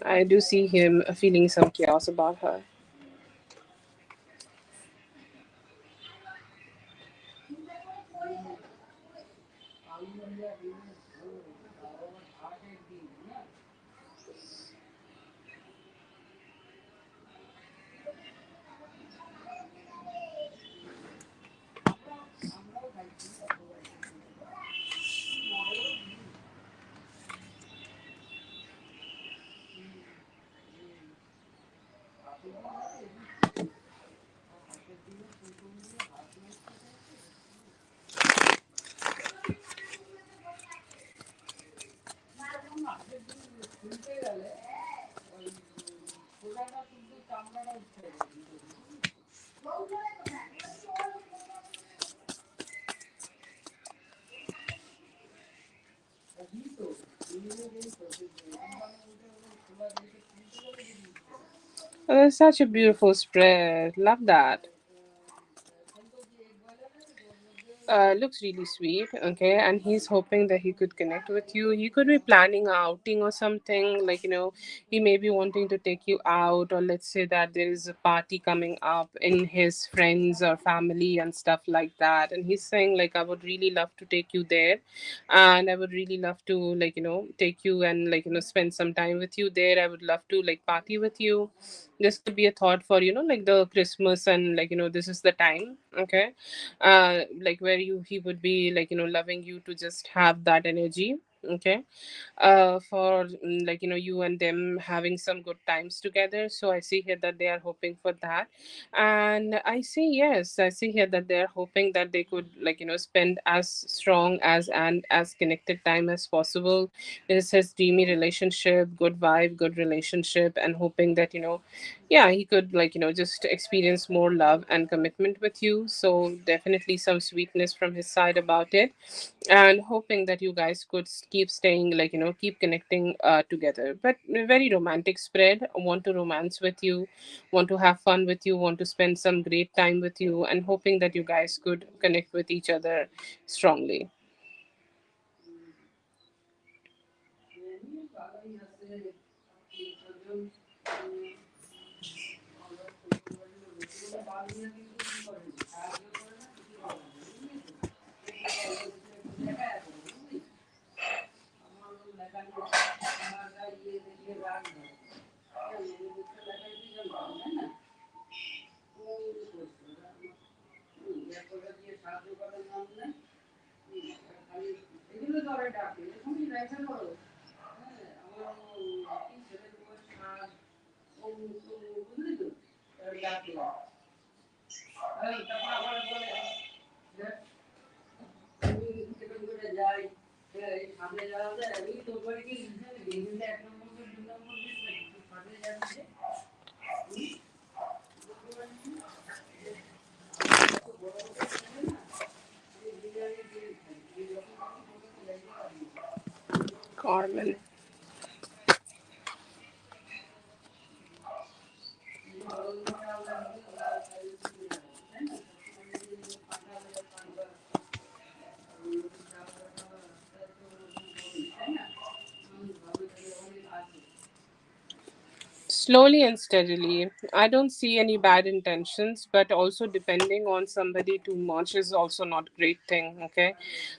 I do see him feeling some chaos about her. Oh, that's such a beautiful spread. Love that. Looks really sweet. Okay, and he's hoping that he could connect with you. He could be planning a outing or something. Like he may be wanting to take you out, or let's say that there is a party coming up in his friends or family and stuff like that. And he's saying like I would really love to take you there, and I would really love to like take you and like spend some time with you there. I would love to like party with you. This could be a thought for like the Christmas, and like this is the time. Okay, like where you he would be like loving you to just have that energy. Okay, for like you and them having some good times together. So I see here that they are hoping for that. And I see, yes, I see here that they are hoping that they could spend as strong as and as connected time as possible. This is dreamy relationship, good vibe, good relationship, and hoping that yeah, he could just experience more love and commitment with you. So definitely some sweetness from his side about it, and hoping that you guys could keep staying keep connecting together. But a very romantic spread, want to romance with you, want to have fun with you, want to spend some great time with you, and hoping that you guys could connect with each other strongly. Carmen. Slowly and steadily. I don't see any bad intentions, but also depending on somebody too much is also not great thing. Okay,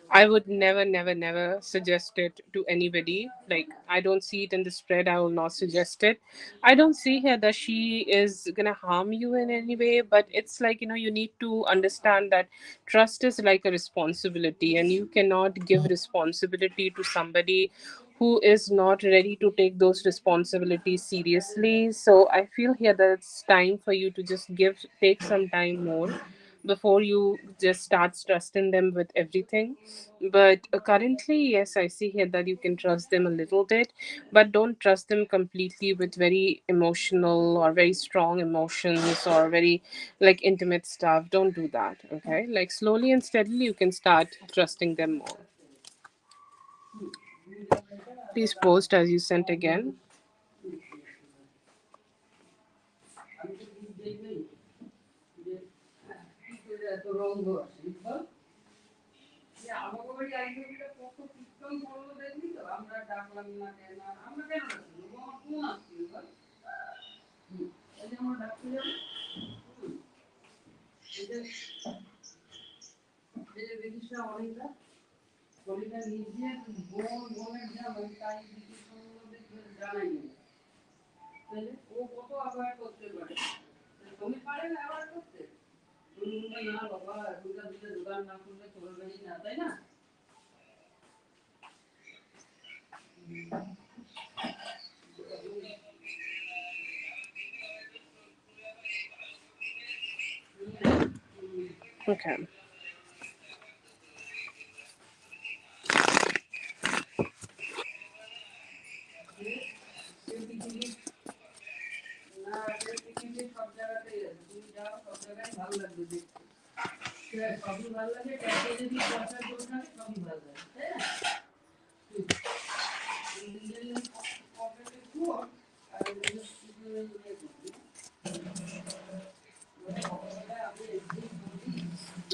I would never, never, never suggest it to anybody. Like I don't see it in the spread. I will not suggest it. I don't see here that she is gonna harm you in any way, but it's like you need to understand that trust is like a responsibility, and you cannot give responsibility to somebody who is not ready to take those responsibilities seriously. So I feel here that it's time for you to just take some time more before you just start trusting them with everything. But currently, yes, I see here that you can trust them a little bit, but don't trust them completely with very emotional or very strong emotions or very like intimate stuff. Don't do that. Okay, like slowly and steadily you can start trusting them more. Please post as you sent again. Okay.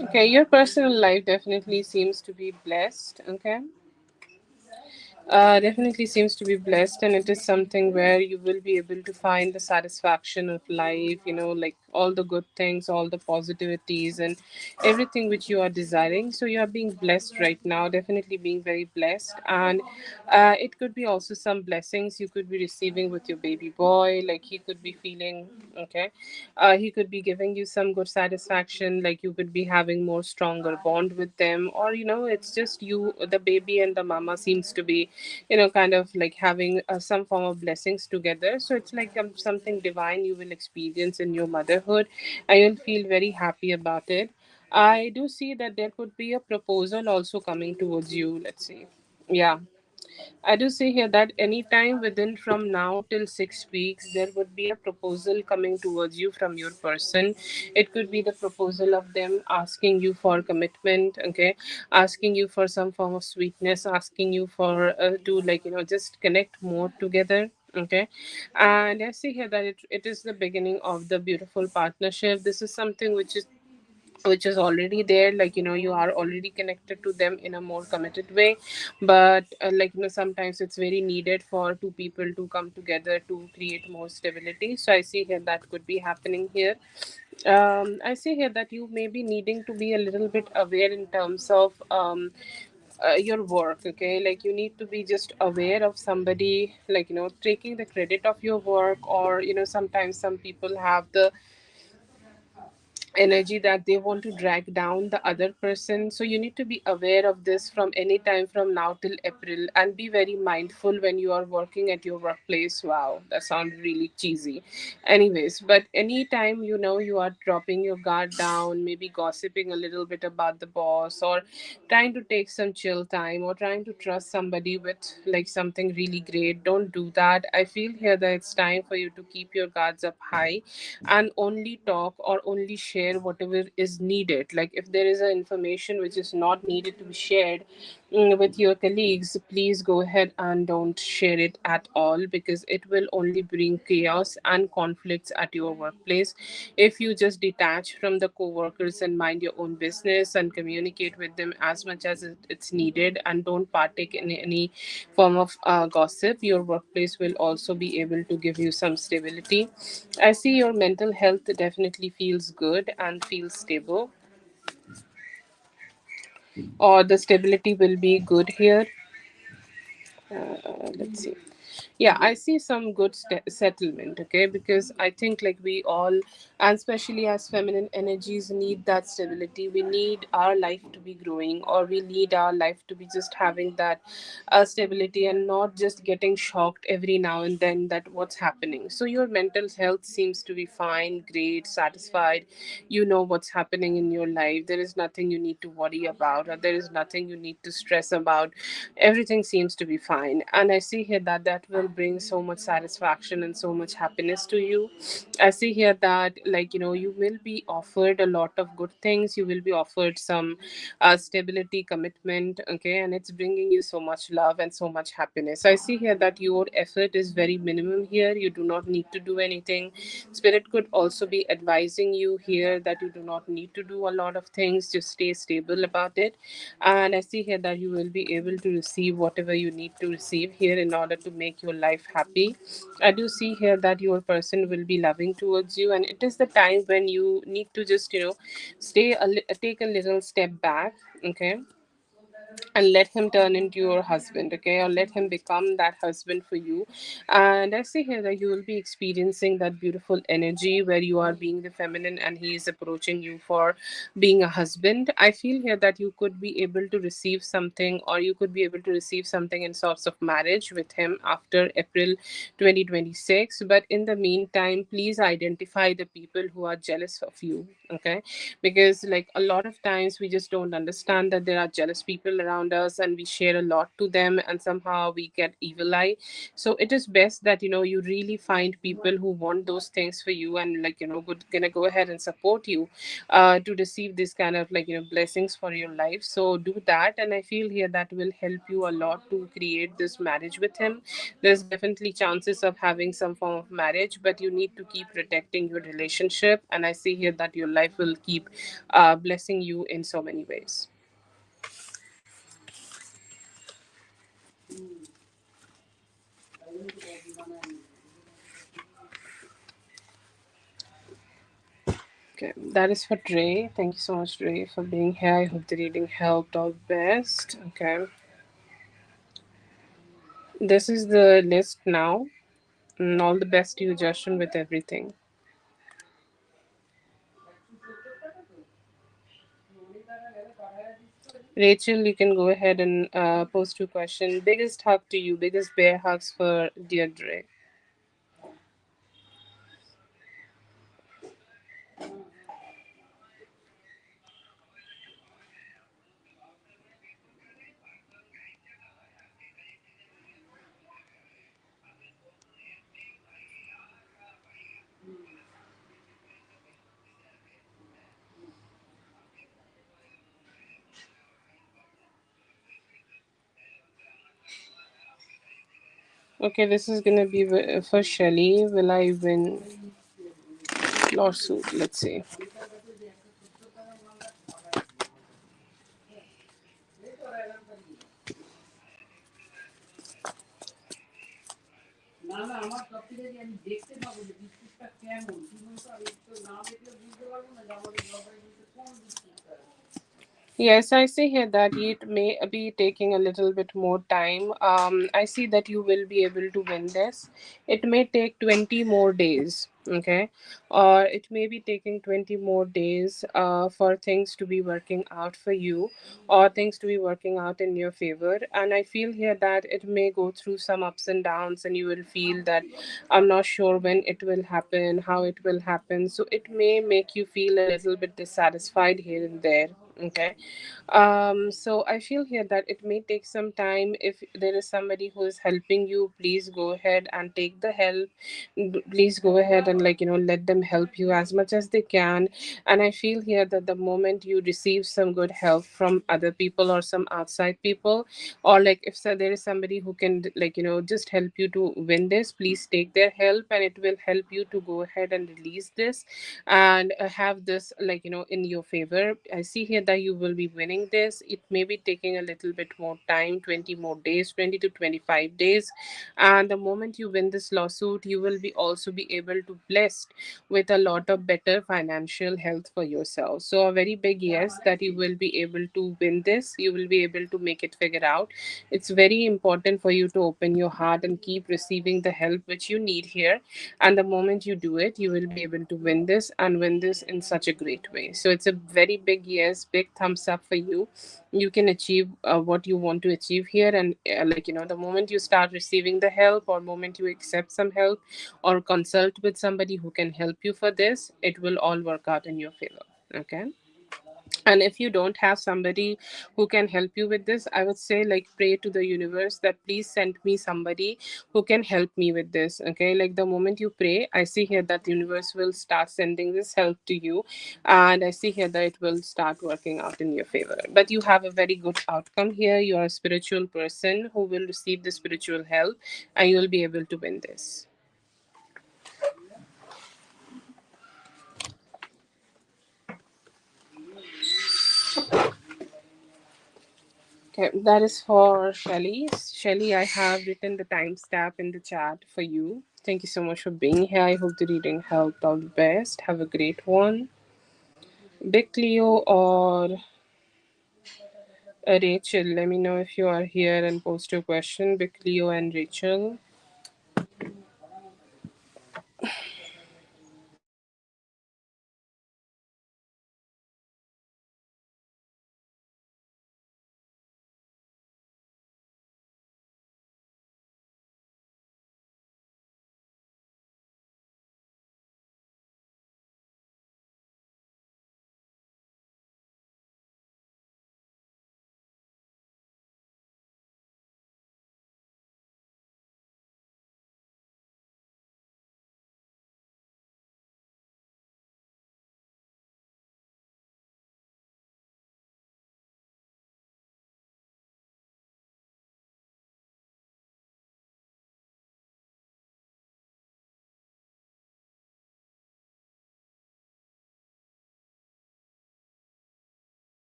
Okay, your personal life definitely seems to be blessed. Okay, Definitely seems to be blessed, and it is something where you will be able to find the satisfaction of life, like all the good things, all the positivities, and everything which you are desiring. So, you are being blessed right now, definitely being very blessed. And it could be also some blessings you could be receiving with your baby boy, like he could be feeling okay. He could be giving you some good satisfaction, like you could be having more stronger bond with them, or it's just you, the baby, and the mama seems to be kind of like having some form of blessings together. So it's like something divine you will experience in your motherhood, and you'll feel very happy about it. I do see that there could be a proposal also coming towards you. Let's see. Yeah, I do see here that anytime within from now till 6 weeks, there would be a proposal coming towards you from your person. It could be the proposal of them asking you for commitment, okay, asking you for some form of sweetness, asking you for to like just connect more together. Okay, and I see here that it is the beginning of the beautiful partnership. This is something which is already there, like you are already connected to them in a more committed way. But like sometimes it's very needed for two people to come together to create more stability. So I see here that could be happening here. I see here that you may be needing to be a little bit aware in terms of your work. Okay, like you need to be just aware of somebody, like taking the credit of your work, or sometimes some people have the energy that they want to drag down the other person. So you need to be aware of this from any time from now till April, and be very mindful when you are working at your workplace. Wow, that sounds really cheesy. Anyways, but anytime you are dropping your guard down, maybe gossiping a little bit about the boss, or trying to take some chill time, or trying to trust somebody with like something really great, don't do that. I feel here that it's time for you to keep your guards up high, and only talk or only share whatever is needed. Like if there is a information which is not needed to be shared with your colleagues, please go ahead and don't share it at all, because it will only bring chaos and conflicts at your workplace. If you just detach from the co-workers and mind your own business and communicate with them as much as it's needed, and don't partake in any form of gossip, your workplace will also be able to give you some stability. I see your mental health definitely feels good and feels stable, or the stability will be good here. Let's see. Yeah, I see some good settlement. Okay, because I think like we all, and especially as feminine energies, need that stability. We need our life to be growing, or we need our life to be just having that stability, and not just getting shocked every now and then that what's happening. So your mental health seems to be fine, great, satisfied. You know what's happening in your life. There is nothing you need to worry about, or there is nothing you need to stress about. Everything seems to be fine, and I see here that that will bring so much satisfaction and so much happiness to you. I see here that like you will be offered a lot of good things. You will be offered some stability, commitment, okay, and it's bringing you so much love and so much happiness. I see here that your effort is very minimum here. You do not need to do anything. Spirit could also be advising you here that you do not need to do a lot of things. Just stay stable about it. And I see here that you will be able to receive whatever you need to receive here in order to make your life happy. I do see here that your person will be loving towards you, and it is the time when you need to just take a little step back, okay, and let him turn into your husband, okay, or let him become that husband for you. And I see here that you will be experiencing that beautiful energy where you are being the feminine and he is approaching you for being a husband. I feel here that you could be able to receive something, or you could be able to receive something in sorts of marriage with him after April 2026. But in the meantime, please identify the people who are jealous of you, okay, because like a lot of times we just don't understand that there are jealous people around us, and we share a lot to them, and somehow we get evil eye. So it is best that you really find people who want those things for you, and like gonna go ahead and support you to receive this kind of like blessings for your life. So do that, and I feel here that will help you a lot to create this marriage with him. There's definitely chances of having some form of marriage, but you need to keep protecting your relationship, and I see here that your life will keep blessing you in so many ways. Okay, that is for Dre. Thank you so much, Dre, for being here. I hope the reading helped. All the best. Okay, this is the list now. And all the best to you, Justin, with everything. Rachel, you can go ahead and post your question. Biggest hug to you, biggest bear hugs for dear Dre. Okay, this is gonna be for Shelly. Will I win lawsuit? Let's see. Yes, I see here that it may be taking a little bit more time. I see that you will be able to win this. It may take 20 more days, okay? Or it may be taking 20 more days for things to be working out for you or things to be working out in your favor. And I feel here that it may go through some ups and downs, and you will feel that I'm not sure when it will happen, how it will happen. So it may make you feel a little bit dissatisfied here and there, okay? So I feel here that it may take some time. If there is somebody who is helping you, please go ahead and take the help. Please go ahead and, like, let them help you as much as they can. And I feel here that the moment you receive some good help from other people or some outside people, or like if there is somebody who can, like, just help you to win this, please take their help, and it will help you to go ahead and release this and have this, like, in your favor. I see here that you will be winning this. It may be taking a little bit more time, 20 more days, 20 to 25 days. And the moment you win this lawsuit, you will be also be able to blessed with a lot of better financial health for yourself. So a very big yes that you will be able to win this. You will be able to make it figure out. It's very important for you to open your heart and keep receiving the help which you need here. And the moment you do it, you will be able to win this and win this in such a great way. So it's a very big yes, big thumbs up for you. You can achieve what you want to achieve here. And like, the moment you start receiving the help, or moment you accept some help or consult with somebody who can help you for this, it will all work out in your favor. Okay. And if you don't have somebody who can help you with this, I would say, like, pray to the universe that please send me somebody who can help me with this. Okay, like the moment you pray, I see here that the universe will start sending this help to you, and I see here that it will start working out in your favor. But you have a very good outcome here. You are a spiritual person who will receive the spiritual help, and you will be able to win this. Okay, that is for Shelly. Shelly, I have written the timestamp in the chat for you. Thank you so much for being here. I hope the reading helped. All the best. Have a great one. Big Cleo or Rachel, let me know if you are here and post your question. Big Cleo and Rachel.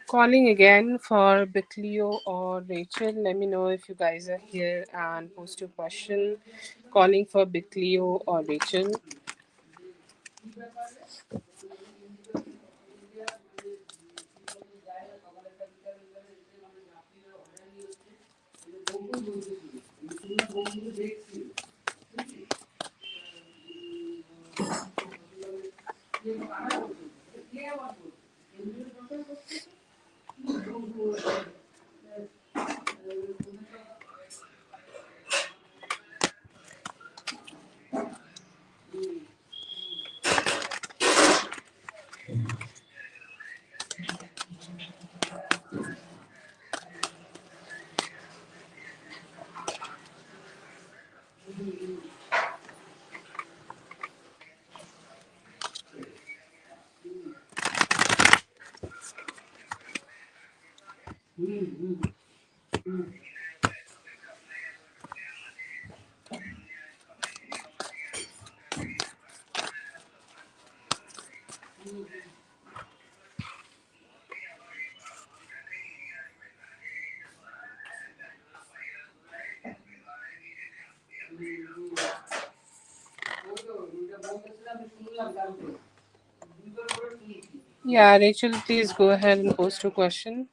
Calling again for Bicleo or Rachel. Let me know if you guys are here and post your question. Calling for Bicleo or Rachel. Yeah, Rachel, please go ahead and post your question.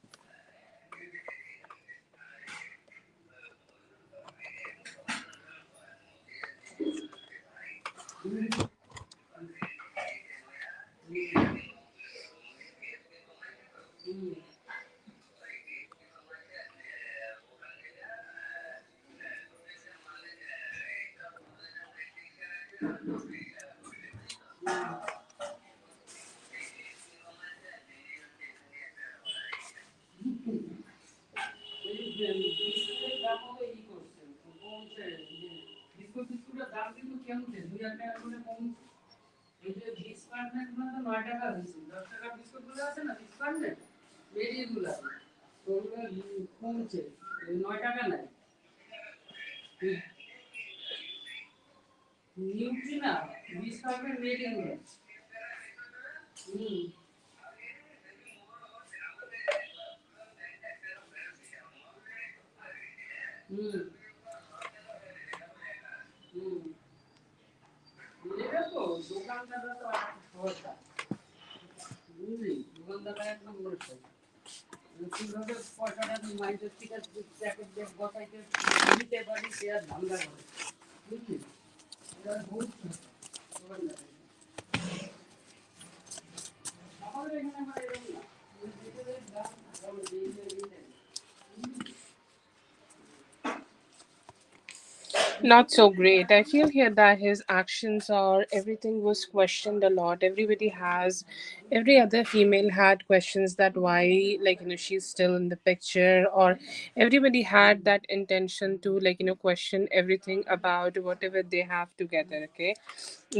Not so great. I feel here that his actions or everything was questioned a lot. Every other female had questions that why, like, she's still in the picture, or everybody had that intention to, like, question everything about whatever they have together, okay?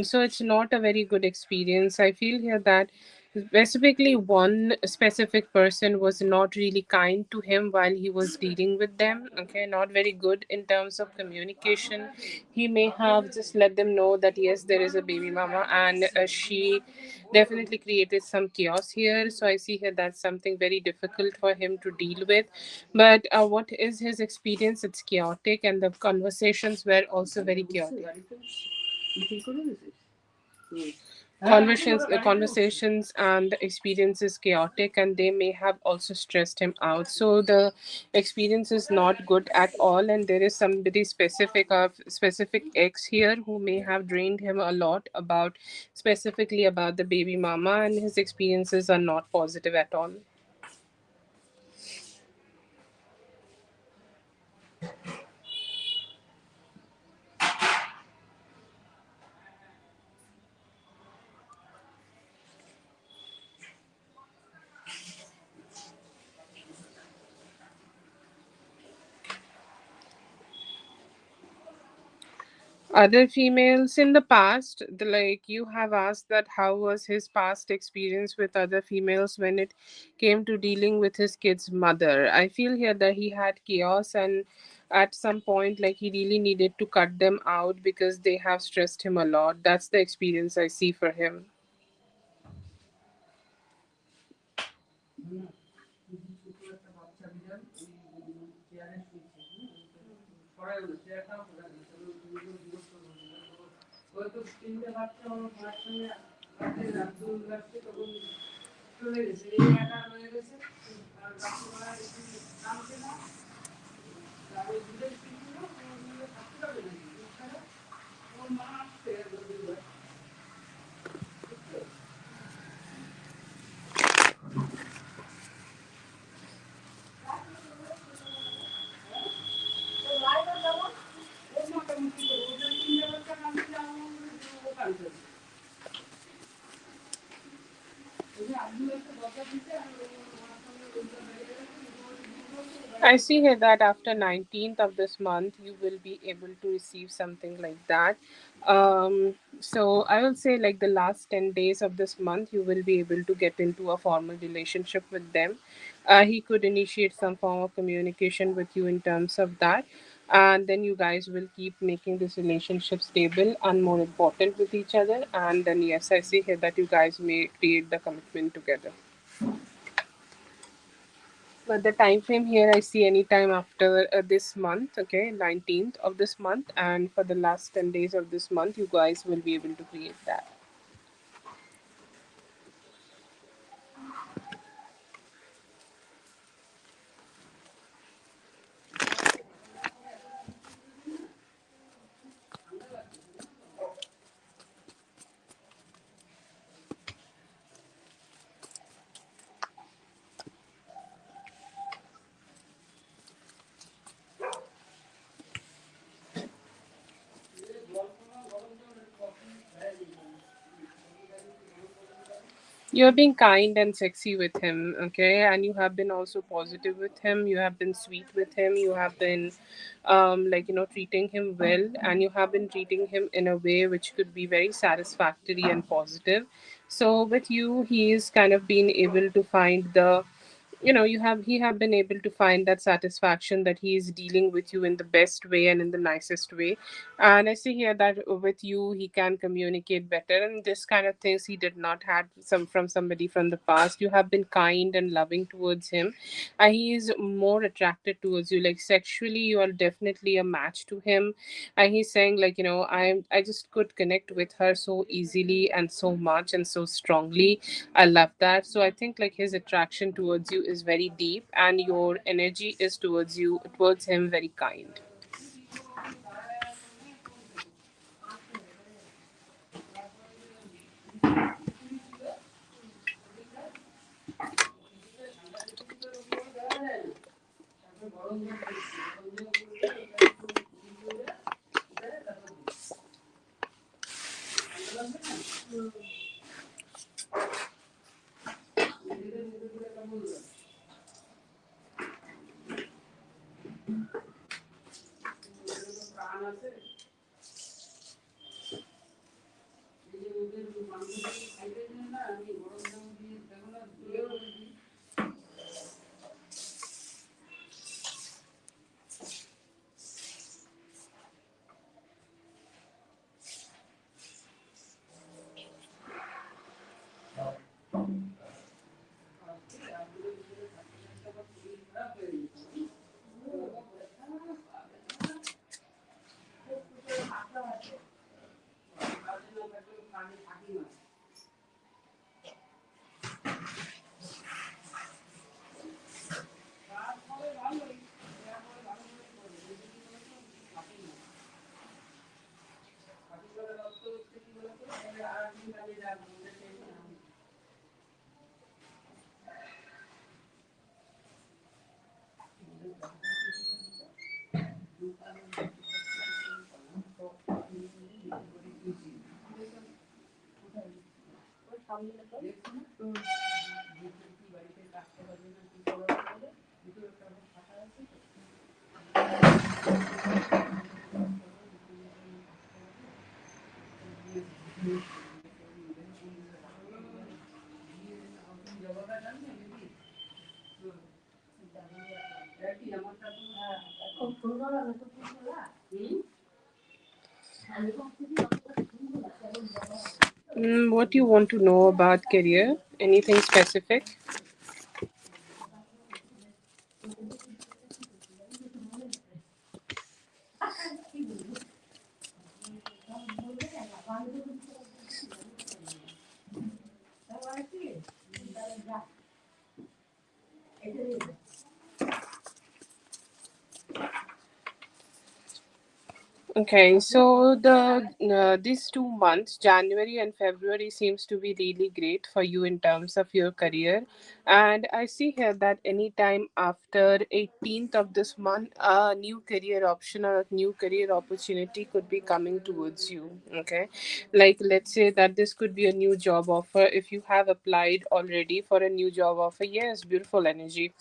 So it's not a very good experience. I feel here that specifically one specific person was not really kind to him while he was dealing with them, okay, not very good in terms of communication. He may have just let them know that yes, there is a baby mama, and she definitely created some chaos here. So I see here that's something very difficult for him to deal with. But what is his experience? It's chaotic, and the conversations were also very chaotic. Conversations and the experience is chaotic, and they may have also stressed him out. So the experience is not good at all, and there is somebody specific ex here who may have drained him a lot about specifically about the baby mama, and his experiences are not positive at all. Other females in the past, like you have asked that how was his past experience with other females when it came to dealing with his kid's mother. I feel here that he had chaos, and at some point like he really needed to cut them out because they have stressed him a lot. That's the experience I see for him. I see here that after 19th of this month, you will be able to receive something like that. So I will say like the last 10 days of this month, you will be able to get into a formal relationship with them. He could initiate some form of communication with you in terms of that. And then you guys will keep making this relationship stable and more important with each other. And then, yes, I see here that you guys may create the commitment together. But the time frame here, I see any time after this month, okay, 19th of this month, and for the last 10 days of this month, you guys will be able to create that. You're being kind and sexy with him, okay, and you have been also positive with him. You have been sweet with him. You have been, like, treating him well, and you have been treating him in a way which could be very satisfactory and positive. So with you, he is kind of being able to find the, you have he have been able to find that satisfaction that he is dealing with you in the best way and in the nicest way. And I see here that with you he can communicate better, and this kind of things he did not had some from somebody from the past. You have been kind and loving towards him, and he is more attracted towards you, like sexually you are definitely a match to him. And he's saying like, I just could connect with her so easily and so much and so strongly. I love that. So I think like his attraction towards you is very deep, and your energy is towards him very kind. What do you want to know about career? Anything specific? Okay, so these 2 months, January and February, seems to be really great for you in terms of your career, and I see here that anytime after 18th of this month, a new career option or a new career opportunity could be coming towards you. Okay, like let's say that this could be a new job offer. If you have applied already for a new job offer, yes, beautiful energy.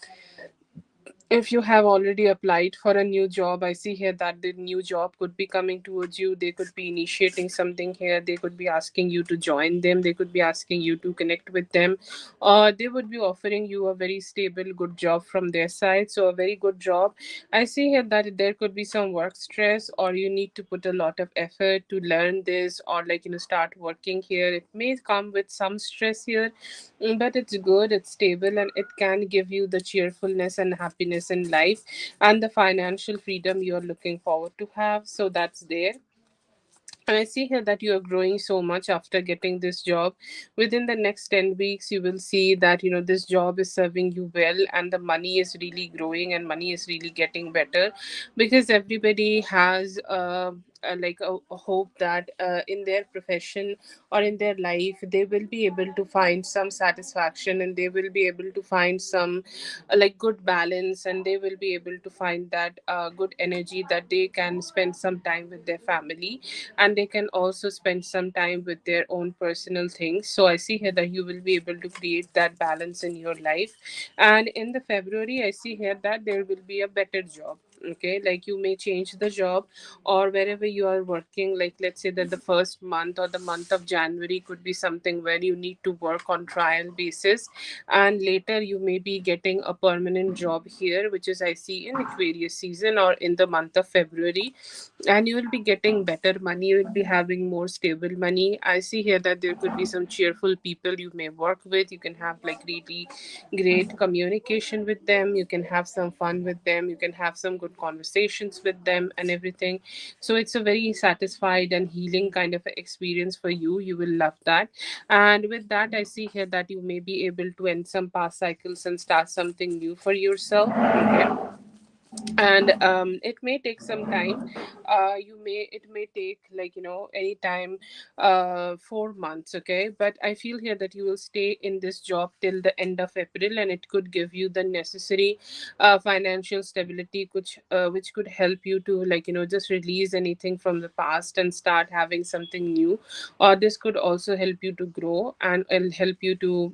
If you have already applied for a new job, I see here that the new job could be coming towards you. They could be initiating something here. They could be asking you to join them. They could be asking you to connect with them, or they would be offering you a very stable good job from their side, so a very good job. I see here that there could be some work stress, or you need to put a lot of effort to learn this, or start working here. It may come with some stress here. But it's good, it's stable, and it can give you the cheerfulness and happiness in life and the financial freedom you're looking forward to have. So that's there. And I see here that you are growing so much after getting this job. Within the next 10 weeks, you will see that, this job is serving you well, and the money is really growing and money is really getting better, because everybody has a hope that in their profession or in their life, they will be able to find some satisfaction, and they will be able to find some good balance, and they will be able to find that good energy that they can spend some time with their family, and they can also spend some time with their own personal things. So I see here that you will be able to create that balance in your life. And in the February, I see here that there will be a better job. Okay, like you may change the job, or wherever you are working, like let's say that the first month or the month of January could be something where you need to work on trial basis, and later you may be getting a permanent job here, which is I see in Aquarius season or in the month of February, and you will be getting better money. You will be having more stable money. I see here that there could be some cheerful people you may work with. You can have like really great communication with them. You can have some fun with them. You can have some good conversations with them and everything. So it's a very satisfied and healing kind of a experience for you. You will love that. And with that, I see here that you may be able to end some past cycles and start something new for yourself. Okay, and it may take some time. It may take any time, 4 months. Okay, but I feel here that you will stay in this job till the end of April, and it could give you the necessary financial stability, which could help you to just release anything from the past and start having something new. Or this could also help you to grow, and it'll help you to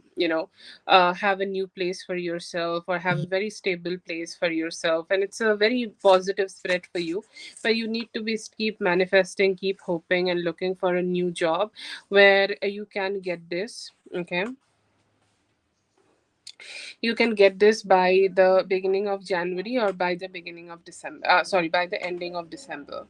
have a new place for yourself, or have a very stable place for yourself, and it's a very positive spread for you. But you need to be keep manifesting, keep hoping, and looking for a new job where you can get this. Okay, you can get this by the beginning of January, or by the beginning of December, sorry, by the ending of December.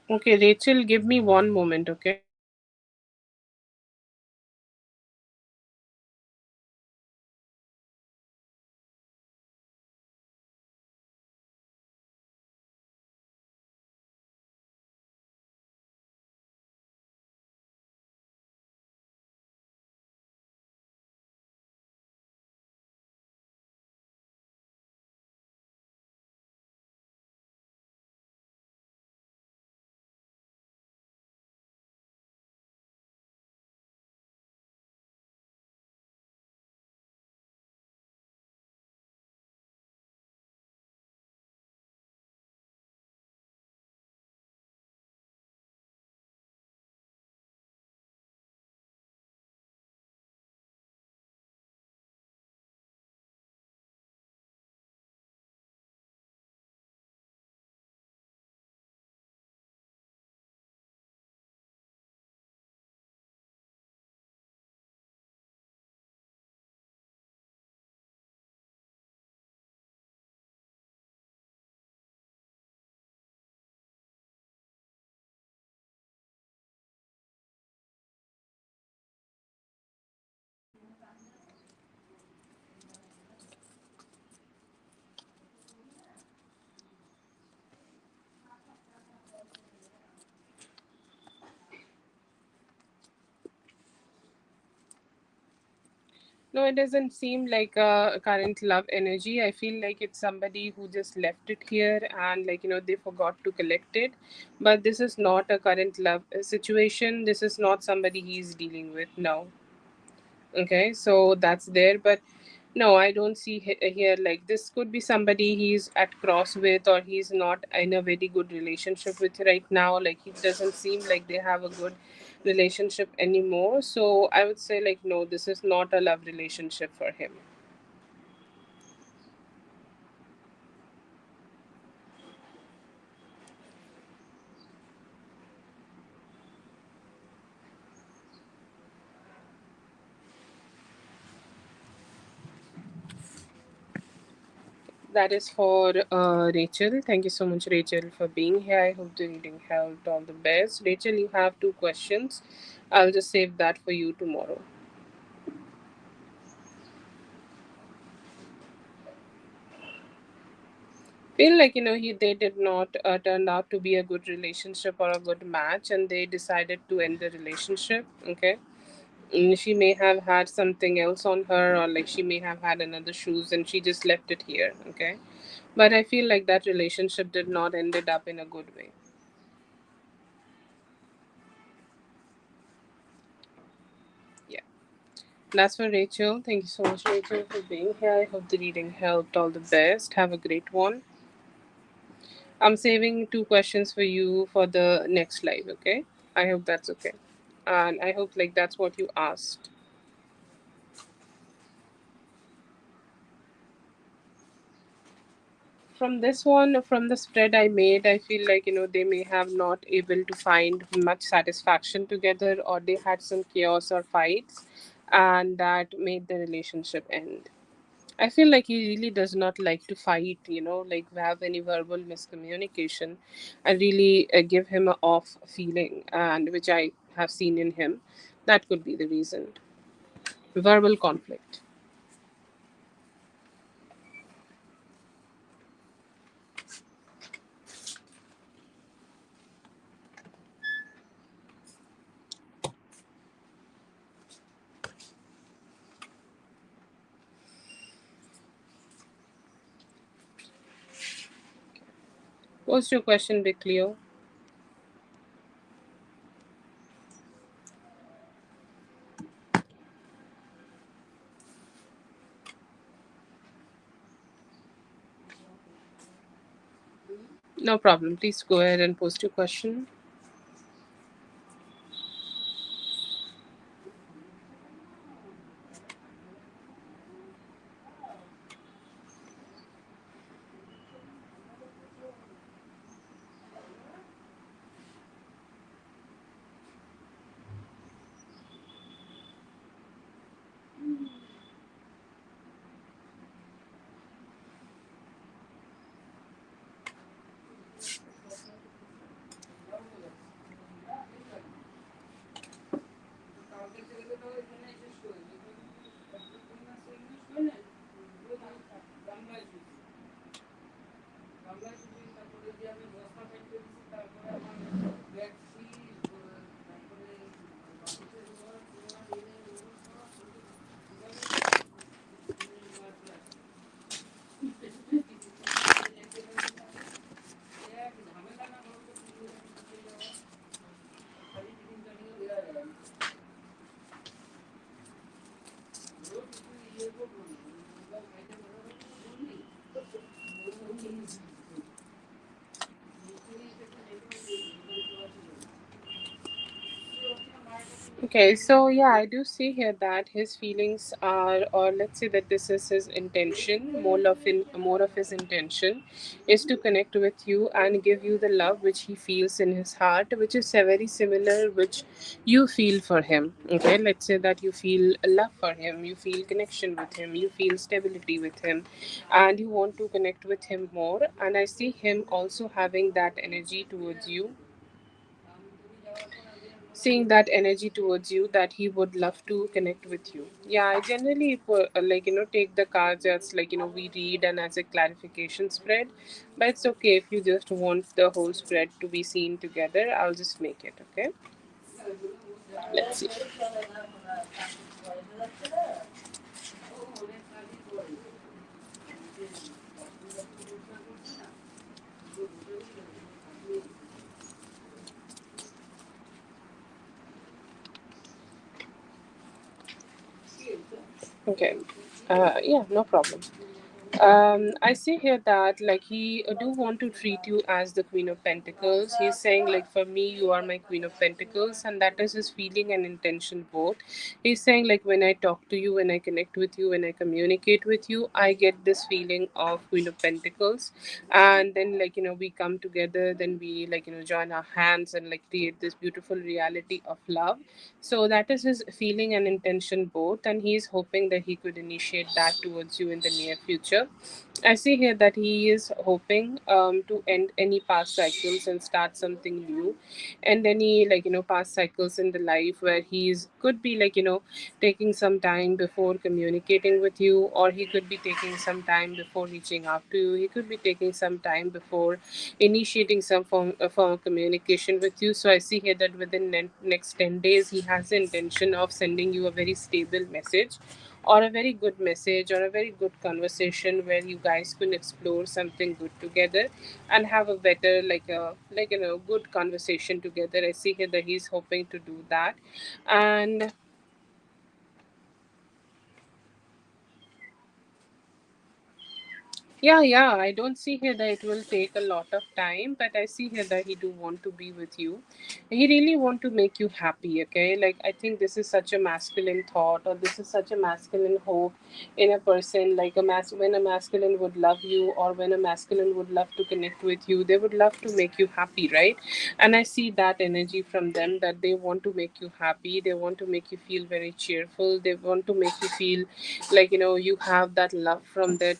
Okay, Rachel, give me one moment. Okay. No, it doesn't seem like a current love energy. I feel like it's somebody who just left it here and, like, they forgot to collect it. But this is not a current love situation. This is not somebody he's dealing with. No. Okay, so that's there. But no, I don't see here, like, this could be somebody he's at cross with, or he's not in a very good relationship with right now. Like, it doesn't seem like they have a good relationship anymore. So I would say, like, no, this is not a love relationship for him. That is for Rachel. Thank you so much, Rachel, for being here. I hope the reading helped. All the best. Rachel, you have two questions. I'll just save that for you tomorrow. Feel like, they did not turn out to be a good relationship or a good match, and they decided to end the relationship. Okay. She may have had something else on her, or like she may have had another shoes and she just left it here. Okay. But I feel like that relationship did not ended up in a good way. Yeah. That's for Rachel. Thank you so much, Rachel, for being here. I hope the reading helped. All the best. Have a great one. I'm saving two questions for you for the next live, okay? I hope that's okay. And I hope, like, that's what you asked. From this one, from the spread I made, I feel like, they may have not able to find much satisfaction together, or they had some chaos or fights, and that made the relationship end. I feel like he really does not like to fight, like have any verbal miscommunication. I really give him a off feeling, and which I have seen in him. That could be the reason. Verbal conflict. What's your question, Big Cleo? No problem. Please go ahead and post your question. Okay, so yeah, I do see here that his feelings are, or let's say that this is his intention. More of his intention is to connect with you and give you the love which he feels in his heart, which is very similar, which you feel for him. Okay, let's say that you feel love for him, you feel connection with him, you feel stability with him, and you want to connect with him more. And I see him also having that energy towards you, seeing that energy towards you, that he would love to connect with you. Yeah, I generally like, take the cards as, like, we read and as a clarification spread. But it's okay if you just want the whole spread to be seen together. I'll just make it. Okay, let's see. Okay. Yeah, no problem. I see here that like he do want to treat you as the Queen of Pentacles. He's saying like for me you are my Queen of Pentacles, and that is his feeling and intention both. He's saying like when I talk to you, when I connect with you, when I communicate with you, I get this feeling of Queen of Pentacles, and then like we come together, then we like join our hands and like create this beautiful reality of love. So that is his feeling and intention both, and he is hoping that he could initiate that towards you in the near future. I see here that he is hoping to end any past cycles and start something new, and any like past cycles in the life where he's could be like taking some time before communicating with you, or he could be taking some time before reaching out to you. He could be taking some time before initiating some form of communication with you. So I see here that within next 10 days he has the intention of sending you a very stable message, or a very good message, or a very good conversation where you guys can explore something good together and have a better good conversation together. I see here that he's hoping to do that. And yeah, yeah, I don't see here that it will take a lot of time, but I see here that he do want to be with you. He really want to make you happy, okay? Like I think this is such a masculine thought, or this is such a masculine hope in a person. Like when a masculine would love you, or when a masculine would love to connect with you, they would love to make you happy, right? And I see that energy from them, that they want to make you happy. They want to make you feel very cheerful. They want to make you feel like you have that love from that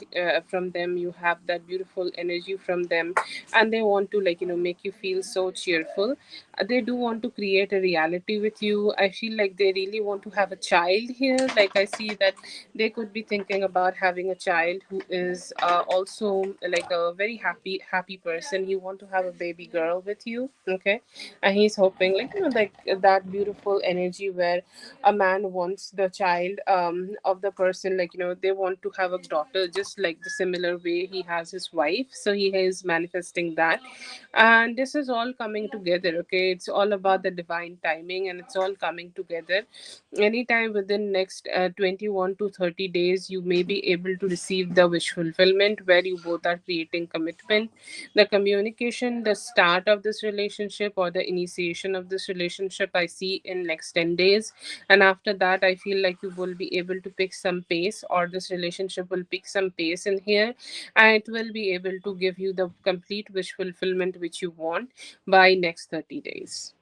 from them, you have that beautiful energy from them, and they want to like make you feel so cheerful. They do want to create a reality with you. I feel like they really want to have a child here. Like I see that they could be thinking about having a child who is also like a very happy person. He want to have a baby girl with you, okay? And he's hoping like like that beautiful energy where a man wants the child of the person, like they want to have a daughter just like the similar way he has his wife. So he is manifesting that, and this is all coming together, okay? It's all about the divine timing, and it's all coming together. Anytime within next 21 to 30 days you may be able to receive the wish fulfillment where you both are creating commitment, the communication, the start of this relationship, or the initiation of this relationship I see in next 10 days. And after that I feel like you will be able to pick some pace, or this relationship will pick some pace in here, and it will be able to give you the complete wish fulfillment which you want by next 30 days.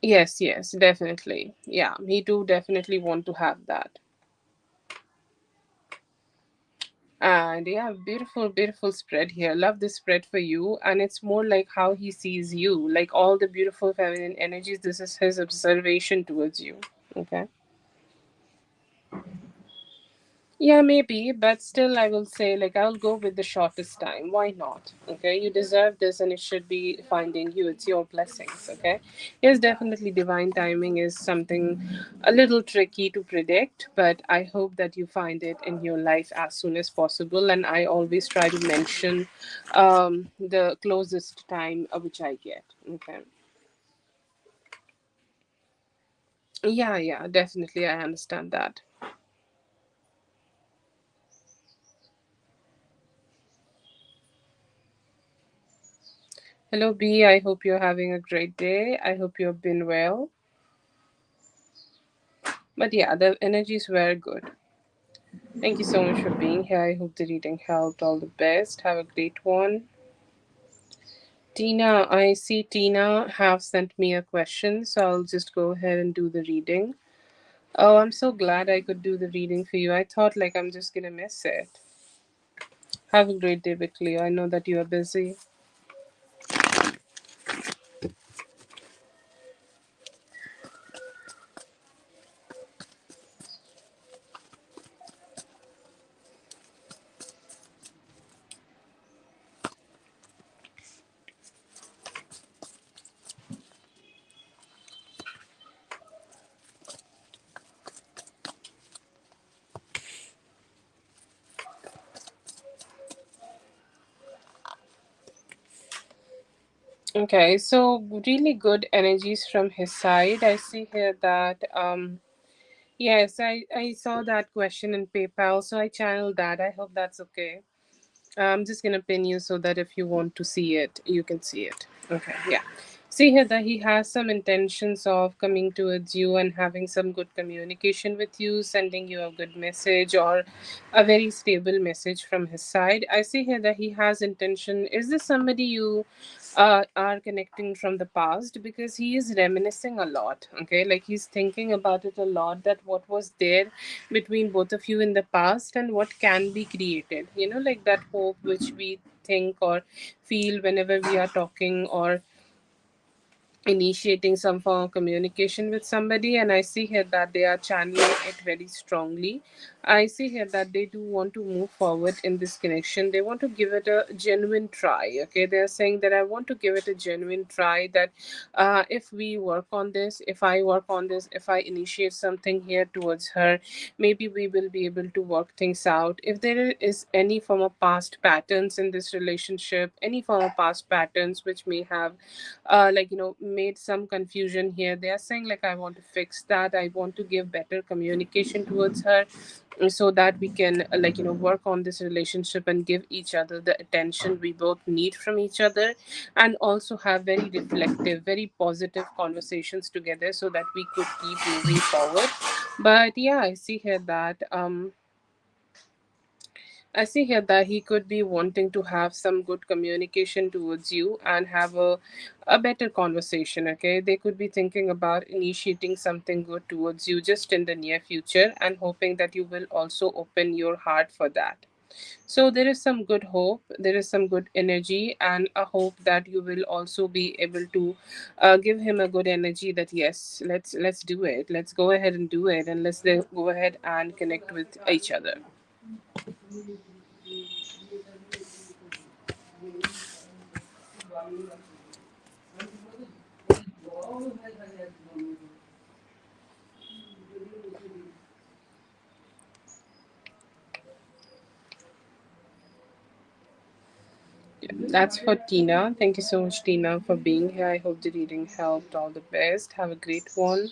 Yes, yes, definitely. Yeah, me too, definitely want to have that. And yeah, beautiful, beautiful spread here. Love this spread for you. And it's more like how he sees you, like all the beautiful feminine energies. This is his observation towards you. Okay. Yeah, maybe, but still, I will say, like, I'll go with the shortest time. Why not? Okay, you deserve this, and it should be finding you. It's your blessings. Okay, yes, definitely, divine timing is something a little tricky to predict, but I hope that you find it in your life as soon as possible. And I always try to mention the closest time which I get. Okay, yeah, yeah, definitely, I understand that. Hello, B. I hope you're having a great day. I hope you've been well. But yeah, the energies were good. Thank you so much for being here. I hope the reading helped. All the best. Have a great one. Tina, I see Tina have sent me a question, so I'll just go ahead and do the reading. Oh, I'm so glad I could do the reading for you. I thought like I'm just gonna miss it. Have a great day, Bickley. I know that you are busy. Okay, so really good energies from his side. I see here that Yes, I saw that question in PayPal, so I channeled that. I hope that's okay. I'm just gonna pin you so that if you want to see it, you can see it. Okay, yeah. See here that he has some intentions of coming towards you and having some good communication with you, sending you a good message or a very stable message from his side. I see here that he has intention. Is this somebody you are connecting from the past? Because he is reminiscing a lot. Okay, like he's thinking about it a lot. That what was there between both of you in the past and what can be created. You know, like that hope which we think or feel whenever we are talking or initiating some form of communication with somebody. And I see here that they are channeling it very strongly. I see here that they do want to move forward in this connection. They want to give it a genuine try. Okay, they're saying that I want to give it a genuine try, that if we work on this, if I work on this, if I initiate something here towards her, maybe we will be able to work things out. If there is any form of past patterns in this relationship, any form of past patterns which may have made some confusion here, they are saying like I want to fix that. I want to give better communication towards her, so that we can work on this relationship and give each other the attention we both need from each other, and also have very reflective, very positive conversations together so that we could keep moving forward. But yeah, I see here that he could be wanting to have some good communication towards you and have a better conversation. Okay, they could be thinking about initiating something good towards you just in the near future and hoping that you will also open your heart for that. So there is some good hope, there is some good energy, and a hope that you will also be able to give him a good energy. That yes, let's do it. Let's go ahead and do it, and go ahead and connect with each other. That's for Tina. Thank you so much, Tina, for being here. I hope the reading helped. All the best. Have a great one.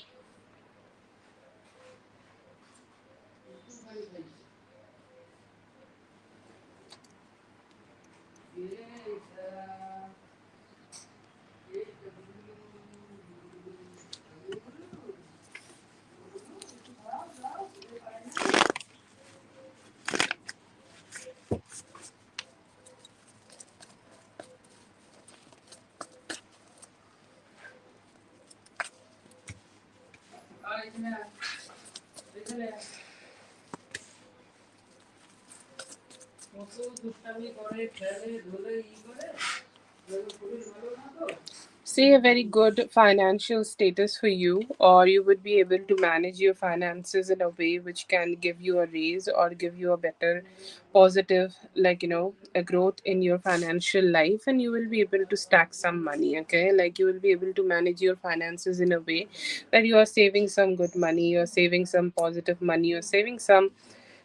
See a very good financial status for you, or you would be able to manage your finances in a way which can give you a raise or give you a better positive, a growth in your financial life, and you will be able to stack some money. Okay, like you will be able to manage your finances in a way that you are saving some good money, you're saving some positive money, you're saving some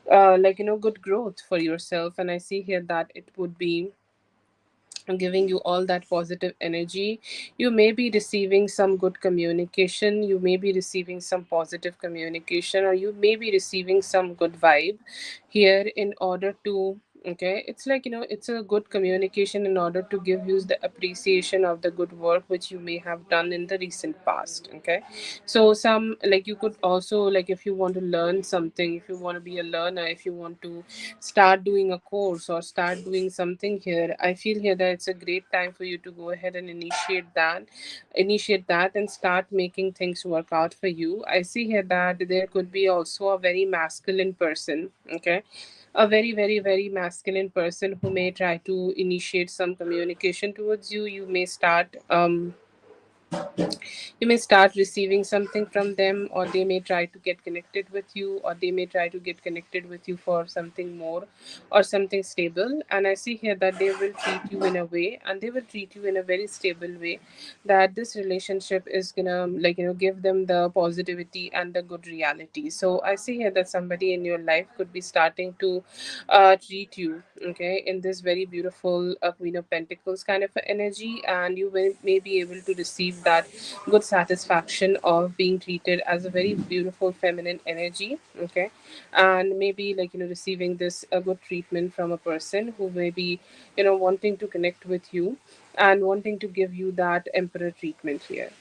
good growth for yourself. And I see here that it would be giving you all that positive energy. You may be receiving some good communication, you may be receiving some positive communication, or you may be receiving some good vibe here in order to, okay, it's it's a good communication in order to give you the appreciation of the good work which you may have done in the recent past. Okay, so some, like, you could also, like, if you want to learn something, if you want to be a learner, if you want to start doing a course or start doing something here, I feel here that it's a great time for you to go ahead and initiate that and start making things work out for you. I see here that there could be also a very masculine person. Okay, a very very very masculine person who may try to initiate some communication towards you. You may start receiving something from them, or they may try to get connected with you, or they may try to get connected with you for something more or something stable. And I see here that they will treat you in a way, and they will treat you in a very stable way, that this relationship is gonna, give them the positivity and the good reality. So I see here that somebody in your life could be starting to treat you, okay, in this very beautiful Queen of Pentacles kind of a energy, and you may be able to receive get that good satisfaction of being treated as a very beautiful feminine energy. Okay, and maybe like receiving this a good treatment from a person who may be wanting to connect with you and wanting to give you that emperor treatment here.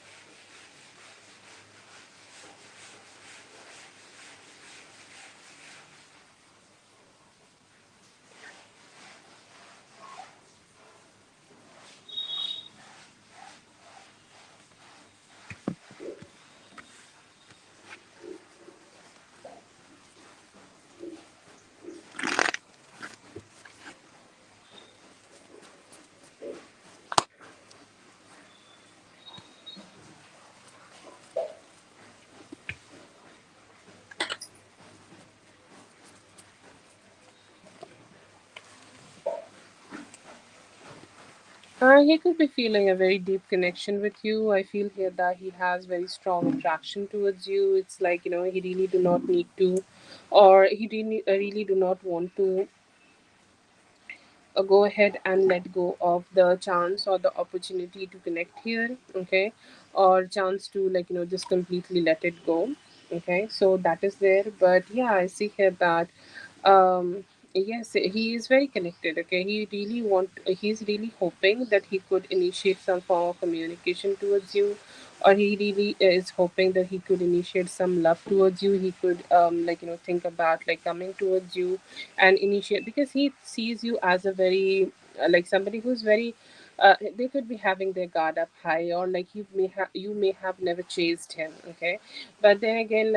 He could be feeling a very deep connection with you. I feel here that he has very strong attraction towards you. It's like, he really do not need to, or he really do not want to go ahead and let go of the chance or the opportunity to connect here. Okay, or chance to just completely let it go. Okay, so that is there. But yeah, I see here that um yes, he is very connected. Okay, he's really hoping that he could initiate some form of communication towards you, or he really is hoping that he could initiate some love towards you. He could think about like coming towards you and initiate, because he sees you as a very like somebody who's very they could be having their guard up high, or like you may have never chased him. Okay, but then again,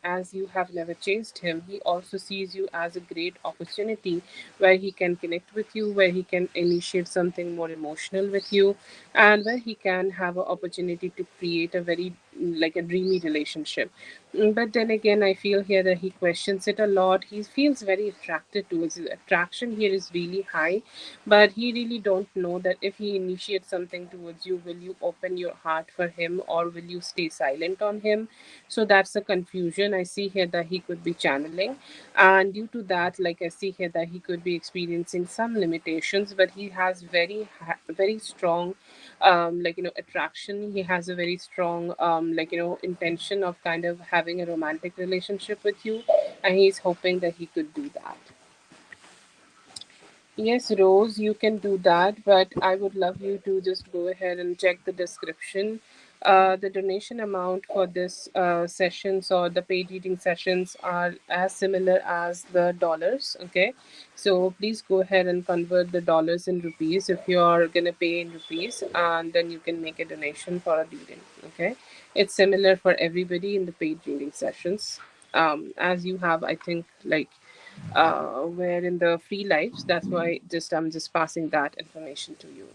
as you have never chased him, he also sees you as a great opportunity where he can connect with you, where he can initiate something more emotional with you, and where he can have an opportunity to create a very like a dreamy relationship. But then again, I feel here that he questions it a lot. He feels very attracted towards it. Attraction here is really high, but he really don't know that if he initiates something towards you, will you open your heart for him or will you stay silent on him? So that's the confusion I see here that he could be channeling. And due to that, like I see here that he could be experiencing some limitations, but he has very strong attraction. He has a very strong intention of kind of having a romantic relationship with you, and he's hoping that he could do that. Yes, Rose, you can do that, but I would love you to just go ahead and check the description. The donation amount for this sessions or the paid reading sessions are as similar as the dollars. Okay, so please go ahead and convert the dollars in rupees if you are gonna pay in rupees, and then you can make a donation for a reading. Okay, it's similar for everybody in the paid reading sessions. As you have, I think, where in the free lives. That's why just I'm just passing that information to you.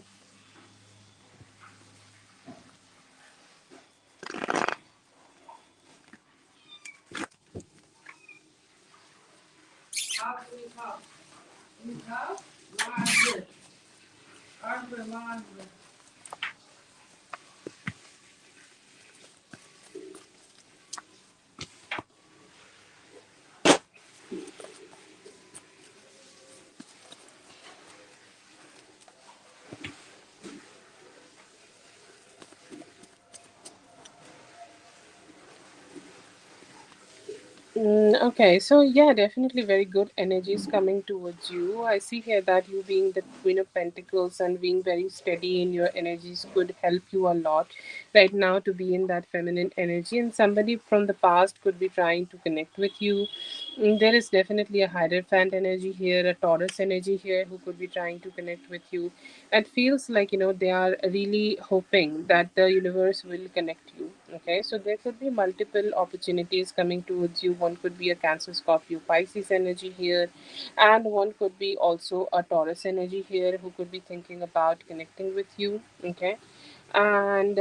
Okay, so yeah, definitely very good energies coming towards you. I see here that you being the Queen of Pentacles and being very steady in your energies could help you a lot right now to be in that feminine energy. And somebody from the past could be trying to connect with you. There is definitely a Hierophant energy here, a Taurus energy here who could be trying to connect with you. It feels like they are really hoping that the universe will connect you. Okay, so there could be multiple opportunities coming towards you. One could be a Cancer, Scorpio, Pisces energy here, and one could be also a Taurus energy here who could be thinking about connecting with you. Okay, and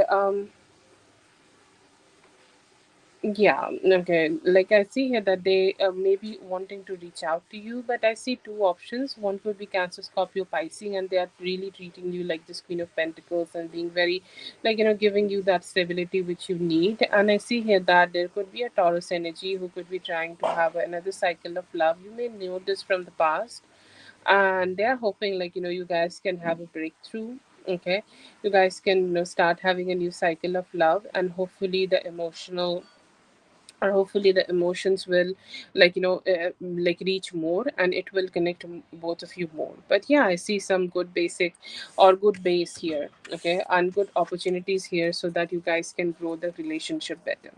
yeah, okay. Like I see here that they may be wanting to reach out to you, but I see two options. One could be Cancer, Scorpio, Pisces, and they are really treating you like this Queen of Pentacles and being very, giving you that stability which you need. And I see here that there could be a Taurus energy who could be trying to have another cycle of love. You may know this from the past, and they're hoping you guys can have a breakthrough. Okay, you guys can, start having a new cycle of love, and hopefully the emotional, or hopefully the emotions will, like reach more, and it will connect both of you more. But yeah, I see some good basic or good base here, okay, and good opportunities here, so that you guys can grow the relationship better.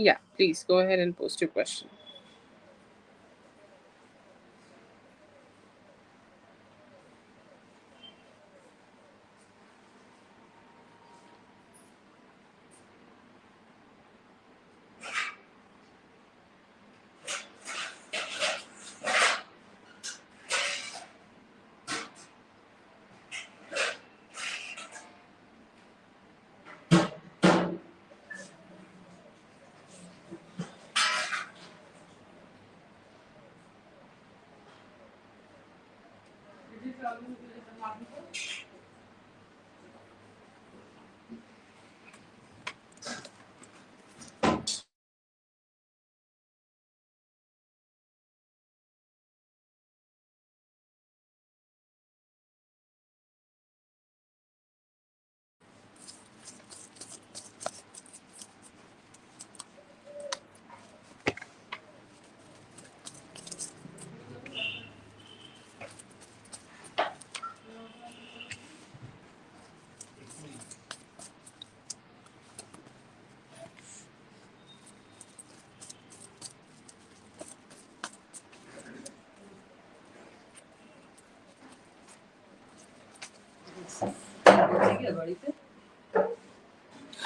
Yeah, please go ahead and post your question.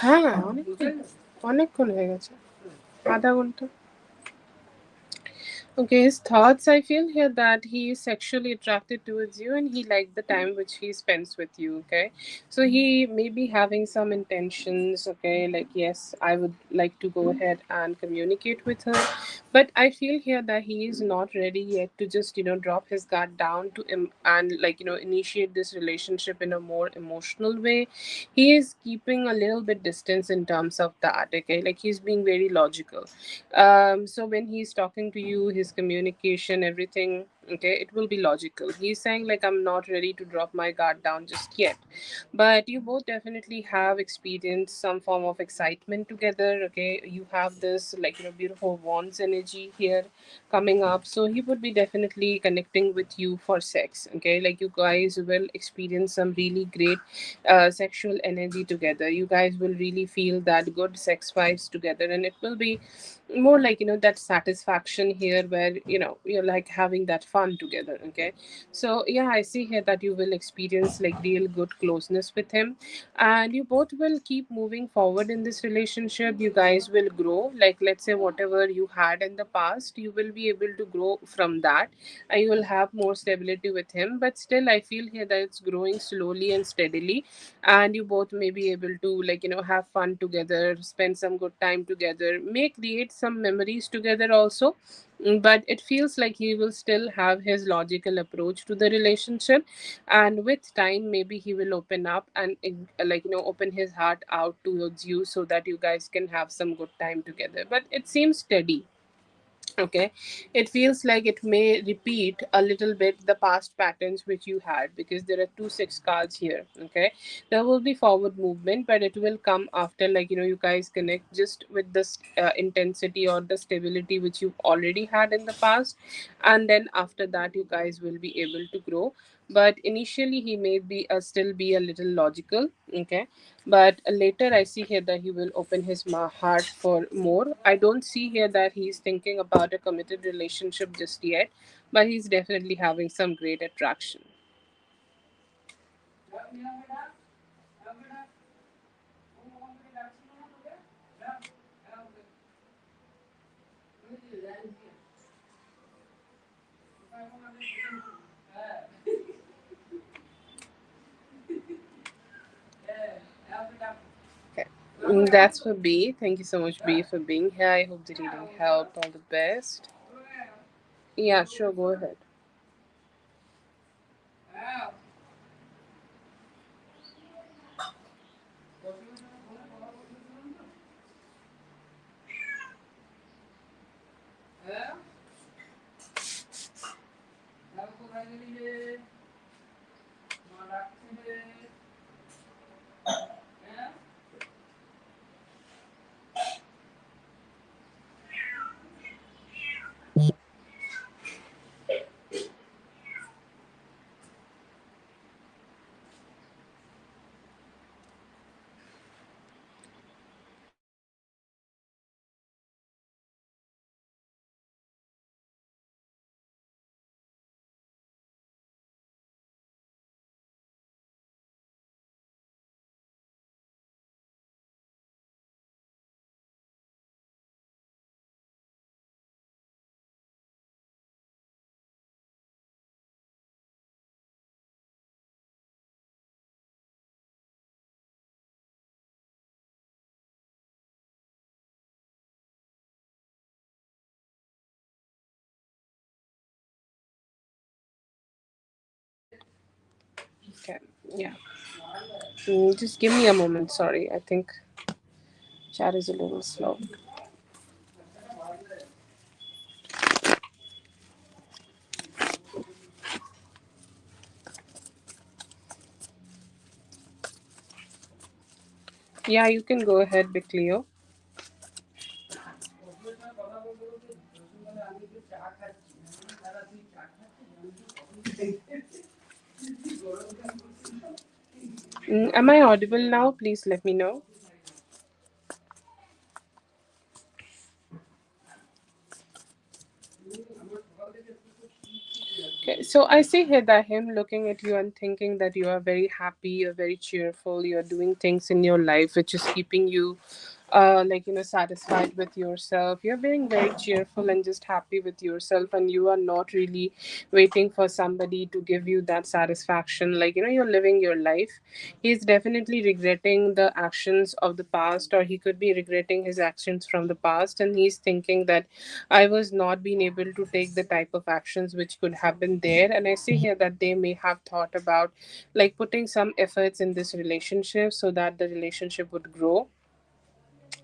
হ্যাঁ, অনেকক্ষণ, অনেকক্ষণ হয়ে গেছে, আধা ঘন্টা। Okay, his thoughts, I feel here that he is sexually attracted towards you, and he liked the time which he spends with you. Okay, so he may be having some intentions. Okay, like, yes, I would like to go ahead and communicate with her, but I feel here that he is not ready yet to just, drop his guard down to him and, initiate this relationship in a more emotional way. He is keeping a little bit distance in terms of that. Okay, like he's being very logical. So when he's talking to you, his communication, everything, okay, it will be logical. He's saying like, I'm not ready to drop my guard down just yet, but you both definitely have experienced some form of excitement together. Okay, you have this, beautiful wands energy here coming up, so he would be definitely connecting with you for sex. Okay, like you guys will experience some really great sexual energy together. You guys will really feel that good sex vibes together, and it will be more like, that satisfaction here, where you're like having that fun together. Okay, so yeah, I see here that you will experience like real good closeness with him, and you both will keep moving forward in this relationship. You guys will grow, like, let's say whatever you had in the past, you will be able to grow from that, and you will have more stability with him. But still, I feel here that it's growing slowly and steadily, and you both may be able to, have fun together, spend some good time together, may create some memories together also. But it feels like he will still have his logical approach to the relationship, and with time maybe he will open up and, open his heart out towards you, so that you guys can have some good time together. But it seems steady. Okay, it feels like it may repeat a little bit the past patterns which you had, because there are two six cards here. Okay, there will be forward movement, but it will come after, you guys connect just with this intensity or the stability which you already had in the past, and then after that you guys will be able to grow. But initially he may be still be a little logical. Okay, but later I see here that he will open his heart for more. I don't see here that he's thinking about a committed relationship just yet, but he's definitely having some great attraction. Okay. That's for B. Thank you so much, B, for being here. I hope the reading helped. All the best. Yeah, sure. Go ahead. Okay. Yeah. Just give me a moment. Sorry. I think chat is a little slow. Yeah, you can go ahead, Big Leo. Am I audible now? Please let me know. Okay, so I see here that him looking at you and thinking that you are very happy, you're very cheerful, you're doing things in your life which is keeping you satisfied with yourself. You're being very cheerful and just happy with yourself, and you are not really waiting for somebody to give you that satisfaction. You're living your life. He's definitely regretting the actions of the past, or he could be regretting his actions from the past, and he's thinking that I was not being able to take the type of actions which could have been there. And I see here that they may have thought about putting some efforts in this relationship so that the relationship would grow,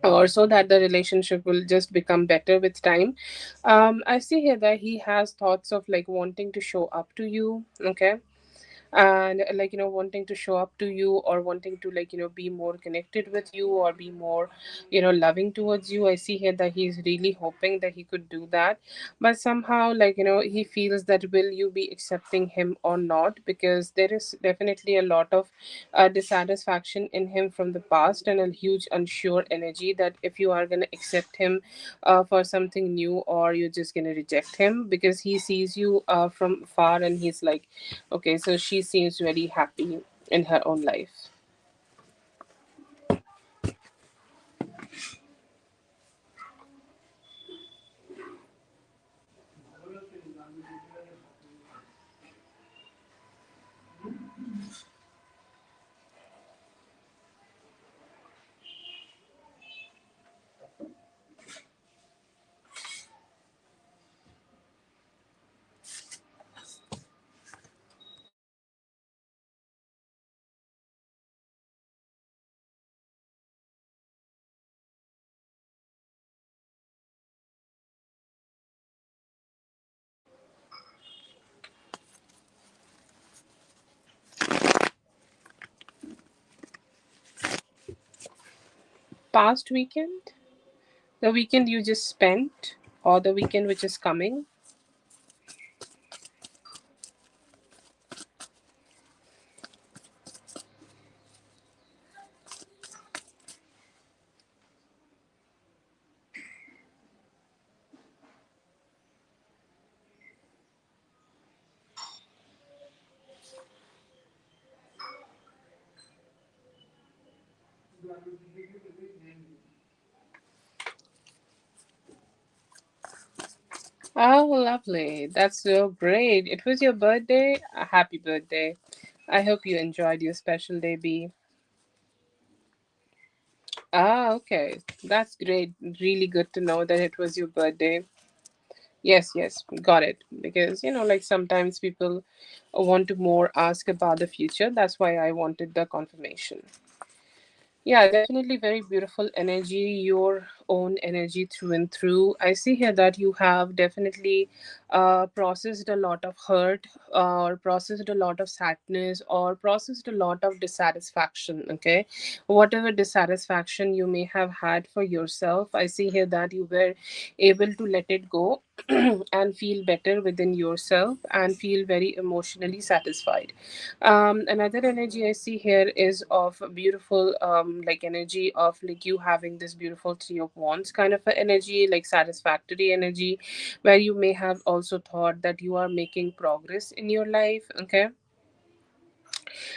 or so that the relationship will just become better with time. I see here that he has thoughts of wanting to show up to you. Okay. And wanting to show up to you, or wanting to be more connected with you, or be more loving towards you. I see here that he's really hoping that he could do that, but somehow he feels that will you be accepting him or not, because there is definitely a lot of dissatisfaction in him from the past, and a huge unsure energy that if you are going to accept him for something new, or you're just going to reject him, because he sees you from far, and he's like, okay, so she seems very happy in her own life. Past weekend? The weekend you just spent, or the weekend which is coming? Oh, lovely. That's so great. It was your birthday. A happy birthday. I hope you enjoyed your special day, B. Ah, okay. That's great. Really good to know that it was your birthday. Yes, yes, got it. Because, like sometimes people want to more ask about the future. That's why I wanted the confirmation. Yeah, definitely very beautiful energy, your own energy through and through. I see here that you have definitely processed a lot of hurt, or processed a lot of sadness, or processed a lot of dissatisfaction. Okay, whatever dissatisfaction you may have had for yourself, I see here that you were able to let it go and feel better within yourself and feel very emotionally satisfied. Another energy I see here is of a beautiful, like energy of like you having this beautiful three of wands kind of a energy, like satisfactory energy, where you may have also thought that you are making progress in your life. Okay,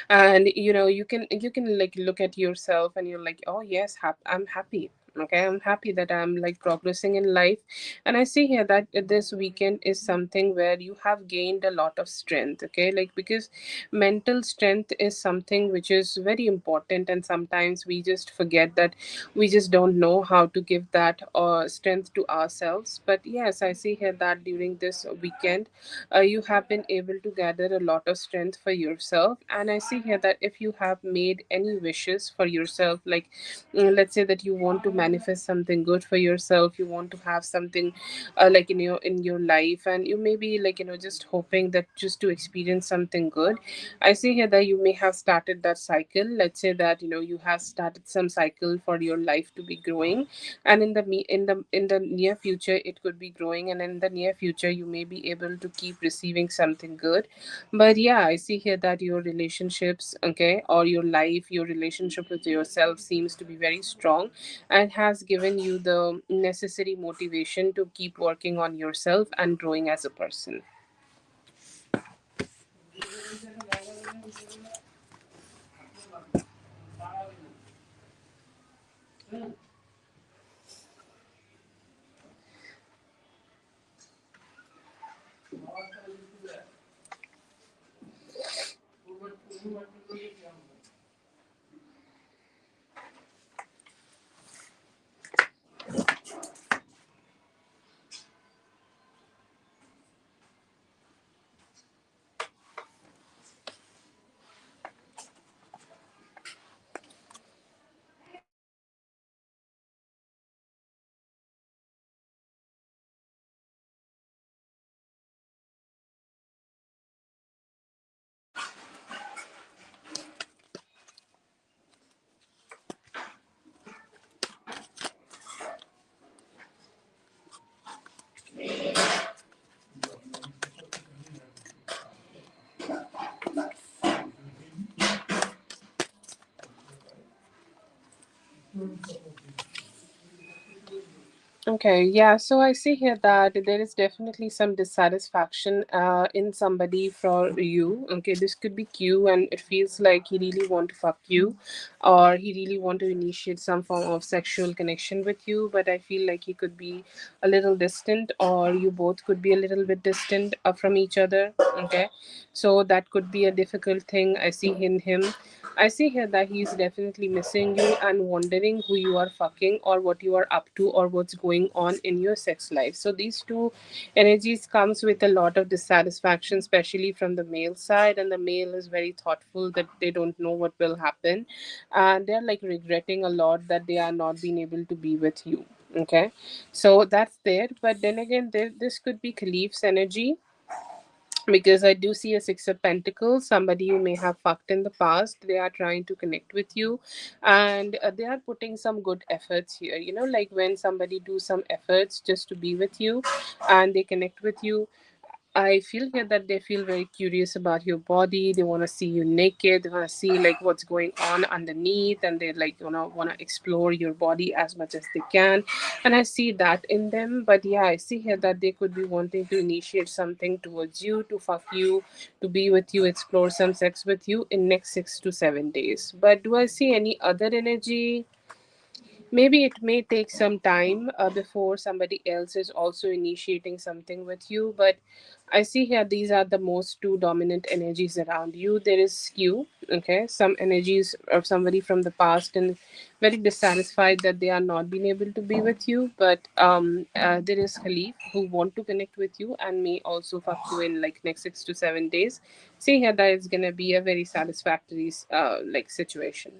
and you can like look at yourself and you're like, oh yes, I'm happy. Okay, I'm happy that I'm like progressing in life. And I see here that this weekend is something where you have gained a lot of strength. Okay, like because mental strength is something which is very important, and sometimes we just forget that. We just don't know how to give that strength to ourselves. But yes, I see here that during this weekend, you have been able to gather a lot of strength for yourself. And I see here that if you have made any wishes for yourself, like let's say that you want to manifest something good for yourself, you want to have something like in your life, and you may be like just hoping that just to experience something good. I see here that you may have started that cycle. Let's say that you have started some cycle for your life to be growing, and in the near future it could be growing, and in the near future you may be able to keep receiving something good. But yeah, I see here that your relationships, okay, or your life, your relationship with yourself seems to be very strong, and has given you the necessary motivation to keep working on yourself and growing as a person. Okay, yeah. So I see here that there is definitely some dissatisfaction in somebody for you. Okay, this could be Q, and it feels like he really want to fuck you, or he really want to initiate some form of sexual connection with you. But I feel like he could be a little distant, or you both could be a little bit distant from each other. Okay, so that could be a difficult thing I see in him. I see here that he's definitely missing you and wondering who you are fucking, or what you are up to, or what's going on in your sex life. So these two energies comes with a lot of dissatisfaction, especially from the male side. And the male is very thoughtful that they don't know what will happen, and they're like regretting a lot that they are not being able to be with you. Okay, so that's there. But then again, this could be Khalif's energy, because I do see a Six of Pentacles. Somebody you may have fucked in the past. They are trying to connect with you, and they are putting some good efforts here. Like when somebody do some efforts just to be with you, and they connect with you. I feel here that they feel very curious about your body. They want to see you naked. They want to see like what's going on underneath, and they like want to explore your body as much as they can. And I see that in them. But yeah, I see here that they could be wanting to initiate something towards you, to fuck you, to be with you, explore some sex with you in next 6 to 7 days. But do I see any other energy? maybe it may take some time before somebody else is also initiating something with you, but I see here these are the most two dominant energies around you. There is skew, okay, some energies of somebody from the past and very dissatisfied that they are not being able to be with you, but there is Khalif who want to connect with you and may also fuck you in like next 6 to 7 days. See here that it's gonna be a very satisfactory like situation.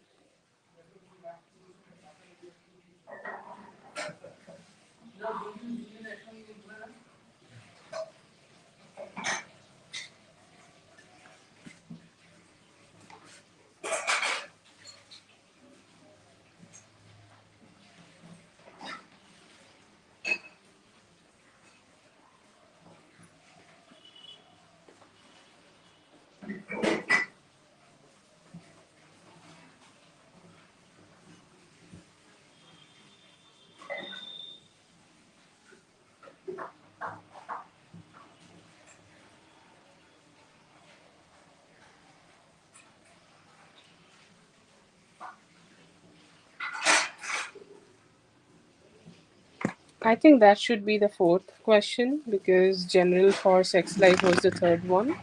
I think that should be the fourth question because general for sex life was the third one.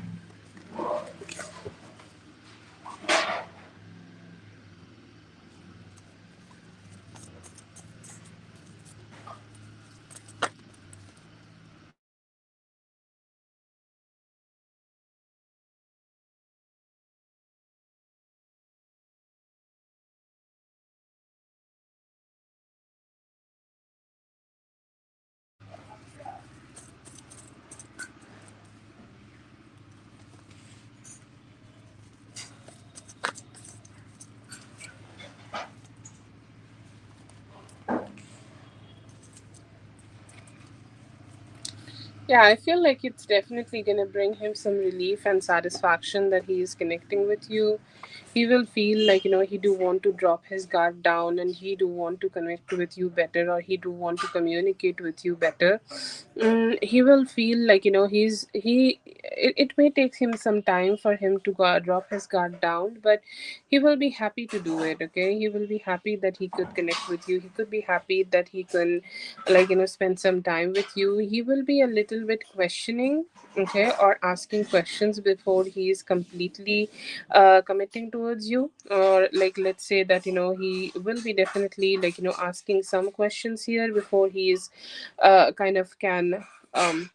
Yeah, I feel like it's definitely going to bring him some relief and satisfaction that he is connecting with you. He will feel like, he do want to drop his guard down and he do want to connect with you better, or he do want to communicate with you better. He will feel like, it may take him some time for him to drop his guard down, but he will be happy to do it. Okay, he will be happy that he could connect with you. He could be happy that he can, like, spend some time with you. He will be a little bit questioning, okay, or asking questions before he is completely committing towards you. Or like, let's say that, he will be definitely, like, asking some questions here before he is kind of can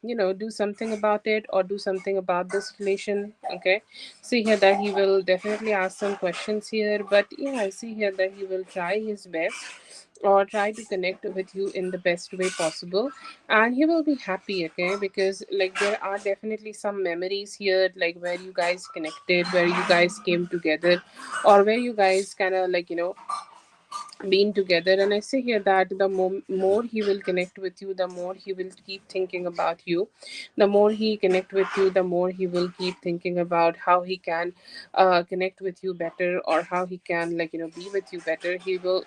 do something about it or do something about this relation. Okay, see here that he will definitely ask some questions here, but yeah, I see here that he will try his best or try to connect with you in the best way possible, and he will be happy. Okay, because like there are definitely some memories here, like where you guys connected, where you guys came together, or where you guys kind of like been together. And I say here that the more he will connect with you, the more he will keep thinking about you. The more he connect with you, the more he will keep thinking about how he can connect with you better, or how he can, like, be with you better. He will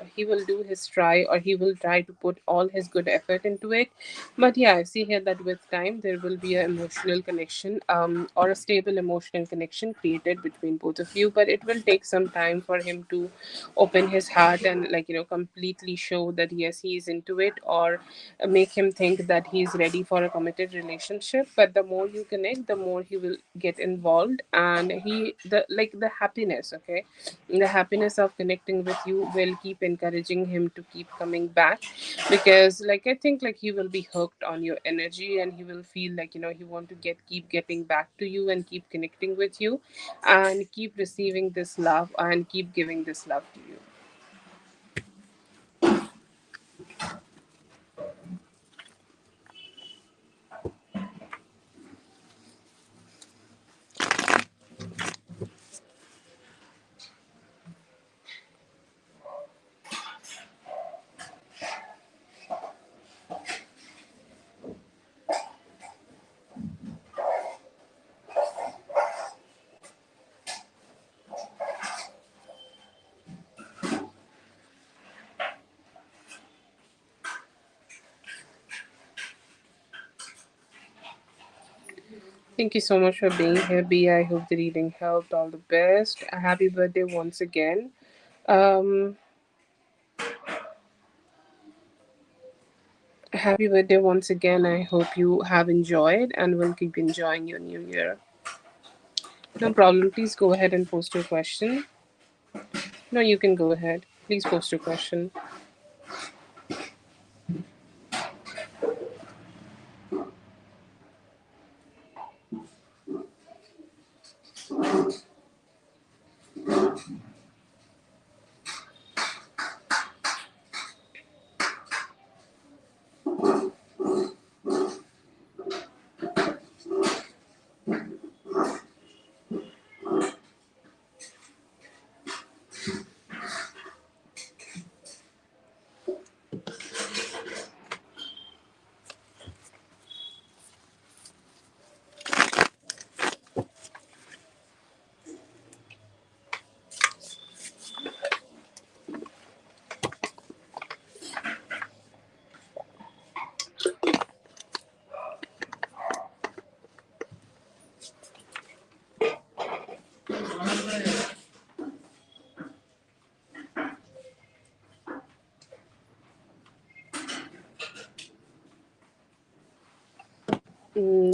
do his try, or he will try to put all his good effort into it. But yeah, I see here that with time there will be an emotional connection, or a stable emotional connection created between both of you, but it will take some time for him to open his heart and, like, completely show that yes, he's into it, or make him think that he's ready for a committed relationship. But the more you connect, the more he will get involved, and the happiness, okay, the happiness of connecting with you will keep encouraging him to keep coming back. Because, like, I think, like, he will be hooked on your energy, and he will feel like, he want to keep getting back to you and keep connecting with you, and keep receiving this love and keep giving this love to you. Thank you so much for being here, B. I hope the reading helped. All the best. A happy birthday once again. Um, Happy birthday once again. I hope you have enjoyed and will keep enjoying your new year. No problem. Please go ahead and post your question. No, you can go ahead. Please post your question.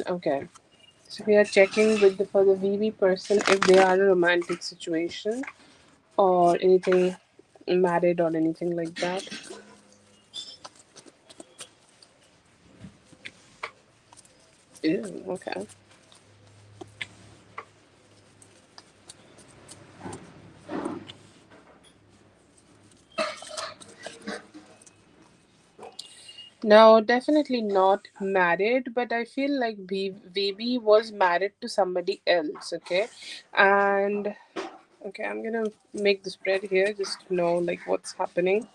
Okay. So we are checking with for the VV person if they are in a romantic situation or anything, married or anything like that. Ew, okay. No, definitely not married, but I feel like VB was married to somebody else, okay? And okay, I'm gonna make the spread here just to know like what's happening.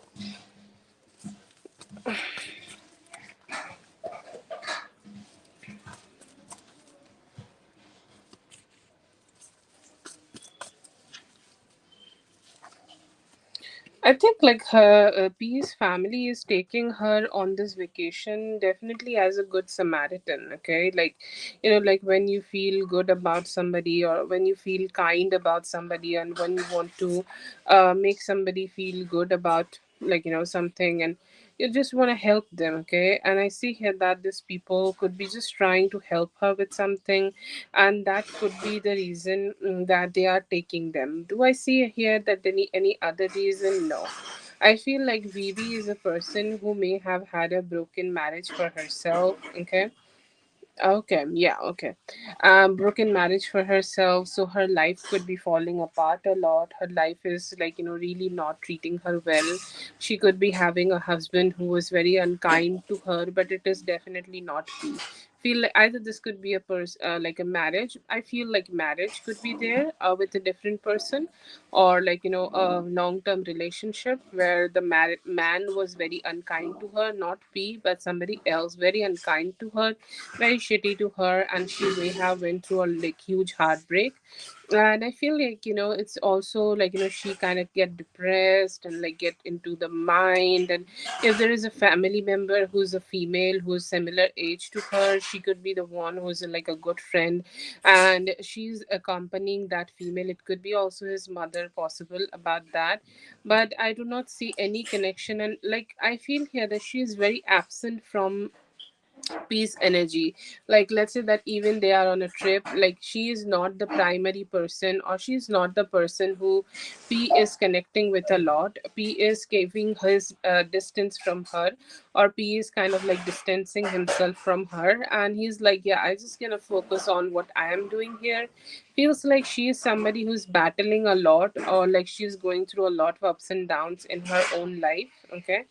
I think like her P's family is taking her on this vacation definitely as a good Samaritan. Okay, like like when you feel good about somebody or when you feel kind about somebody and when you want to make somebody feel good about like something and you just want to help them. Okay, and I see here that these people could be just trying to help her with something, and that could be the reason that they are taking them. Do I see here that any other reason? No. I feel like Vivi is a person who may have had a broken marriage for herself. Okay. Okay, yeah, okay. Broken marriage for herself, so her life could be falling apart a lot. Her life is like, really not treating her well. She could be having a husband who was very unkind to her, but it is definitely not he. Feel like either this could be a like a marriage. I feel like marriage could be there with a different person, or like a long-term relationship where the married man was very unkind to her, not P, but somebody else very unkind to her, very shitty to her, and she may have went through a like huge heartbreak. And I feel like it's also like she kind of get depressed and like get into the mind. And if there is a family member who's a female who's similar age to her, she could be the one who's like a good friend and she's accompanying that female. It could be also his mother, possible about that. But I do not see any connection, and like I feel here that she is very absent from peace energy. Like let's say that even they are on a trip, like she is not the primary person, or she's not the person who P is connecting with a lot. P is giving his distance from her, or P is kind of like distancing himself from her, and he's like, yeah, I just gonna focus on what I am doing here. Feels like she is somebody who's battling a lot, or like she's going through a lot of ups and downs in her own life. Okay,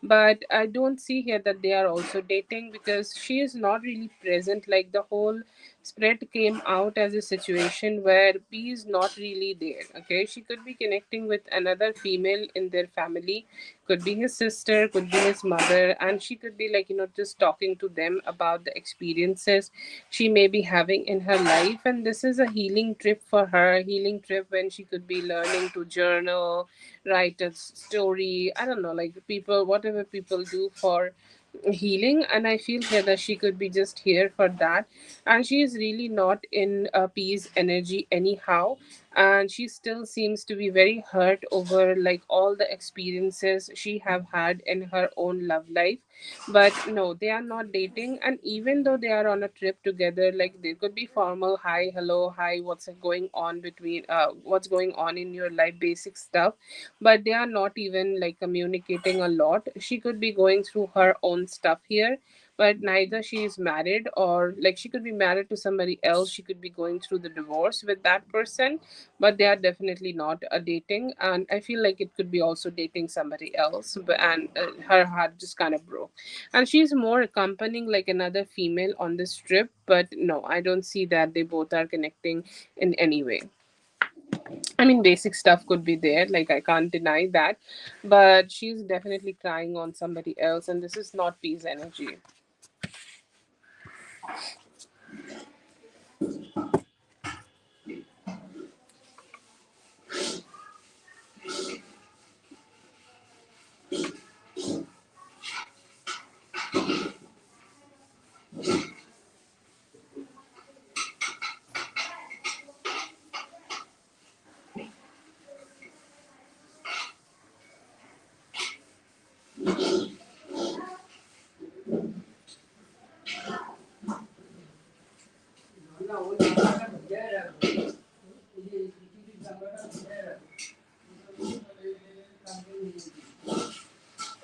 but I don't see here that they are also dating, because she is not really present. Like the whole spread came out as a situation where P is not really there. Okay, she could be connecting with another female in their family, could be his sister, could be his mother, and she could be like just talking to them about the experiences she may be having in her life. And this is a healing trip for her, healing trip when she could be learning to journal, write a story. I don't know, like people, whatever people do for healing. And I feel here that she could be just here for that, and she is really not in a peace energy anyhow. And she still seems to be very hurt over like all the experiences she have had in her own love life. But no, they are not dating. And even though they are on a trip together, like they could be formal, hi, hello, hi, what's going on between, what's going on in your life, basic stuff. But they are not even like communicating a lot. She could be going through her own stuff here, but neither she is married, or like she could be married to somebody else, she could be going through the divorce with that person, but they are definitely not dating. And I feel like it could be also dating somebody else, but and her heart just kind of broke, and she's more accompanying like another female on this trip. But no, I don't see that they both are connecting in any way. I mean, basic stuff could be there, like I can't deny that, but she's definitely crying on somebody else, and this is not peace energy.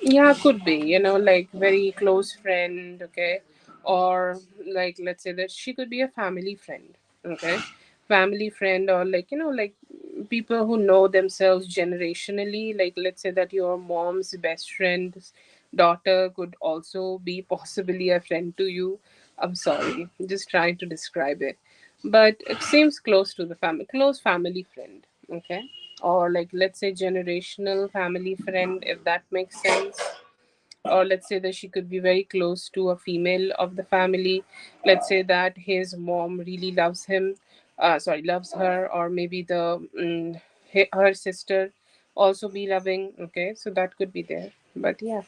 Yeah, could be, like very close friend, okay? Or like let's say that she could be a family friend, okay? Family friend, or like, like people who know themselves generationally. Like let's say that your mom's best friend's daughter could also be possibly a friend to you. I'm sorry, I'm just trying to describe it. But it seems close to the family, close family friend, okay? Or like let's say generational family friend, if that makes sense. Or let's say that she could be very close to a female of the family. Let's say that his mom really loves him, sorry, loves her, or maybe her sister also be loving, okay? So that could be there. But yeah.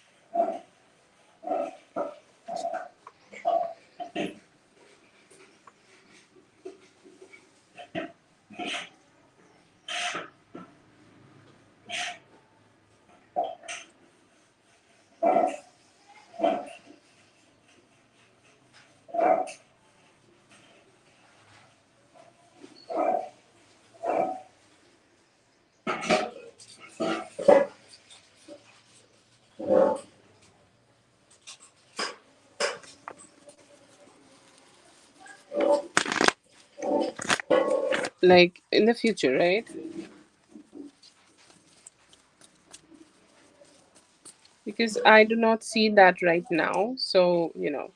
Like in the future, right? Because I do not see that right now, so no,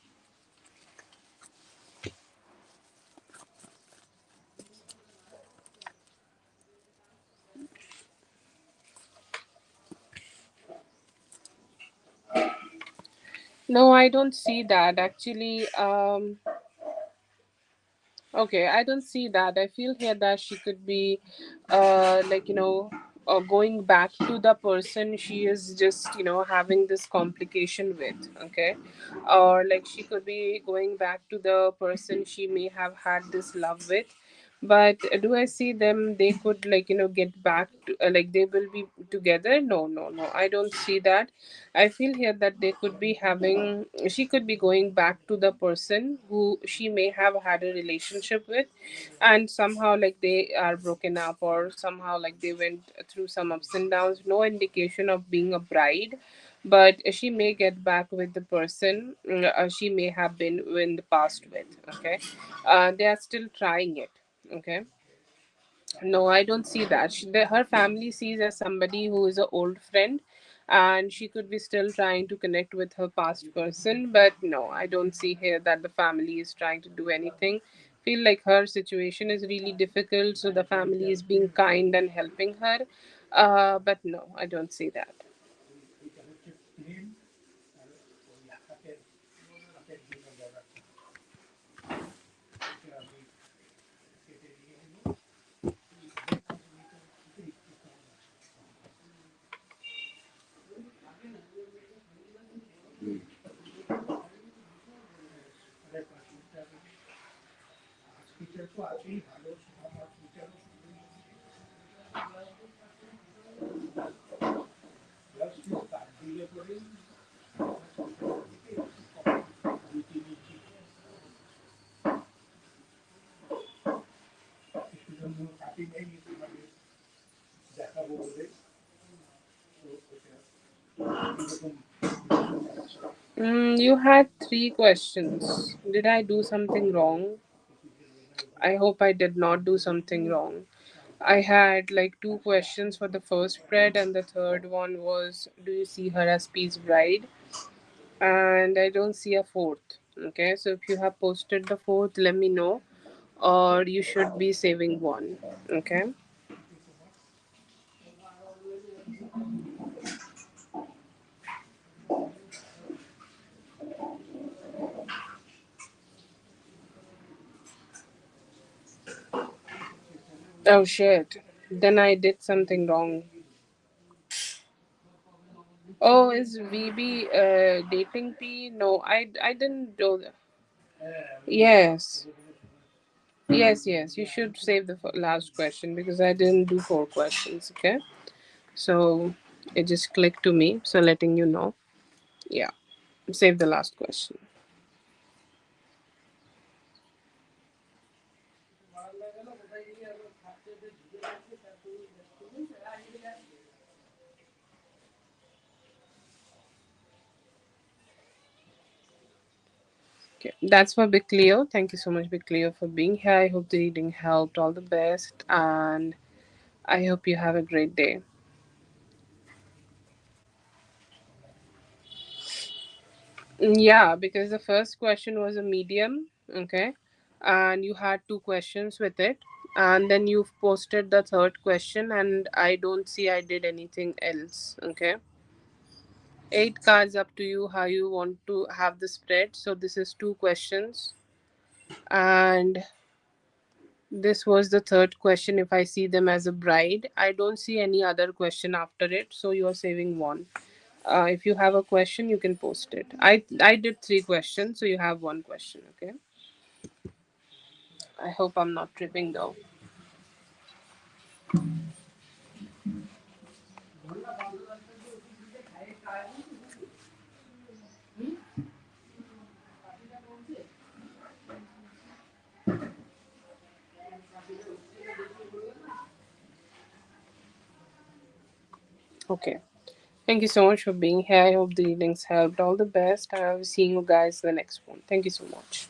I don't see that actually. Okay, I don't see that. I feel here that she could be, like, going back to the person she is just, having this complication with, okay? Or like she could be going back to the person she may have had this love with. But do I see them? They could, like, get back to, like, they will be together? No, no, no. I don't see that. I feel here that they could be having, she could be going back to the person who she may have had a relationship with, and somehow like they are broken up, or somehow like they went through some ups and downs. No indication of being a bride, but she may get back with the person she may have been in the past with, okay? They are still trying it, okay? No, I don't see that. Her family sees as somebody who is an old friend, and she could be still trying to connect with her past person. But no, I don't see here that the family is trying to do anything. Feel like her situation is really difficult, so the family is being kind and helping her. But no, I don't see that. You had three questions. Did I do something wrong? I hope I did not do something wrong. I had like two questions for the first spread, and the third one was, do you see her as Peace Bride? And I don't see a fourth. Okay, so if you have posted the fourth, let me know, or you should be saving one. Okay. Oh shit. Then I did something wrong. Oh, is VB dating P? No, I didn't do that. Yes. Yes, yes. You should save the last question because I didn't do four questions. Okay. So it just clicked to me. So letting you know. Yeah. Save the last question. Okay. That's for Big Cleo. Thank you so much, Big Cleo, for being here. I hope the reading helped. All the best. And I hope you have a great day. Yeah, because the first question was a medium, okay, and you had two questions with it, and then you've posted the third question, and I don't see I did anything else, okay. Eight cards, up to you how you want to have the spread. So this is two questions, and this was the third question. If I see them as a bride, I don't see any other question after it, so you are saving one. If you have a question, you can post it. I did three questions, so you have one question. Okay. I hope I'm not tripping though. Okay. Thank you so much for being here. I hope the readings helped. All the best. I'll be seeing you guys in the next one. Thank you so much.